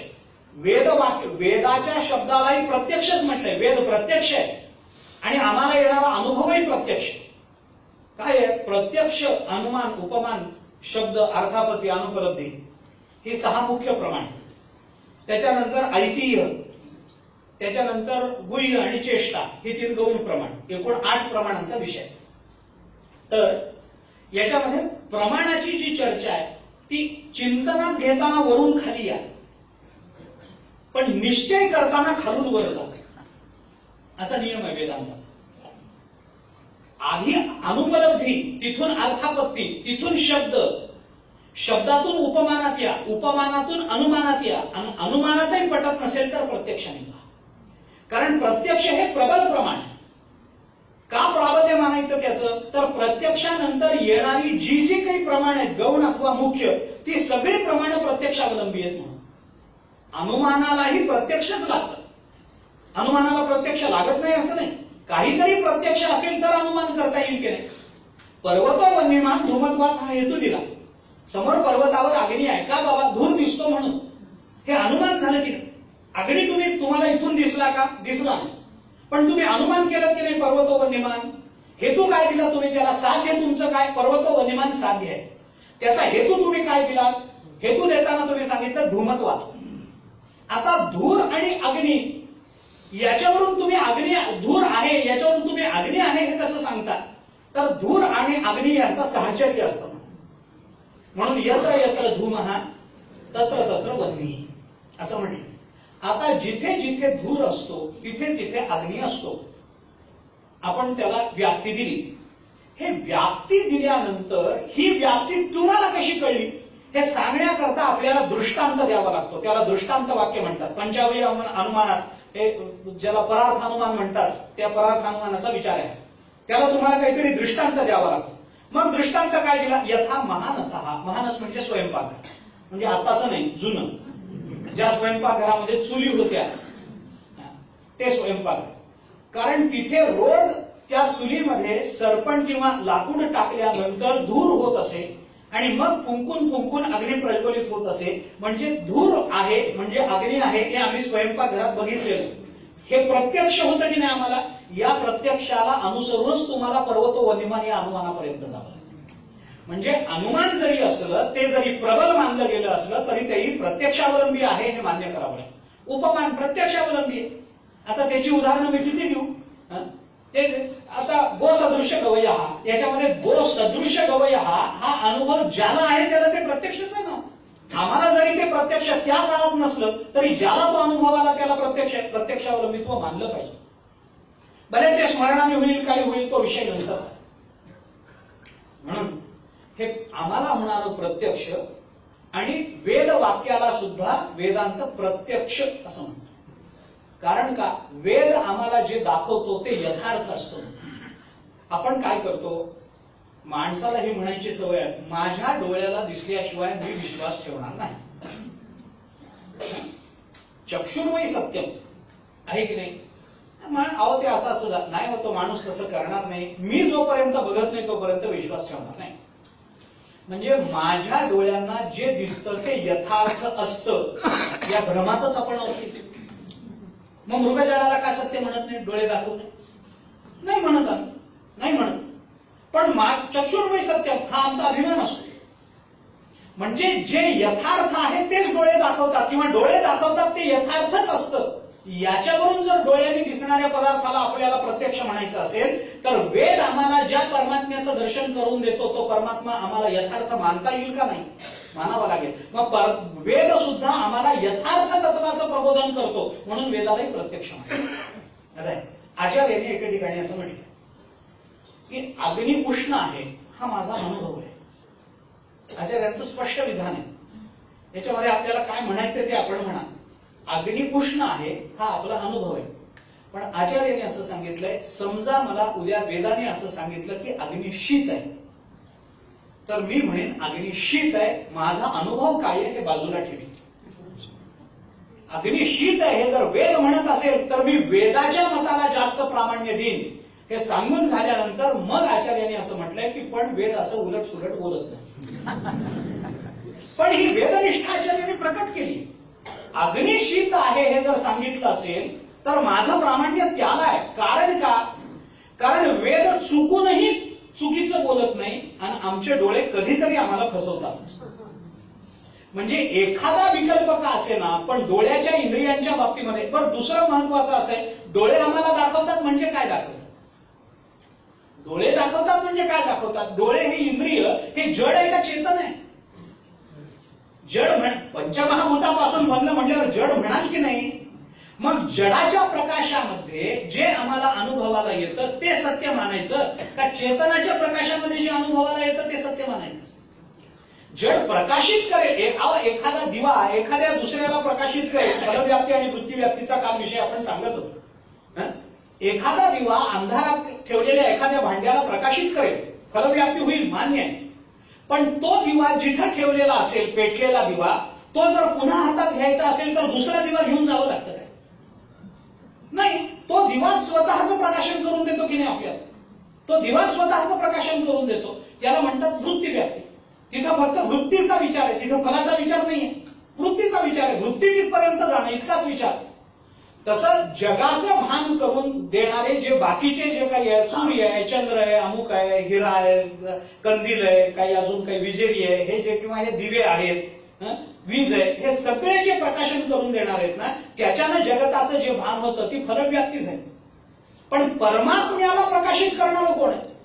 वेदवाक्य, वेदाच्या शब्दालाही प्रत्यक्षच म्हटलंय. वेद प्रत्यक्ष आहे आणि आम्हाला येणारा अनुभवही प्रत्यक्ष. काय आहे? प्रत्यक्ष, अनुमान, उपमान, शब्द, अर्थापत्ती, अनुपलब्धी ही 6 मुख्य प्रमाण. त्याच्यानंतर ऐतिह्य, त्याच्यानंतर गुह्य आणि चेष्टा ही 3 गौण प्रमाण. एकूण 8 प्रमाणांचा विषय. तर याच्यामध्ये प्रमाणाची जी चर्चा आहे ती चिंतनात घेताना वरून खाली आहे, पण निश्चय करताना खालून वर जाते. असा नियम आहे वेदांताचा. आधी अनुपलब्धी, तिथून अर्थापत्ती, तिथून शब्द, शब्दातून उपमानात या, उपमानातून अनुमानात या, आणि अनुमानातही पटत नसेल तर प्रत्यक्षाने पहा. कारण प्रत्यक्ष हे प्रबल प्रमाण आहे. का प्राबल्य मानायचं त्याचं, तर प्रत्यक्षानंतर येणारी जी जी काही प्रमाण आहेत, गौण अथवा मुख्य, ती सगळी प्रमाण प्रत्यक्षावलंबी आहेत. म्हणून अनुमानालाही प्रत्यक्षच लागतं. अनुमानाला प्रत्यक्ष लागत नाही असं नाही. काहीतरी प्रत्यक्ष असेल तर अनुमान करता येईल की नाही. पर्वतो वन्यमान धूमत्वात हा हेतू दिला. समोर पर्वतावर अग्नी आहे का बाबा, धूर दिसतो म्हणून, हे अनुमान झालं की नाही. अग्नी तुम्हाला इथून दिसला का, दिसला नाही, पण तुम्ही अनुमान केलं की नाही पर्वतो वन्यमान. हेतू काय दिला तुम्ही त्याला, साध्य तुमचं काय, पर्वतो वन्यमान साध्य आहे. त्याचा हेतू तुम्ही काय दिला, हेतू देताना तुम्ही सांगितलं धूमत्वात. आता धूर आणि अग्नी याच्यावरून तुम्ही अग्नी, धूर आहे याच्यावरून तुम्ही अग्नी आहे हे कसं सांगता, तर धूर आणि अग्नी यांचा साहचर्य असतं. म्हणून यत्र यत्र धूमः तत्र तत्र वह्निः असं म्हटलं. आता जिथे जिथे धूर असतो तिथे तिथे अग्नी असतो. आपण त्याला व्याप्ती दिली. हे व्याप्ती दिल्यानंतर ही व्याप्ती तुम्हाला कशी कळली हे सांगण्याकरता आपल्याला दृष्टांत द्यावा लागतो. त्याला दृष्टांत वाक्य म्हणतात. पंचावयी अनुमानात हे ज्याला परार्थ अनुमान म्हणतात, त्या परार्थ अनुमानाचा विचार आहे. त्याला तुम्हाला काहीतरी दृष्टांत द्यावा लागतो. मग दृष्टांत काय दिला, यथा महानसः, महानस म्हणजे स्वयंपाक, म्हणजे आताचं नाही, जुनं, ज्या स्वयंपाकघरामध्ये चुली होत्या ते स्वयंपाक. कारण तिथे रोज त्या चुलीमध्ये सरपण किंवा लाकूड टाकल्यानंतर धूर होत असे आणि मग फुंकून फुंकून अग्नी प्रज्वलित होत असे. म्हणजे धूर आहे म्हणजे अग्नी आहे हे आम्ही स्वयंपाकघरात बघितलेलं. हे प्रत्यक्ष होतं की नाही आम्हाला. या प्रत्यक्षाला अनुसरूनच तुम्हाला पर्वतो वन्यमान या अनुमानापर्यंत जावं. म्हणजे अनुमान जरी असलं, ते जरी प्रबल मानलं गेलं असलं तरी तेही प्रत्यक्षावलंबी आहे हे मान्य करावं लागेल. उपमान प्रत्यक्षावलंबी आहे. आता त्याची उदाहरणं मी किती देऊ. ते आता गो सदृश्य गवय हा, याच्यामध्ये गो सदृश्य गवय हा अनुभव ज्याला आहे त्याला ते प्रत्यक्षच आहे ना. आम्हाला जरी ते प्रत्यक्ष त्या काळात नसलं तरी ज्याला तो अनुभव आला त्याला प्रत्यक्षावलंबित्व मानलं पाहिजे. भले ते स्मरणाने होईल काय होईल तो विषय नंतरचा. म्हणून हे आम्हाला होणारं प्रत्यक्ष आणि वेद वाक्याला सुद्धा वेदांत प्रत्यक्ष असं म्हणतो. कारण का, वेद आम्हाला जे दाखवतो ते यथार्थ असतो. आपण काय करतो, माणसाला ही म्हणायची सवय आहे, माझ्या डोळ्याला दिसल्याशिवाय मी विश्वास ठेवणार नाही. चक्षुर्मयी सत्यम आहे की नाही. अहो ते असं असं नाही, मग तो माणूस तसं करणार नाही, मी जोपर्यंत बघत नाही तोपर्यंत विश्वास ठेवणार नाही. म्हणजे माझ्या डोळ्यांना जे दिसतं ते यथार्थ असतं या भ्रमातच आपण आहोत. मग मृगजळाला का सत्य म्हणत नाही, डोळे दाखवून नाही म्हणत आम्ही, नाही म्हणत. पण चक्षुर्मयी सत्यम हा आमचा अभिमान असतो. म्हणजे जे यथार्थ आहे तेच डोळे दाखवतात किंवा डोळे दाखवतात ते यथार्थच असतं. याच्यावरून जर डोळ्यांनी दिसणाऱ्या पदार्थाला आपल्याला प्रत्यक्ष म्हणायचं असेल तर वेद आम्हाला ज्या परमात्म्याचं दर्शन करून देतो तो परमात्मा आम्हाला यथार्थ मानता येईल का नाही, मानावा लागेल. मग वेद सुद्धा आम्हाला यथार्थ तत्वाचं प्रबोधन करतो म्हणून वेदालाही प्रत्यक्ष म्हणतात. आचार्यांनी एके ठिकाणी असं म्हटलं की अग्नी उष्ण आहे हा माझा अनुभव आहे. आचार्यांचं स्पष्ट विधान आहे. याच्यामध्ये आपल्याला काय म्हणायचं ते आपण म्हणा. अग्नी उष्ण आहे हा आपला अनुभव आहे. पण आचार्याने असं सांगितलंय, समजा मला उद्या वेदाने असं सांगितलं की अग्नी शीत आहे, तर मी म्हणेन अग्नी शीत आहे, माझा अनुभव काय आहे हे बाजूला ठेवी. अग्नी शीत आहे हे जर वेद म्हणत असेल तर मी वेदाच्या मताला जास्त प्रामाण्य देईन. हे सांगून झाल्यानंतर मग आचार्याने असं म्हटलंय की पण वेद असं उलट सुलट बोलत नाही. पण ही वेदनिष्ठा आचार्याने प्रकट केली. अग्नी शीत आहे हे जर सांगितलं असेल तर माझं प्रामाण्य त्याला आहे. कारण का, कारण वेद चुकूनही चुकीचं बोलत नाही आणि आमचे डोळे कधीतरी आम्हाला फसवतात. म्हणजे एखादा विकल्प का असे ना, पण डोळ्याच्या इंद्रियांच्या बाबतीमध्ये. पण दुसरं महत्वाचं असं आहे, डोळे आम्हाला दाखवतात म्हणजे काय दाखवतात. डोळे दाखवतात म्हणजे काय दाखवतात. डोळे हे इंद्रिय हे जड आहे का चेतन आहे. जड पंचमहाभूतापासून बनलं म्हटल्यावर जड म्हणाल की नाही. मग जडाच्या प्रकाशामध्ये जे आम्हाला अनुभवाला येतं ते सत्य मानायचं का चेतनाच्या प्रकाशामध्ये जे अनुभवाला येतं ते सत्य मानायचं? जड प्रकाशित करेल, एखादा दिवा एखाद्या दुसऱ्याला प्रकाशित करेल. फलव्याप्ती आणि वृत्तीव्याप्तीचा काल विषय आपण सांगत होतो. एखादा दिवा अंधारात ठेवलेल्या एखाद्या भांड्याला प्रकाशित करेल, फलव्याप्ती होईल, मान्य आहे. पण तो दिवा जिथं ठेवलेला असेल, पेटलेला दिवा, तो जर पुन्हा हातात घ्यायचा असेल तर दुसरा दिवा घेऊन जावं लागतं काय? नाही. तो दिवा स्वतःचं प्रकाशन करून देतो की नाही आपल्याला? तो दिवा स्वतःचं प्रकाशन करून देतो. त्याला म्हणतात वृत्तीव्याप्ती. तिथं फक्त वृत्तीचा विचार आहे, तिथं फलाचा विचार नाहीये, वृत्तीचा विचार आहे. वृत्ती तिथपर्यंत जाणं इतकाच विचार. तसं जगाचं भान करून देणारे जे बाकीचे जे काही आहे, सूर्य आहे, चंद्र आहे, अमुक आहे, हिरा आहे, कंदील आहे, काही अजून काही विजेरी आहे, हे जे किंवा हे दिवे आहेत, वीज आहे, हे सगळे जे प्रकाशन करून देणार आहेत ना, त्याच्यानं जगताचं जे भान होतं ती फलव्याप्तीच आहे. पण परमात्म्याला प्रकाशित करणारं कोण आहे?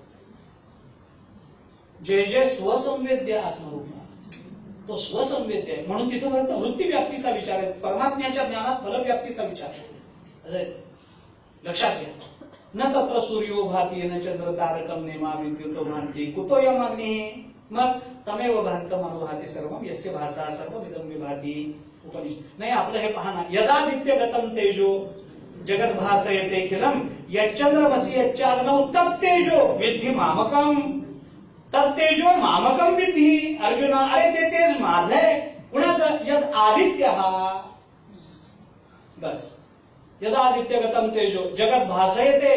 जे जे स्वसंवेद्य असणार तो स्वसंवेद्य आहे. म्हणून तिथं फक्त वृत्तीव्याप्तीचा विचार आहे. परमात्म्याच्या ज्ञानात फलव्याप्तीचा विचार आहे. लक्षात घ्या. न तत्र सूर्यो भाती न चंद्र तारकम नेमा विद्युतो भांती कुतोयमाग्नी मग तमेव भांतम अनुभाती सर्वम यस्य भासा सर्वमिदं विभाती. उपनिषद. नाही, आपलं हे पहा ना. यदादित्य गतम तेजो जगत भासयते खिलम यच्चंद्रमसि यच्चाग्नौ तत्तेजो विद्धि मामकम. तत्तेजो मामकम विद्धी. अर्जुना, अरे ते तेज माझं आहे. कुणाचं? यद आदित्य हा. बस. यदा आदित्य गतम तेजो जगत भासयते.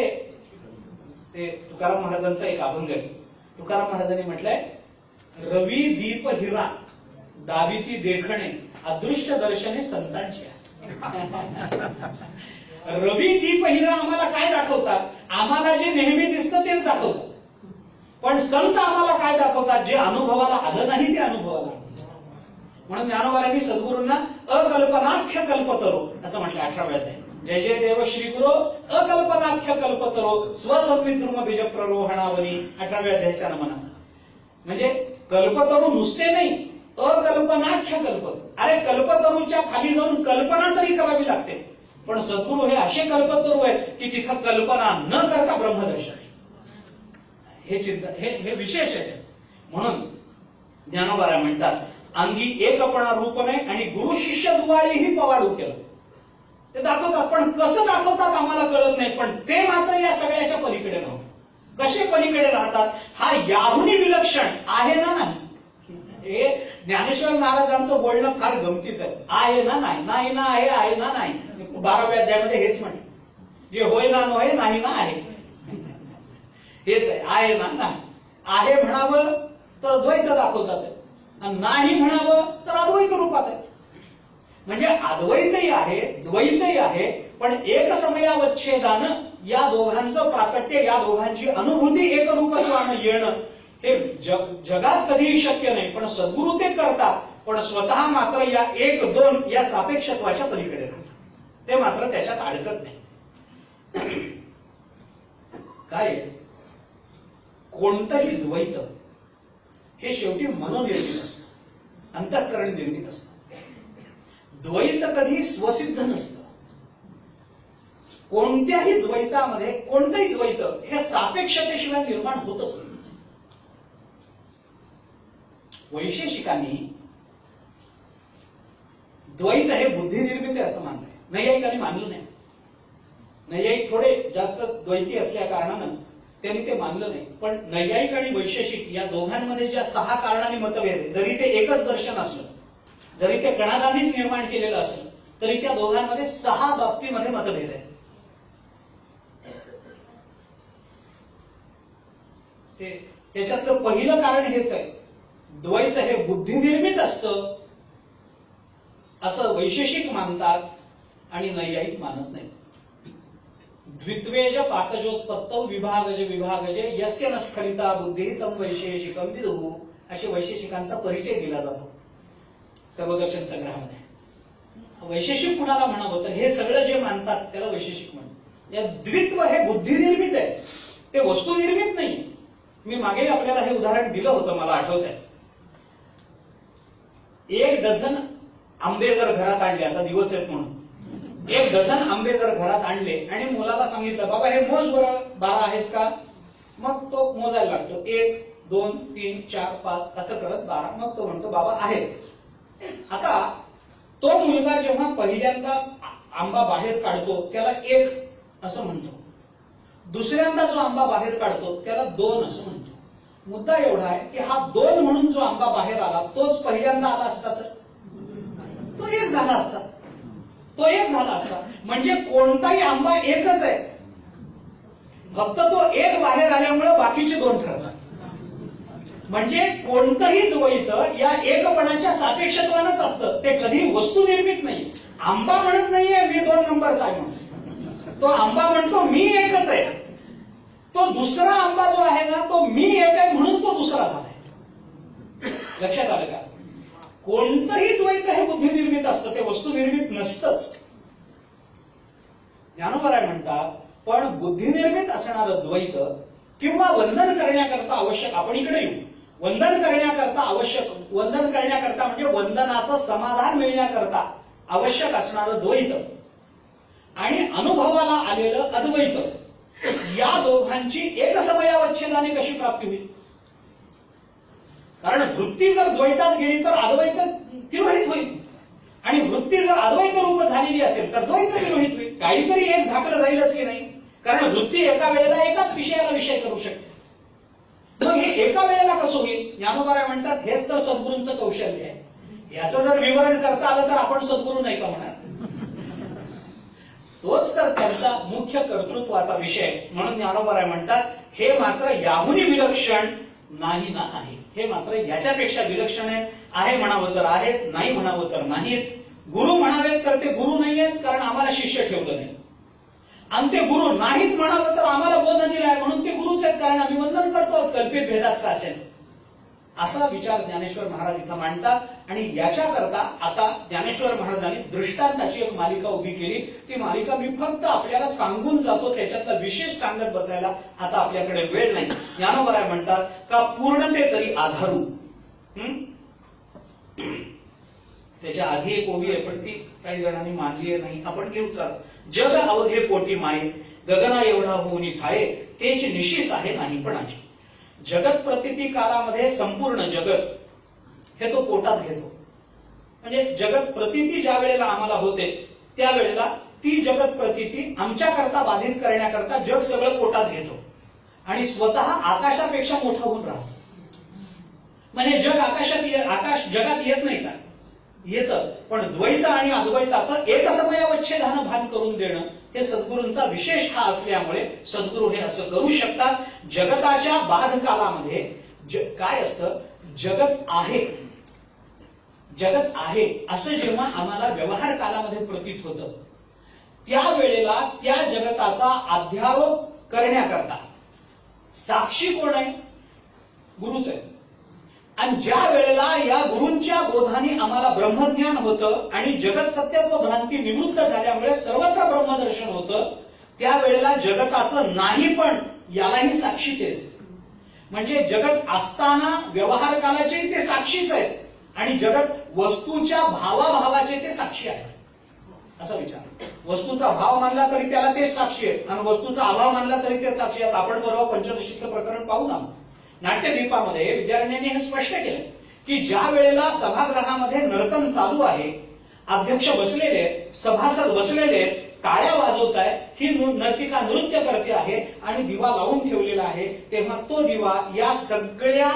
ते तुकाराम महाराजांचा एक अभंग आहे. तुकाराम महाराजांनी म्हटलंय, रवी दीप हिरा दाविती देखणे अदृश्य दर्शने संतांची. रवी दीप हिरा आम्हाला काय दाखवतात? आम्हाला जे नेहमी दिसतं तेच दाखवतात. पण संत आम्हाला काय दाखवतात? जे अनुभवाला आलं नाही ते अनुभवाला. म्हणून ज्ञानोबारांनी सद्गुरूंना अकल्पनाख्य कल्पतरो असं म्हटलं 18व्या अध्यायात. जय जय देव श्री गुरु अकल्पनाख्य कल्पतरो स्वसंविद्रुम बीज प्ररोहणावनी 18व्या अध्यायाच्या नमनात. म्हणजे कल्पतरू नुसते नाही, अकल्पनाख्य कल्पतरू. अरे कल्पतरूच्या खाली जाऊन कल्पना तरी करावी लागते. पण सद्गुरू हे असे कल्पतरू आहेत की तिथं कल्पना न करता ब्रह्मदर्शन आहे. हे चिंतन हे विशेष आहे. म्हणून ज्ञानोबा म्हणतात, अंगी एकपणा रूप नाही आणि गुरु शिष्य दुवाळीही पवाडू केलं. ते दाखवतात, पण कसं दाखवतात आम्हाला कळत नाही. पण ते मात्र या सगळ्याच्या पलीकडे राहतात. कसे पलीकडे राहतात? हा याहुनी विलक्षण आहे ना नाही. हे ज्ञानेश्वर महाराजांचं बोलणं फार गमतीच आहे. आहे ना नाही, नाही ना आहे ना नाही. 12व्या अध्यायामध्ये हेच म्हटलं, जे होय ना नव्हे, नाही ना आहे. हेच आहे ना नाही. आहे म्हणावं तर द्वैत दाखवतात, आणि नाही म्हणावं तर अद्वैत रूपात आहे. म्हणजे अद्वैतही आहे, द्वैतही आहे, पण एक समयावच्छेदानं या दोघांचं प्राकट्य, या दोघांची अनुभूती एकरूपत्वानं येणं हे जगात कधीही शक्य नाही. पण सद्गुरू ते करतात. पण स्वतः मात्र या 1-2 या सापेक्षत्वाच्या पलीकडे राहतात. ते मात्र त्याच्यात अडकत नाही. काय कोणतंही द्वैत हे शेवटी मनोनिर्मित असतं, अंतःकरण निर्मित असतं. द्वैत कधी स्वसिद्ध नसतं. कोणत्याही द्वैतामध्ये कोणतंही द्वैत हे सापेक्षतेशिवाय निर्माण होतच नाही. वैशेषिकांनी द्वैत हे बुद्धिनिर्मित आहे असं मानलंय. नैयायिकांनी मानलं नाही. नैयायिक थोडे जास्त द्वैती असल्या कारणानं त्यांनी ते मानलं नाही. पण नैयायिक आणि वैशेषिक या दोघांमध्ये ज्या 6 कारणांनी मतभेद आहे, जरी ते एकच दर्शन असलं, जरी ते कणादानीच निर्माण केलेलं असलं, तरी त्या दोघांमध्ये 6 बाबतीमध्ये मतभेद आहे. त्याच्यातलं पहिलं कारण हेच आहे, द्वैत हे बुद्धिनिर्मित असतं असं वैशेषिक मानतात आणि नैयायिक मानत नाही. द्वित्वेज पाकजोत्पत्तौ विभागजे यस्य न स्खलिता बुद्धी तम वैशेषिकम विदुः असे वैशेषिकांचा परिचय दिला जातो सर्वदर्शन संग्रहामध्ये. वैशेषिक कुणाला म्हणावं तर हे सगळं जे मानतात त्याला वैशेषिक म्हणतात. या द्वित्व हे बुद्धिनिर्मित आहे, ते वस्तुनिर्मित नाही. मी मागे आपल्याला हे उदाहरण दिलं होतं, मला आठवत आहे. 1 डझन आंबे जर घरात आणले, आता दिवस आहेत म्हणून, एक डझन आंबे जर घरात आणले आणि मुलाला सांगितलं बाबा हे मोज बरं 12 आहेत का, मग तो मोजायला लागतो 1 2 3 4 5 असं करत 12, मग तो म्हणतो बाबा आहेत. आता तो मुलगा जेव्हा पहिल्यांदा आंबा बाहेर काढतो त्याला 1 असं म्हणतो, दुसऱ्यांदा जो आंबा बाहेर काढतो त्याला 2 असं म्हणतो. मुद्दा एवढा आहे की हा 2 म्हणून जो आंबा बाहेर आला तोच पहिल्यांदा आला असता तर तो 1 झाला असता, तो 1 झाला असता. म्हणजे कोणताही आंबा एकच आहे, फक्त तो 1 बाहेर आल्यामुळे बाकीचे 2 ठरतात. म्हणजे कोणतंही द्वैत या एकपणाच्या सापेक्षत्वानंच असतं, ते कधी वस्तू निर्मित नाही. आंबा म्हणत नाहीये मी 2 नंबरचा आहे म्हणून, तो आंबा म्हणतो मी एकच आहे. तो दुसरा आंबा जो आहे ना तो मी एक आहे म्हणून तो दुसरा झालाय. लक्षात आलं का? कोणतंही द्वैत हे बुद्धी निर्मित असतं, ते वस्तू निर्मित नसतंच. ज्ञानोबराय म्हणतात पण बुद्धी निर्मित असणारं द्वैत किंवा वंदन करण्याकरता आवश्यक, आपण इकडे येऊ, वंदन करण्याकरता आवश्यक, वंदन करण्याकरता म्हणजे वंदनाचं समाधान मिळण्याकरता आवश्यक असणारं द्वैत आणि अनुभवाला आलेलं अद्वैत, या दोघांची एकसमयावच्छेदाने कशी प्राप्ती होईल? कारण वृत्ती जर द्वैतात गेली तर अद्वैत तिरोहित होईल, आणि वृत्ती जर अद्वैत रूप झालेली असेल तर द्वैत तिरोहित होईल. काहीतरी एक झाकलं जाईलच की नाही, कारण वृत्ती एका वेळेला एकाच विषयाला विषय करू शकते. मग हे एका वेळेला कसं होईल? ज्ञानोबराय म्हणतात हेच तर सद्गुरूंचं कौशल्य आहे. याचं जर विवरण करता आलं तर आपण सद्गुरू नाही का होणार? तोच तर त्यांचा मुख्य कर्तृत्वाचा विषय. म्हणून ज्ञानोबराय म्हणतात हे मात्र याहुनी विलक्षण नाही ना आहे, हे मात्र याच्यापेक्षा विलक्षण आहे म्हणावं तर आहेत, नाही म्हणावं तर नाहीत. गुरु म्हणावेत तर ते गुरु नाहीयेत कारण आम्हाला शिष्य ठेवलं नाही, आणि ते गुरु नाहीत म्हणावं तर आम्हाला बोध दिलाय म्हणून ते गुरुच आहेत कारण आम्ही वंदन करतो, कल्पित भेदात का असेल. असा विचार ज्ञानेश्वर महाराज इथं मांडतात. आणि याच्याकरता आता ज्ञानेश्वर महाराजांनी दृष्टांताची एक मालिका उभी केली. ती मालिका मी फक्त आपल्याला सांगून जातो, त्याच्यातला विशेष सांगत बसायला आता आपल्याकडे वेळ नाही. ज्ञानोबराय म्हणतात का पूर्णते तरी आधारू, त्याच्या आधी एक ओवी आहे पण ती काही जणांनी मानली नाही, आपण घेऊ चाल. जग अवघे पोटी माये गगना एवढा होऊनी ठाये, तेच निशिस आहे नाही पण आहे. जगत प्रतीती कालामध्ये संपूर्ण जगत हे तो पोटात घेतो. म्हणजे जगत प्रतीती ज्या वेळेला आम्हाला होते त्यावेळेला ती जगत प्रतीती आमच्याकरता बाधित करण्याकरता जग सगळं पोटात घेतो आणि स्वतः आकाशापेक्षा मोठा होऊन राहतो. म्हणजे जग आकाश जगात येत नाही का? येतं, पण द्वैत आणि अद्वैताचं एकसमयावच्छेदानं भान करून देणं हे सद्गुरूंचा विशेष हा असल्यामुळे सद्गुरू हे असं करू शकतात. जगताच्या बाधकालामध्ये काय असतं? जगत आहे, जगत आहे असं जेव्हा आम्हाला व्यवहार कालामध्ये प्रतीत होतं त्यावेळेला त्या जगताचा अध्यारोप करण्याकरता साक्षी कोण आहे? गुरुच आहे. आणि ज्या वेळेला या गुरूंच्या बोधाने आम्हाला ब्रह्मज्ञान होतं आणि जगत सत्यत्व भ्रांती निवृत्त झाल्यामुळे सर्वत्र ब्रह्मदर्शन होतं त्यावेळेला जगताचं नाही पण यालाही साक्षी तेच. म्हणजे जगत असताना व्यवहार कालाचे ते साक्षीच आहेत आणि जगत वस्तूच्या भावाभावाचे ते साक्षी आहेत. असा विचार, वस्तूचा भाव मानला तरी त्याला ते साक्षी आहेत आणि वस्तूचा अभाव मानला तरी ते साक्षी आहेत. आपण परवा पंचदशीचं प्रकरण पाहू ना, नाट्यदीपामध्ये विद्यारण्यांनी हे स्पष्ट केलं की ज्या वेळेला सभागृहामध्ये नर्तन चालू आहे, अध्यक्ष बसलेले, सभासद बसलेले, टाळ्या वाजवत आहे, ही नर्तिका नृत्य करते आहे आणि दिवा लावून ठेवलेला आहे, तेव्हा तो दिवा या सगळ्या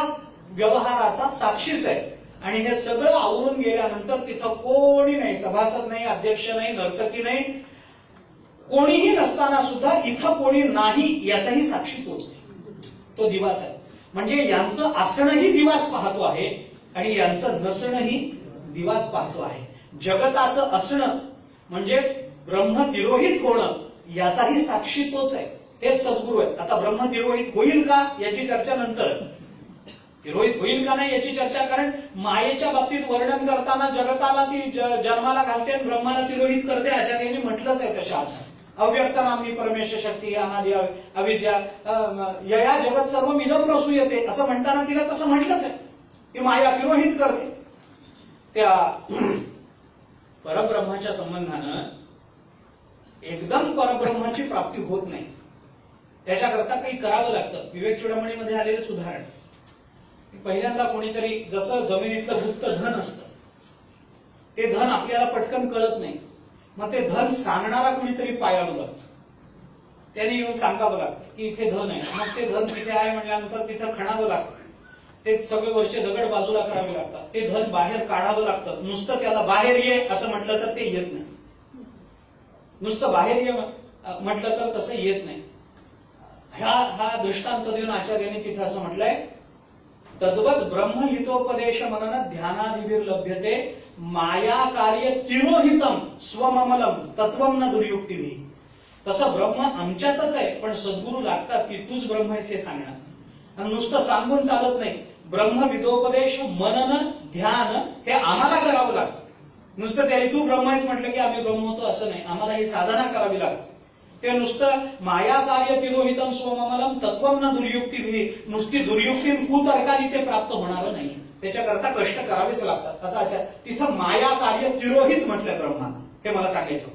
व्यवहाराचा साक्षीच आहे. आणि हे सगळं आवरून गेल्यानंतर तिथं कोणी नाही, सभासद नाही, अध्यक्ष नाही, नर्तकी नाही, कोणीही नसताना सुद्धा इथं कोणी नाही याचाही साक्षी तोच, तो दिवाच आहे. म्हणजे यांचं असणंही दिवाच पाहतो आहे आणि यांचं नसणंही दिवाच पाहतो आहे. जगताचं असणं म्हणजे ब्रह्म तिरोहित होणं याचाही साक्षी तोच आहे, तेच सद्गुरू आहे. आता ब्रह्म तिरोहित होईल का याची चर्चा नंतर, तिरोहित होईल का नाही याची चर्चा, कारण मायेच्या बाबतीत वर्णन करताना जगताला ती जन्माला घालते आणि ब्रह्माला तिरोहित करते, आचार्यांनी म्हटलंच आहे तशा. अव्यक्त नामनी परमेश्वर शक्ती अनादि अविद्या यया जगत सर्व मिदम प्रसूयते असं म्हणताना तिला तसं म्हटलंच आहे की माया तिरोहित करते. त्या परब्रह्माच्या संबंधानं एकदम परब्रह्माची प्राप्ती होत नाही. त्याच्याकरता काही करावं लागतं. विवेक चूडामणीमध्ये आलेलंच उदाहरण, पहिल्यांदा कोणीतरी, जसं जमिनीतलं गुप्त धन असतं, ते धन आपल्याला पटकन कळत नाही, मग ते धन सांगणारा कोणीतरी पायाळू लागतो. त्याने येऊन सांगावं लागतं की इथे धन आहे. मग ते धन तिथे आहे म्हटल्यानंतर तिथं खणावं लागतं. ते सगळे वरचे दगड बाजूला करावे लागतात. ते धन बाहेर काढावं लागतं. नुसतं त्याला बाहेर ये असं म्हटलं तर ते येत नाही. नुसतं बाहेर ये म्हटलं तर तसं येत नाही. हा दृष्टांत देऊन आचार्याने तिथे असं म्हटलंय, तद्वत ब्रह्महितोपदेश मनन ध्यानादिवीर लभ्यते माया कार्य तिरोहितम स्वममलम तत्वम न दुर्युक्ती. तसं ब्रह्म आमच्यातच आहे, पण सद्गुरू लागतात की तूच ब्रह्म आहेस हे सांगण्याचं. आणि नुसतं सांगून चालत नाही. ब्रह्मविदोपदेश मनन ध्यान हे आम्हाला करावं लागतं. नुसतं त्याने तू ब्रह्म आहेस म्हटलं की आम्ही ब्रह्म होतो असं नाही. आम्हाला ही साधना करावी लागते. ते नुसतं माया कार्य तिरोहितम स्वममलम तत्वम न दुर्युक्ती, नुसती दुर्युक्ती कुतर्काने ते प्राप्त होणार नाही. त्याच्याकरता कष्ट करावेच लागतात. असं आचार तिथं माया कार्य तिरोहित म्हटलं ब्रह्माला. हे मला सांगायचं.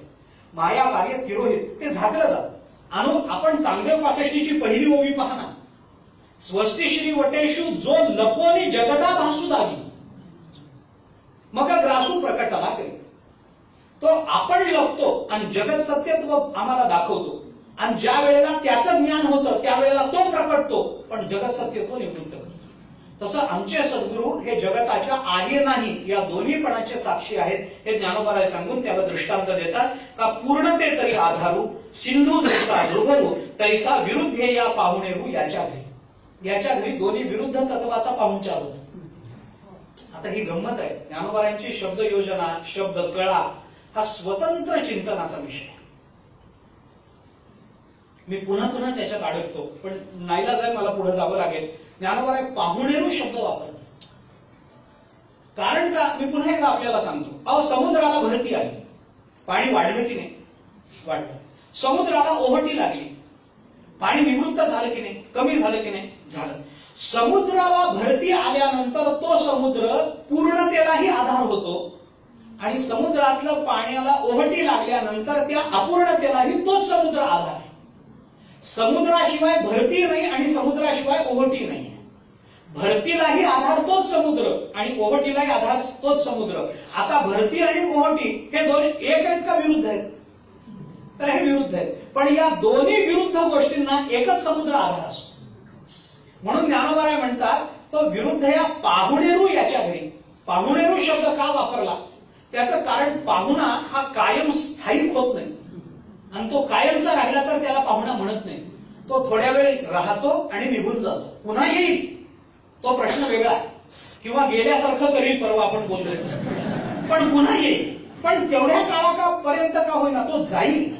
माया कार्य तिरोहित ते झाकलं जातं. आणि आपण चांगदेव 65ची पहिली ओवी पहा ना, स्वस्ती श्री वटेशु जो लपोनी जगदा भासू दावी मग ग्रासू प्रकटला करी. तो आपण लपतो आणि जगत सत्यत्व आम्हाला दाखवतो. आणि ज्या वेळेला त्याचं ज्ञान होतं त्यावेळेला तो प्रकटतो, पण जगत सत्यत्व निवृत्त करतो. तसं आमचे सद्गुरू हे जगताच्या आहे नाही या दोन्हीपणाचे साक्षी आहेत. हे ज्ञानोबाराय सांगून त्याला दृष्टांत देतात का पूर्णते तरी आधारू सिंधू जैसा ध्रुवरू तैसा विरुद्धे या पाहुणेरू याच्या घरी दोन्ही विरुद्ध तत्वाचा पाहुणचार होता. आता ही गंमत आहे. ज्ञानोबारायांची शब्द योजना, शब्द कळा हा स्वतंत्र चिंतनाचा विषय. मी पुन्हा पुन्हा त्याच्यात अडकतो, पण नाईलाज आहे, मला पुढे जावं लागेल. ज्ञानोबाराय पाहुणेरू शब्द वापरतात. कारण का, मी पुन्हा एकदा आपल्याला सांगतो. अहो, समुद्राला भरती आली, पाणी वाढलं की नाही? वाढलं. समुद्राला ओहटी लागली, पाणी निवृत्त झालं की नाही? कमी झालं की नाही? झालं. समुद्राला भरती आल्यानंतर तो समुद्र पूर्णतेलाही आधार होतो आणि समुद्रातलं पाण्याला ओहटी लागल्यानंतर त्या अपूर्णतेलाही तोच समुद्र आधार आहे. समुद्राशिवाय भरती नाही आणि समुद्राशिवाय ओहटी नाही. भरतीलाही आधार तोच समुद्र आणि ओहटीलाही आधार तोच समुद्र. आता भरती आणि ओहटी हे दोन एक आहेत का विरुद्ध आहेत? तर हे विरुद्ध आहेत. पण या दोन्ही विरुद्ध गोष्टींना एकच समुद्र आधार असतो. म्हणून ज्ञानोबाराय म्हणतात तो विरुद्ध या पाहुणेरू याच्या घरी. पाहुणेरू शब्द का वापरला? त्याचं कारण पाहुणा हा कायम स्थायिक होत नाही आणि तो कायमचा राहिला तर त्याला पाहुणा म्हणत नाही. तो थोड्या वेळ राहतो आणि निघून जातो, पुन्हा येईल, तो प्रश्न वेगळा आहे. किंवा गेल्यासारखं करील, परवा आपण बोललोय, पण पुन्हा येईल. पण तेवढ्या काळापर्यंत का होईना तो जाईल.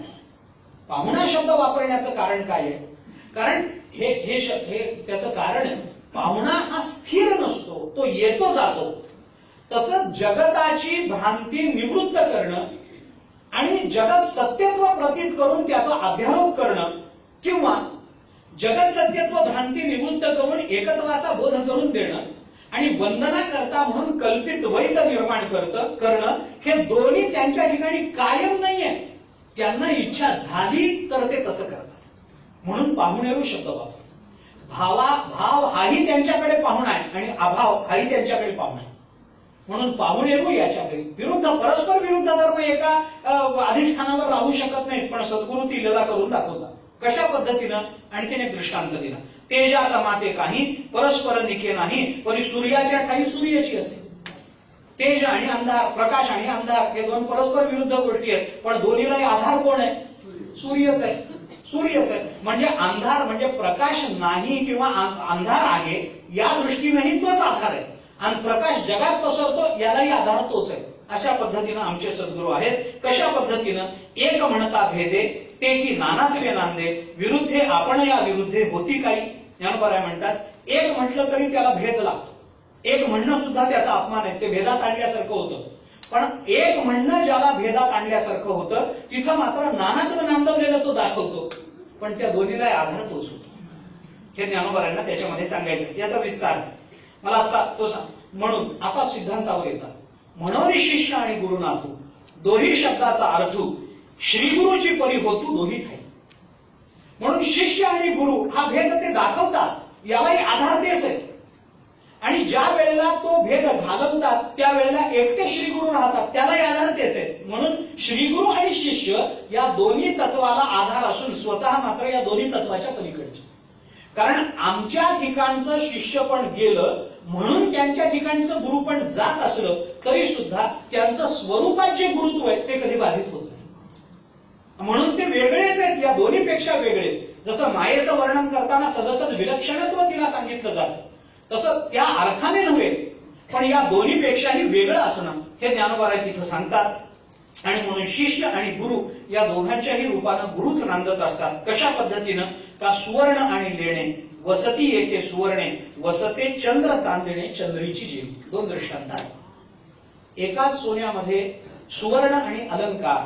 पाहुणा शब्द वापरण्याचं कारण काय आहे? कारण हे त्याचं कारण आहे, पाहुणा हा स्थिर नसतो, तो येतो जातो. तसंच जगताची भ्रांती निवृत्त करणं आणि जगत सत्यत्व प्रतीत करून त्याचा अध्यारोप करणं किंवा जगत सत्यत्व भ्रांती निवृत्त करून एकत्वाचा बोध करून देणं आणि वंदना करता म्हणून कल्पित वैध निर्माण करणं हे दोन्ही त्यांच्या ठिकाणी कायम नाहीये. त्यांना इच्छा झाली तर तेच असं करतात. म्हणून पाहुणेरू शब्द वापरतात. भाव हाही त्यांच्याकडे पाहुणा आहे आणि अभाव हाही त्यांच्याकडे पाहुणा आहे. म्हणून पाहुणेरू याच्या घरी. विरुद्ध, परस्पर विरुद्ध धर्म एका अधिष्ठानावर राहू शकत नाहीत, पण सद्गुरू ती लीला करून दाखवतात. कशा पद्धतीनं? आणखीन एक दृष्टांत दिला. तेजा कमाते काही परस्पर निके नाही, पण सूर्याच्या ठाई सूर्याची असे. तेज आणि अंधार, प्रकाश आणि अंधार हे दोन परस्पर विरुद्ध गोष्टी आहेत, पण दोन्हीलाही आधार कोण आहे? सूर्यच आहे. सूर्यच आहे. म्हणजे अंधार म्हणजे प्रकाश नाही किंवा अंधार आहे या दृष्टीनेही तोच आधार आहे आणि प्रकाश जगात पसरतो यालाही आधार तोच आहे. अशा पद्धतीनं आमचे सद्गुरू आहेत. कशा पद्धतीनं? एक म्हणता भेदे ते की नानात्वे नांदे, विरुद्धे आपण या विरुद्धे होती काही. ज्ञानोबाराय म्हणतात एक म्हटलं तरी त्याला भेद लागतो. एक म्हणणं सुद्धा त्याचा अपमान आहे, ते भेदात आणल्यासारखं होतं. पण एक म्हणणं ज्याला भेदात आणल्यासारखं होतं तिथं मात्र नानात्व नांदवलेलं तो दाखवतो, पण त्या दोन्हीला आधार तोच होतो. हे ज्ञानोबारायांना त्याच्यामध्ये सांगायचं. याचा विस्तार मला आता तो सांग. म्हणून आता सिद्धांतावर येतात. म्हणून शिष्य आणि गुरुनाथू दोन्ही शब्दाचा अर्थ श्रीगुरूची परी होतू दोन्ही ठाई. म्हणून शिष्य आणि गुरु हा भेद ते दाखवतात, यालाही आधार तेच आहे. आणि ज्या वेळेला तो भेद घालवतात त्यावेळेला एकटे श्रीगुरु राहतात, त्यालाही आधार तेच आहे. म्हणून श्रीगुरु आणि शिष्य या दोन्ही तत्वाला आधार असून स्वतः मात्र या दोन्ही तत्वाच्या पलीकडचे. कारण आमच्या ठिकाणचं शिष्य पण गेलं म्हणून त्यांच्या ठिकाणचं गुरु पण जात असलं तरी सुद्धा त्यांचं स्वरूपात जे गुरुत्व आहे ते कधी बाधित होत नाही. म्हणून ते वेगळेच आहेत, या दोन्हीपेक्षा वेगळे. जसं मायेचं वर्णन करताना सदसद विलक्षणत्व तिला सांगितलं जातं, तसं त्या अर्थाने नव्हे पण या दोन्हीपेक्षाही वेगळं असणं हे ज्ञानोबाराय तिथं सांगतात. आणि म्हणून शिष्य आणि गुरु या दोघांच्याही रूपानं गुरुच नांदत असतात. कशा पद्धतीनं? का सुवर्ण आणि लेणे वसती एके सुवर्णे वसते चंद्र चांदणे चंद्रीची जीव. दोन दृष्टांत आहेत. एकाच सोन्यामध्ये सुवर्ण आणि अलंकार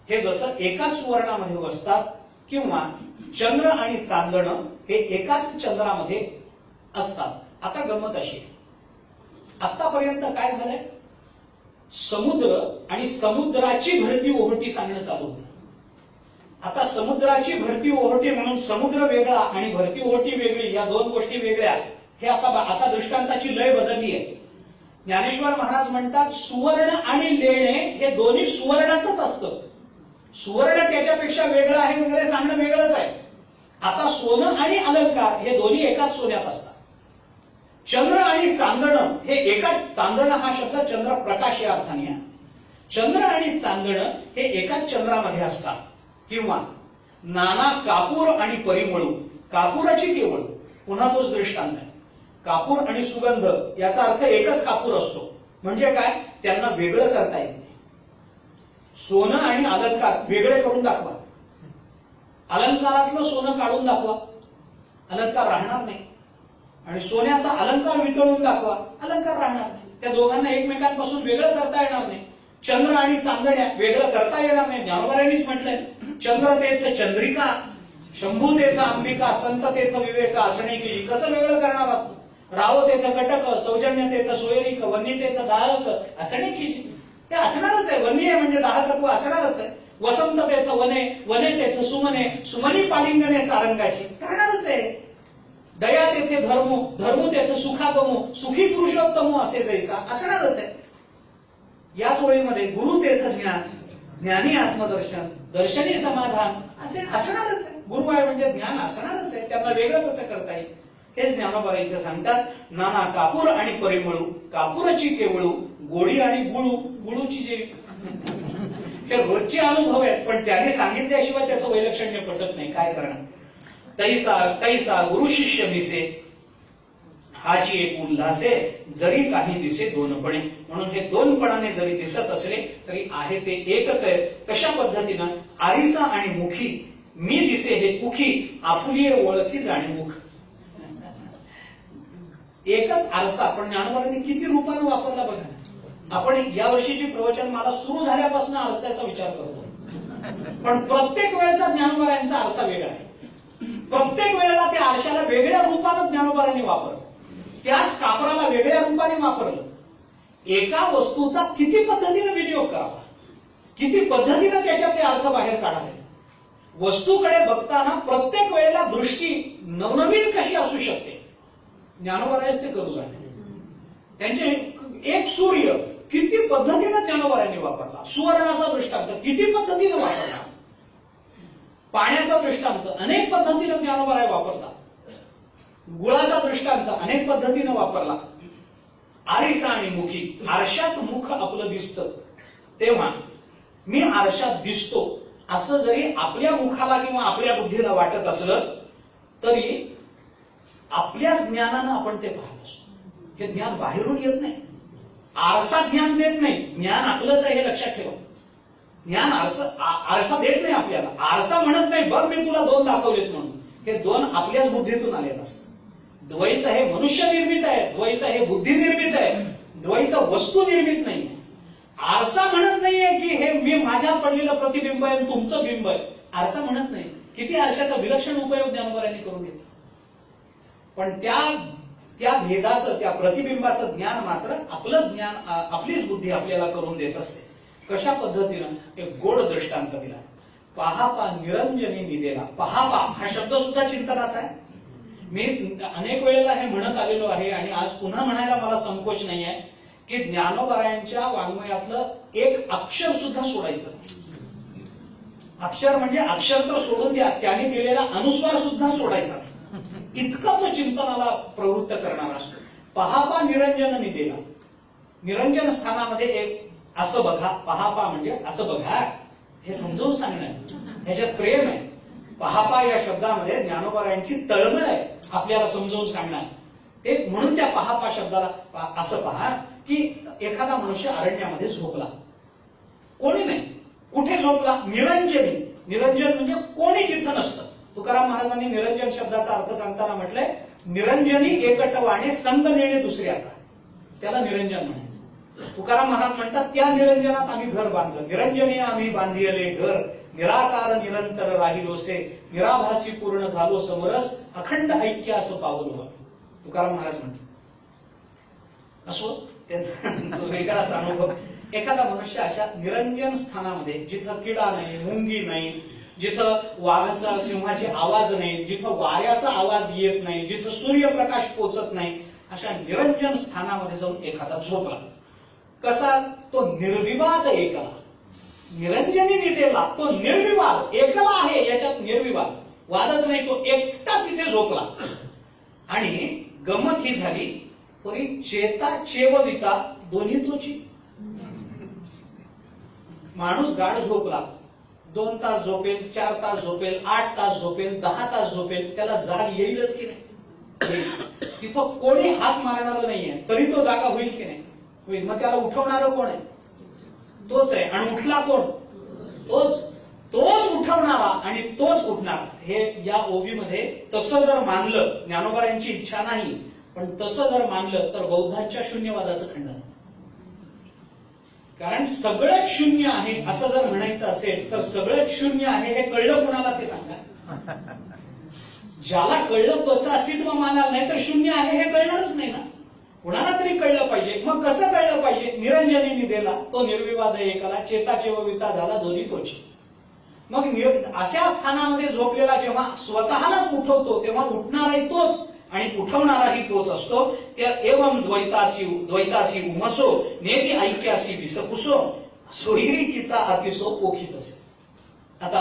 हे जसं एकाच सुवर्णामध्ये वसतात किंवा चंद्र आणि चांदणं हे एकाच चंद्रामध्ये असतात. आता गंमत अशी, आतापर्यंत काय झालंय? समुद्र आणि समुद्राची भरती ओहोटी सांगणं चालू होतं. आता समुद्राची भरती ओहोटी म्हणून समुद्र वेगळा आणि भरती ओहोटी वेगळी, या दोन गोष्टी वेगळ्या. हे आता दृष्टांताची लय बदलली आहे. ज्ञानेश्वर महाराज म्हणतात सुवर्ण आणि लेणे हे दोन्ही सुवर्णातच असतं. सुवर्ण त्याच्यापेक्षा वेगळं आहे वगैरे सांगणं वेगळंच आहे. आता सोनं आणि अलंकार हे दोन्ही एकाच सोन्यात असतात. चंद्र आणि चांदणं हे एकाच, चांदणं हा शब्द चंद्र प्रकाश या अर्थाने आहे. चंद्र आणि चांदणं हे एकाच चंद्रामध्ये असतात. किंवा नाना कापूर आणि परिमळू, कापुराची केवळ, पुन्हा तोच दृष्टांत आहे. कापूर आणि सुगंध याचा अर्थ एकच कापूर असतो. म्हणजे काय? त्यांना वेगळं करता येत नाही. सोनं आणि अलंकार वेगळे करून दाखवा, अलंकारातलं सोनं काढून दाखवा, अलंकार राहणार नाही. आणि सोन्याचा अलंकार वितळून दाखवा, अलंकार राहणार नाही. त्या दोघांना एकमेकांपासून वेगळं करता येणार नाही. चंद्र आणि चांदण्या वेगळं करता येणार नाही. ज्ञानोबारायांनीच म्हटलंय, चंद्र तेथ चंद्रिका, शंभू तेथ अंबिका, संत तेथ विवेका असणे की. कसं वेगळं करणार आहात? राव तेथ कटक, सौजन्य तेथ सोयरिक, वन्नी तेथ दाहक असणे की. ते असणारच आहे. वन्नी आहे म्हणजे दाहकत्व असणारच आहे. वसंत तेथ वने, वने तेथ सुमने, सुमनी पालिंगणे सारंगाची राहणारच आहे. दया तेथे धर्मो, धर्मो तेथे सुखागमो, सुखी पुरुषोत्तमो असे जैसा असणारच आहे. याच ओळीमध्ये गुरु तेथ ज्ञान, ज्ञानी आत्मदर्शन, दर्शनी समाधान असे असणारच आहे. गुरु आहे म्हणजे ज्ञान असणारच आहे. त्यांना वेगळं कसं करता येईल? हेच ज्ञानोबा इथे सांगतात. नाना कापूर आणि परिमळू, कापूरची केवळू, गोडी आणि गुळू, गुळूची जे हे रोजचे अनुभव आहेत, पण त्याने सांगितल्याशिवाय त्याचं वैलक्षण्य पटत नाही. काय करणार? तैसा तैसा गुरु शिष्य मिसे, हाची एक उल्हासे, जरी काही दिसे दोनपणे. म्हणून हे दोनपणाने जरी दिसत असले तरी आहे ते एकच आहे. कशा पद्धतीनं? आरिसा आणि मुखी, मी दिसे हे कुखी, आपुली ओळखी जाणे मुख. एकच आरसा, पण ज्ञानोबांनी किती रूपानं वापरला बघा. आपण या वर्षीची प्रवचनमाला सुरू झाल्यापासून आरशाचा विचार करतो, पण प्रत्येक वेळेचा ज्ञानोबारायांचा आरसा वेगळा आहे. प्रत्येक वेळेला त्या आरशाला वेगळ्या रूपानं ज्ञानोबारांनी वापरलं, त्याच कापडाला वेगळ्या रूपाने वापरलं. एका वस्तूचा किती पद्धतीने विनियोग करावा, किती पद्धतीने त्याच्यातले अर्थ बाहेर काढावे. वस्तूकडे बघताना प्रत्येक वेळेला दृष्टी नवनवीन कशी असू शकते, ज्ञानोबारायच ते करू जाणे. त्यांचे एक सूर्य किती पद्धतीने ज्ञानोबारायांनी वापरला, सुवर्णाचा दृष्टांत किती पद्धतीने वापरला, पाण्याचा दृष्टांत अनेक पद्धतीने ज्ञानोबाराय वापरतात, गुळाचा दृष्टांत अनेक पद्धतीने वापरला. आरिसा आणि मुखी, आरशात मुख आपलं दिसतं तेव्हा मी आरशात दिसतो असं जरी आपल्या मुखाला किंवा आपल्या बुद्धीला वाटत असलं तरी आपल्याच ज्ञानानं आपण ते पाहत असतो. हे ज्ञान बाहेरून येत नाही. आरसा ज्ञान देत नाही, ज्ञान आपलंच आहे हे लक्षात ठेवा. ज्ञान आरसा देत नाही आपल्याला. आरसा म्हणत नाही बघ मी तुला दोन दाखवलेत म्हणून. हे दोन आपल्याच बुद्धीतून आलेलं असतं. द्वैत हे मनुष्य निर्मित आहे, द्वैत हे बुद्धी निर्मित आहे, द्वैत वस्तू निर्मित नाही. आरसा म्हणत नाहीये की हे मी माझ्यात पडलेलं प्रतिबिंब आहे तुमचं बिंब आहे. आरसा म्हणत नाही. किती आरशाचा विलक्षण उपयोग ज्ञानोबारायांनी करून घेतला. पण त्या भेदाचं, त्या प्रतिबिंबाचं ज्ञान मात्र आपलंच ज्ञान, आपलीच बुद्धी आपल्याला करून देत असते. कशा पद्धतीनं? एक गोड दृष्टांत दिला. पाहापा निरंजनी निदेला. पाहापा हा शब्द सुद्धा चिंतनाचा आहे. मी अनेक वेळेला हे म्हणत आलेलो आहे आणि आज पुन्हा म्हणायला मला संकोच नाही आहे की ज्ञानोबरायांच्या वाङ्मयातलं एक अक्षर सुद्धा सोडायचं नाही. अक्षर म्हणजे अक्षर तर सोडून द्या, त्यांनी दिलेला अनुस्वार सुद्धा सोडायचा नाही. इतका तो चिंतनाला प्रवृत्त करणारा असतो. पहापा निरंजन निदेला. निरंजन स्थानामध्ये एक असं बघा, पहापा म्हणजे असं बघा, हे समजावून सांगणं, ह्याच्यात प्रेम आहे. पहापा या शब्दामध्ये ज्ञानोबरायांची तळमळ आहे आपल्याला समजावून सांगणार. ते म्हणून त्या पहापा शब्दाला असं पहा की एखादा मनुष्य अरण्यामध्ये झोपला, कोणी नाही, कुठे झोपला? निरंजनी. निरंजन म्हणजे कोणी जिथं नसतं. तुकाराम महाराजांनी निरंजन शब्दाचा अर्थ सांगताना म्हटलंय, निरंजनी एकटवाणे संग नेणे दुसऱ्याचा, त्याला निरंजन म्हणायचं. तुकाराम महाराज म्हणतात, त्या निरंजनात आम्ही घर बांधलं, निरंजनी आम्ही बांधिले घर, निराकार निरंतर राहिलोसे, निराभासी पूर्ण झालो समरस, अखंड ऐक्य असं पावलो. तुकाराम महाराज म्हणतात. असो, त्याचा वेगळाच अनुभव. एखादा मनुष्य अशा निरंजन स्थानामध्ये, जिथं किडा नाही, मुंगी नाही, जिथं वाघाचा सिंहाचे आवाज नाही, जिथं वाऱ्याचा आवाज येत नाही, जिथं सूर्यप्रकाश पोचत नाही, अशा निरंजन स्थानामध्ये जाऊन एखादा झोपला. कसा? तो निर्विवाद एकला. निरंजनी निदेला, तो निर्विवाद एकला आहे, याच्यात निर्विवाद वादच नाही, तो एकटा तिथे झोपला. आणि गमत ही झाली, परी चेता चेवविता दोन्ही तोची. माणूस गाढ झोपला, 2 तास झोपेल, 4 तास झोपेल, 8 तास झोपेल, 10 तास झोपेल, त्याला जाग येईलच की नाही? तिथं कोणी हात मारणार नाहीये, तरी तो जागा होईल की नाही? होईल. मग त्याला उठवणारं कोण आहे? तोच आहे. आणि उठला कोण? तोच उठवणारा आणि तोच उठणार. हे या ओवीमध्ये तसं जर मानलं, ज्ञानोबरायांची इच्छा नाही, पण तसं जर मानलं तर बौद्धांच्या शून्यवादाचं खंडन. कारण सगळंच शून्य आहे असं जर म्हणायचं असेल तर सगळंच शून्य आहे हे कळलं कुणाला ते सांगा. ज्याला कळलं त्याचं अस्तित्व मानाल, नाही तर शून्य आहे हे कळणारच नाही ना. कुणाला तरी कळलं पाहिजे. मग कसं कळलं पाहिजे? निरंजनी निदेला, तो निर्विवाद एकला, चेताचे विता झाला दोन्ही तोची. मग अशा स्थानामध्ये झोपलेला जेव्हा स्वतःलाच उठवतो तेव्हा उठणाराही तोच आणि उठवणाराही तोच असतो. त्या एवं द्वैतासी उमसो नेती ऐक्यासी विसकुसो सोयरिकीचा अतिसो पोखित असे. आता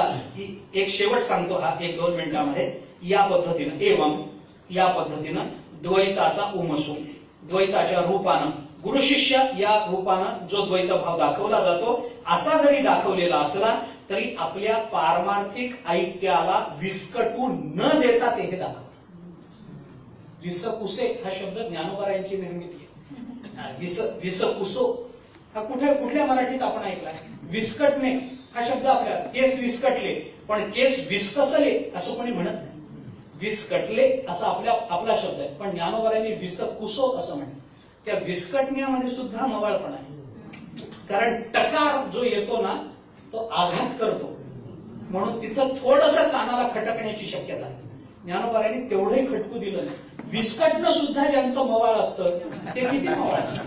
एक शेवट सांगतो हा 1-2 मिनिटांमध्ये. या पद्धतीनं एवं, या पद्धतीनं द्वैताचा उमसो, द्वैताच्या रूपानं, गुरु शिष्य या रूपानं जो द्वैत भाव दाखवला जातो, असा जरी दाखवलेला असला तरी आपल्या पारमार्थिक ऐक्याला विस्कटू न देता ते हे दाखवतात. विसकुसे हा शब्द ज्ञानोबरायांची निर्मिती आहे. विसकुसो हा कुठल्या मराठीत आपण ऐकलाय? विस्कटणे हा शब्द आपल्याला, केस विस्कटले, पण केस विस्कसले असं कोणी म्हणत नाही. विस्कटले असा आपला शब्द आहे, पण ज्ञानोबरायांनी विसकुसो असं म्हणतात. त्या विस्कटण्यामध्ये सुद्धा मवाळपण आहे. कारण टकार जो येतो ना तो आघात करतो, म्हणून तिथं थोडंसं कानाला खटकण्याची शक्यता आहे. ज्ञानोबरायांनी तेवढंही खटकू दिलं नाही. विस्कटणं सुद्धा ज्यांचं मवाळ असतं ते किती मवाळ असतं,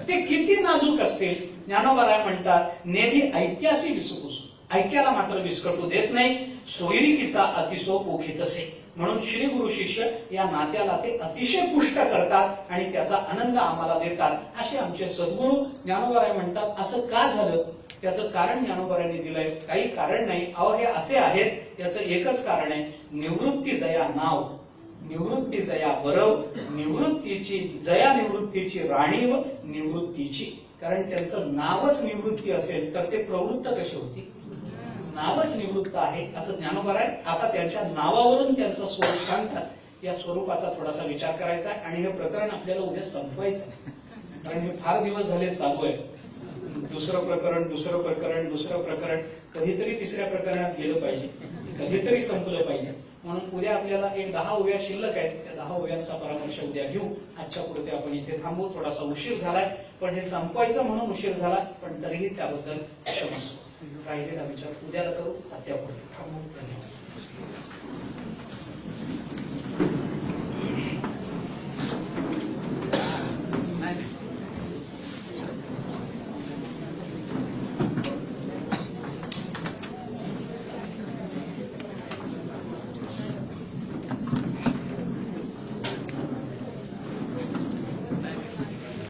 ते किती नाजूक असतील. ज्ञानोबराय म्हणतात, नेदी ऐक्यासी विसकुसो, ऐक्याला मात्र विस्कटू देत नाही. सोयरिकीचा अतिशो पोखित असे. म्हणून श्री गुरु शिष्य या नात्याला ते अतिशय पुष्ट करतात आणि त्याचा आनंद आम्हाला देतात. असे आमचे सद्गुरू. ज्ञानोबराय म्हणतात, असं का झालं? त्याचं कारण ज्ञानोबरायांनी दिलंय. काही कारण नाही. अहो हे असे आहेत, त्याचं एकच कारण आहे, निवृत्ती जया नाव, निवृत्ती जया बरव, निवृत्तीची जया, निवृत्तीची राणी व निवृत्तीची. कारण त्यांचं नावच निवृत्ती असेल तर ते प्रवृत्त कसे होती? नावच निवृत्त आहे असं ज्ञानोबराय आता त्यांच्या नावावरून त्यांचं स्वरूप सांगतात. या स्वरूपाचा थोडासा विचार करायचा आहे आणि हे प्रकरण आपल्याला उद्या संपवायचं आहे. कारण हे फार दिवस झाले चालू आहे. दुसरं प्रकरण, कधीतरी 3ऱ्या प्रकरणात गेलं पाहिजे, कधीतरी संपलं पाहिजे. म्हणून उद्या आपल्याला एक 10 ओव्या शिल्लक आहेत. त्या 10 ओव्यांचा परामर्श उद्या घेऊ. आजच्या पुरते आपण इथे थांबू. थोडासा उशीर झालाय, पण हे संपवायचं म्हणून उशीर झाला, पण तरीही त्याबद्दल क्षमस्व. राहिलेला विचार उद्याला करू. अद्यापुरते थांबू. धन्यवाद.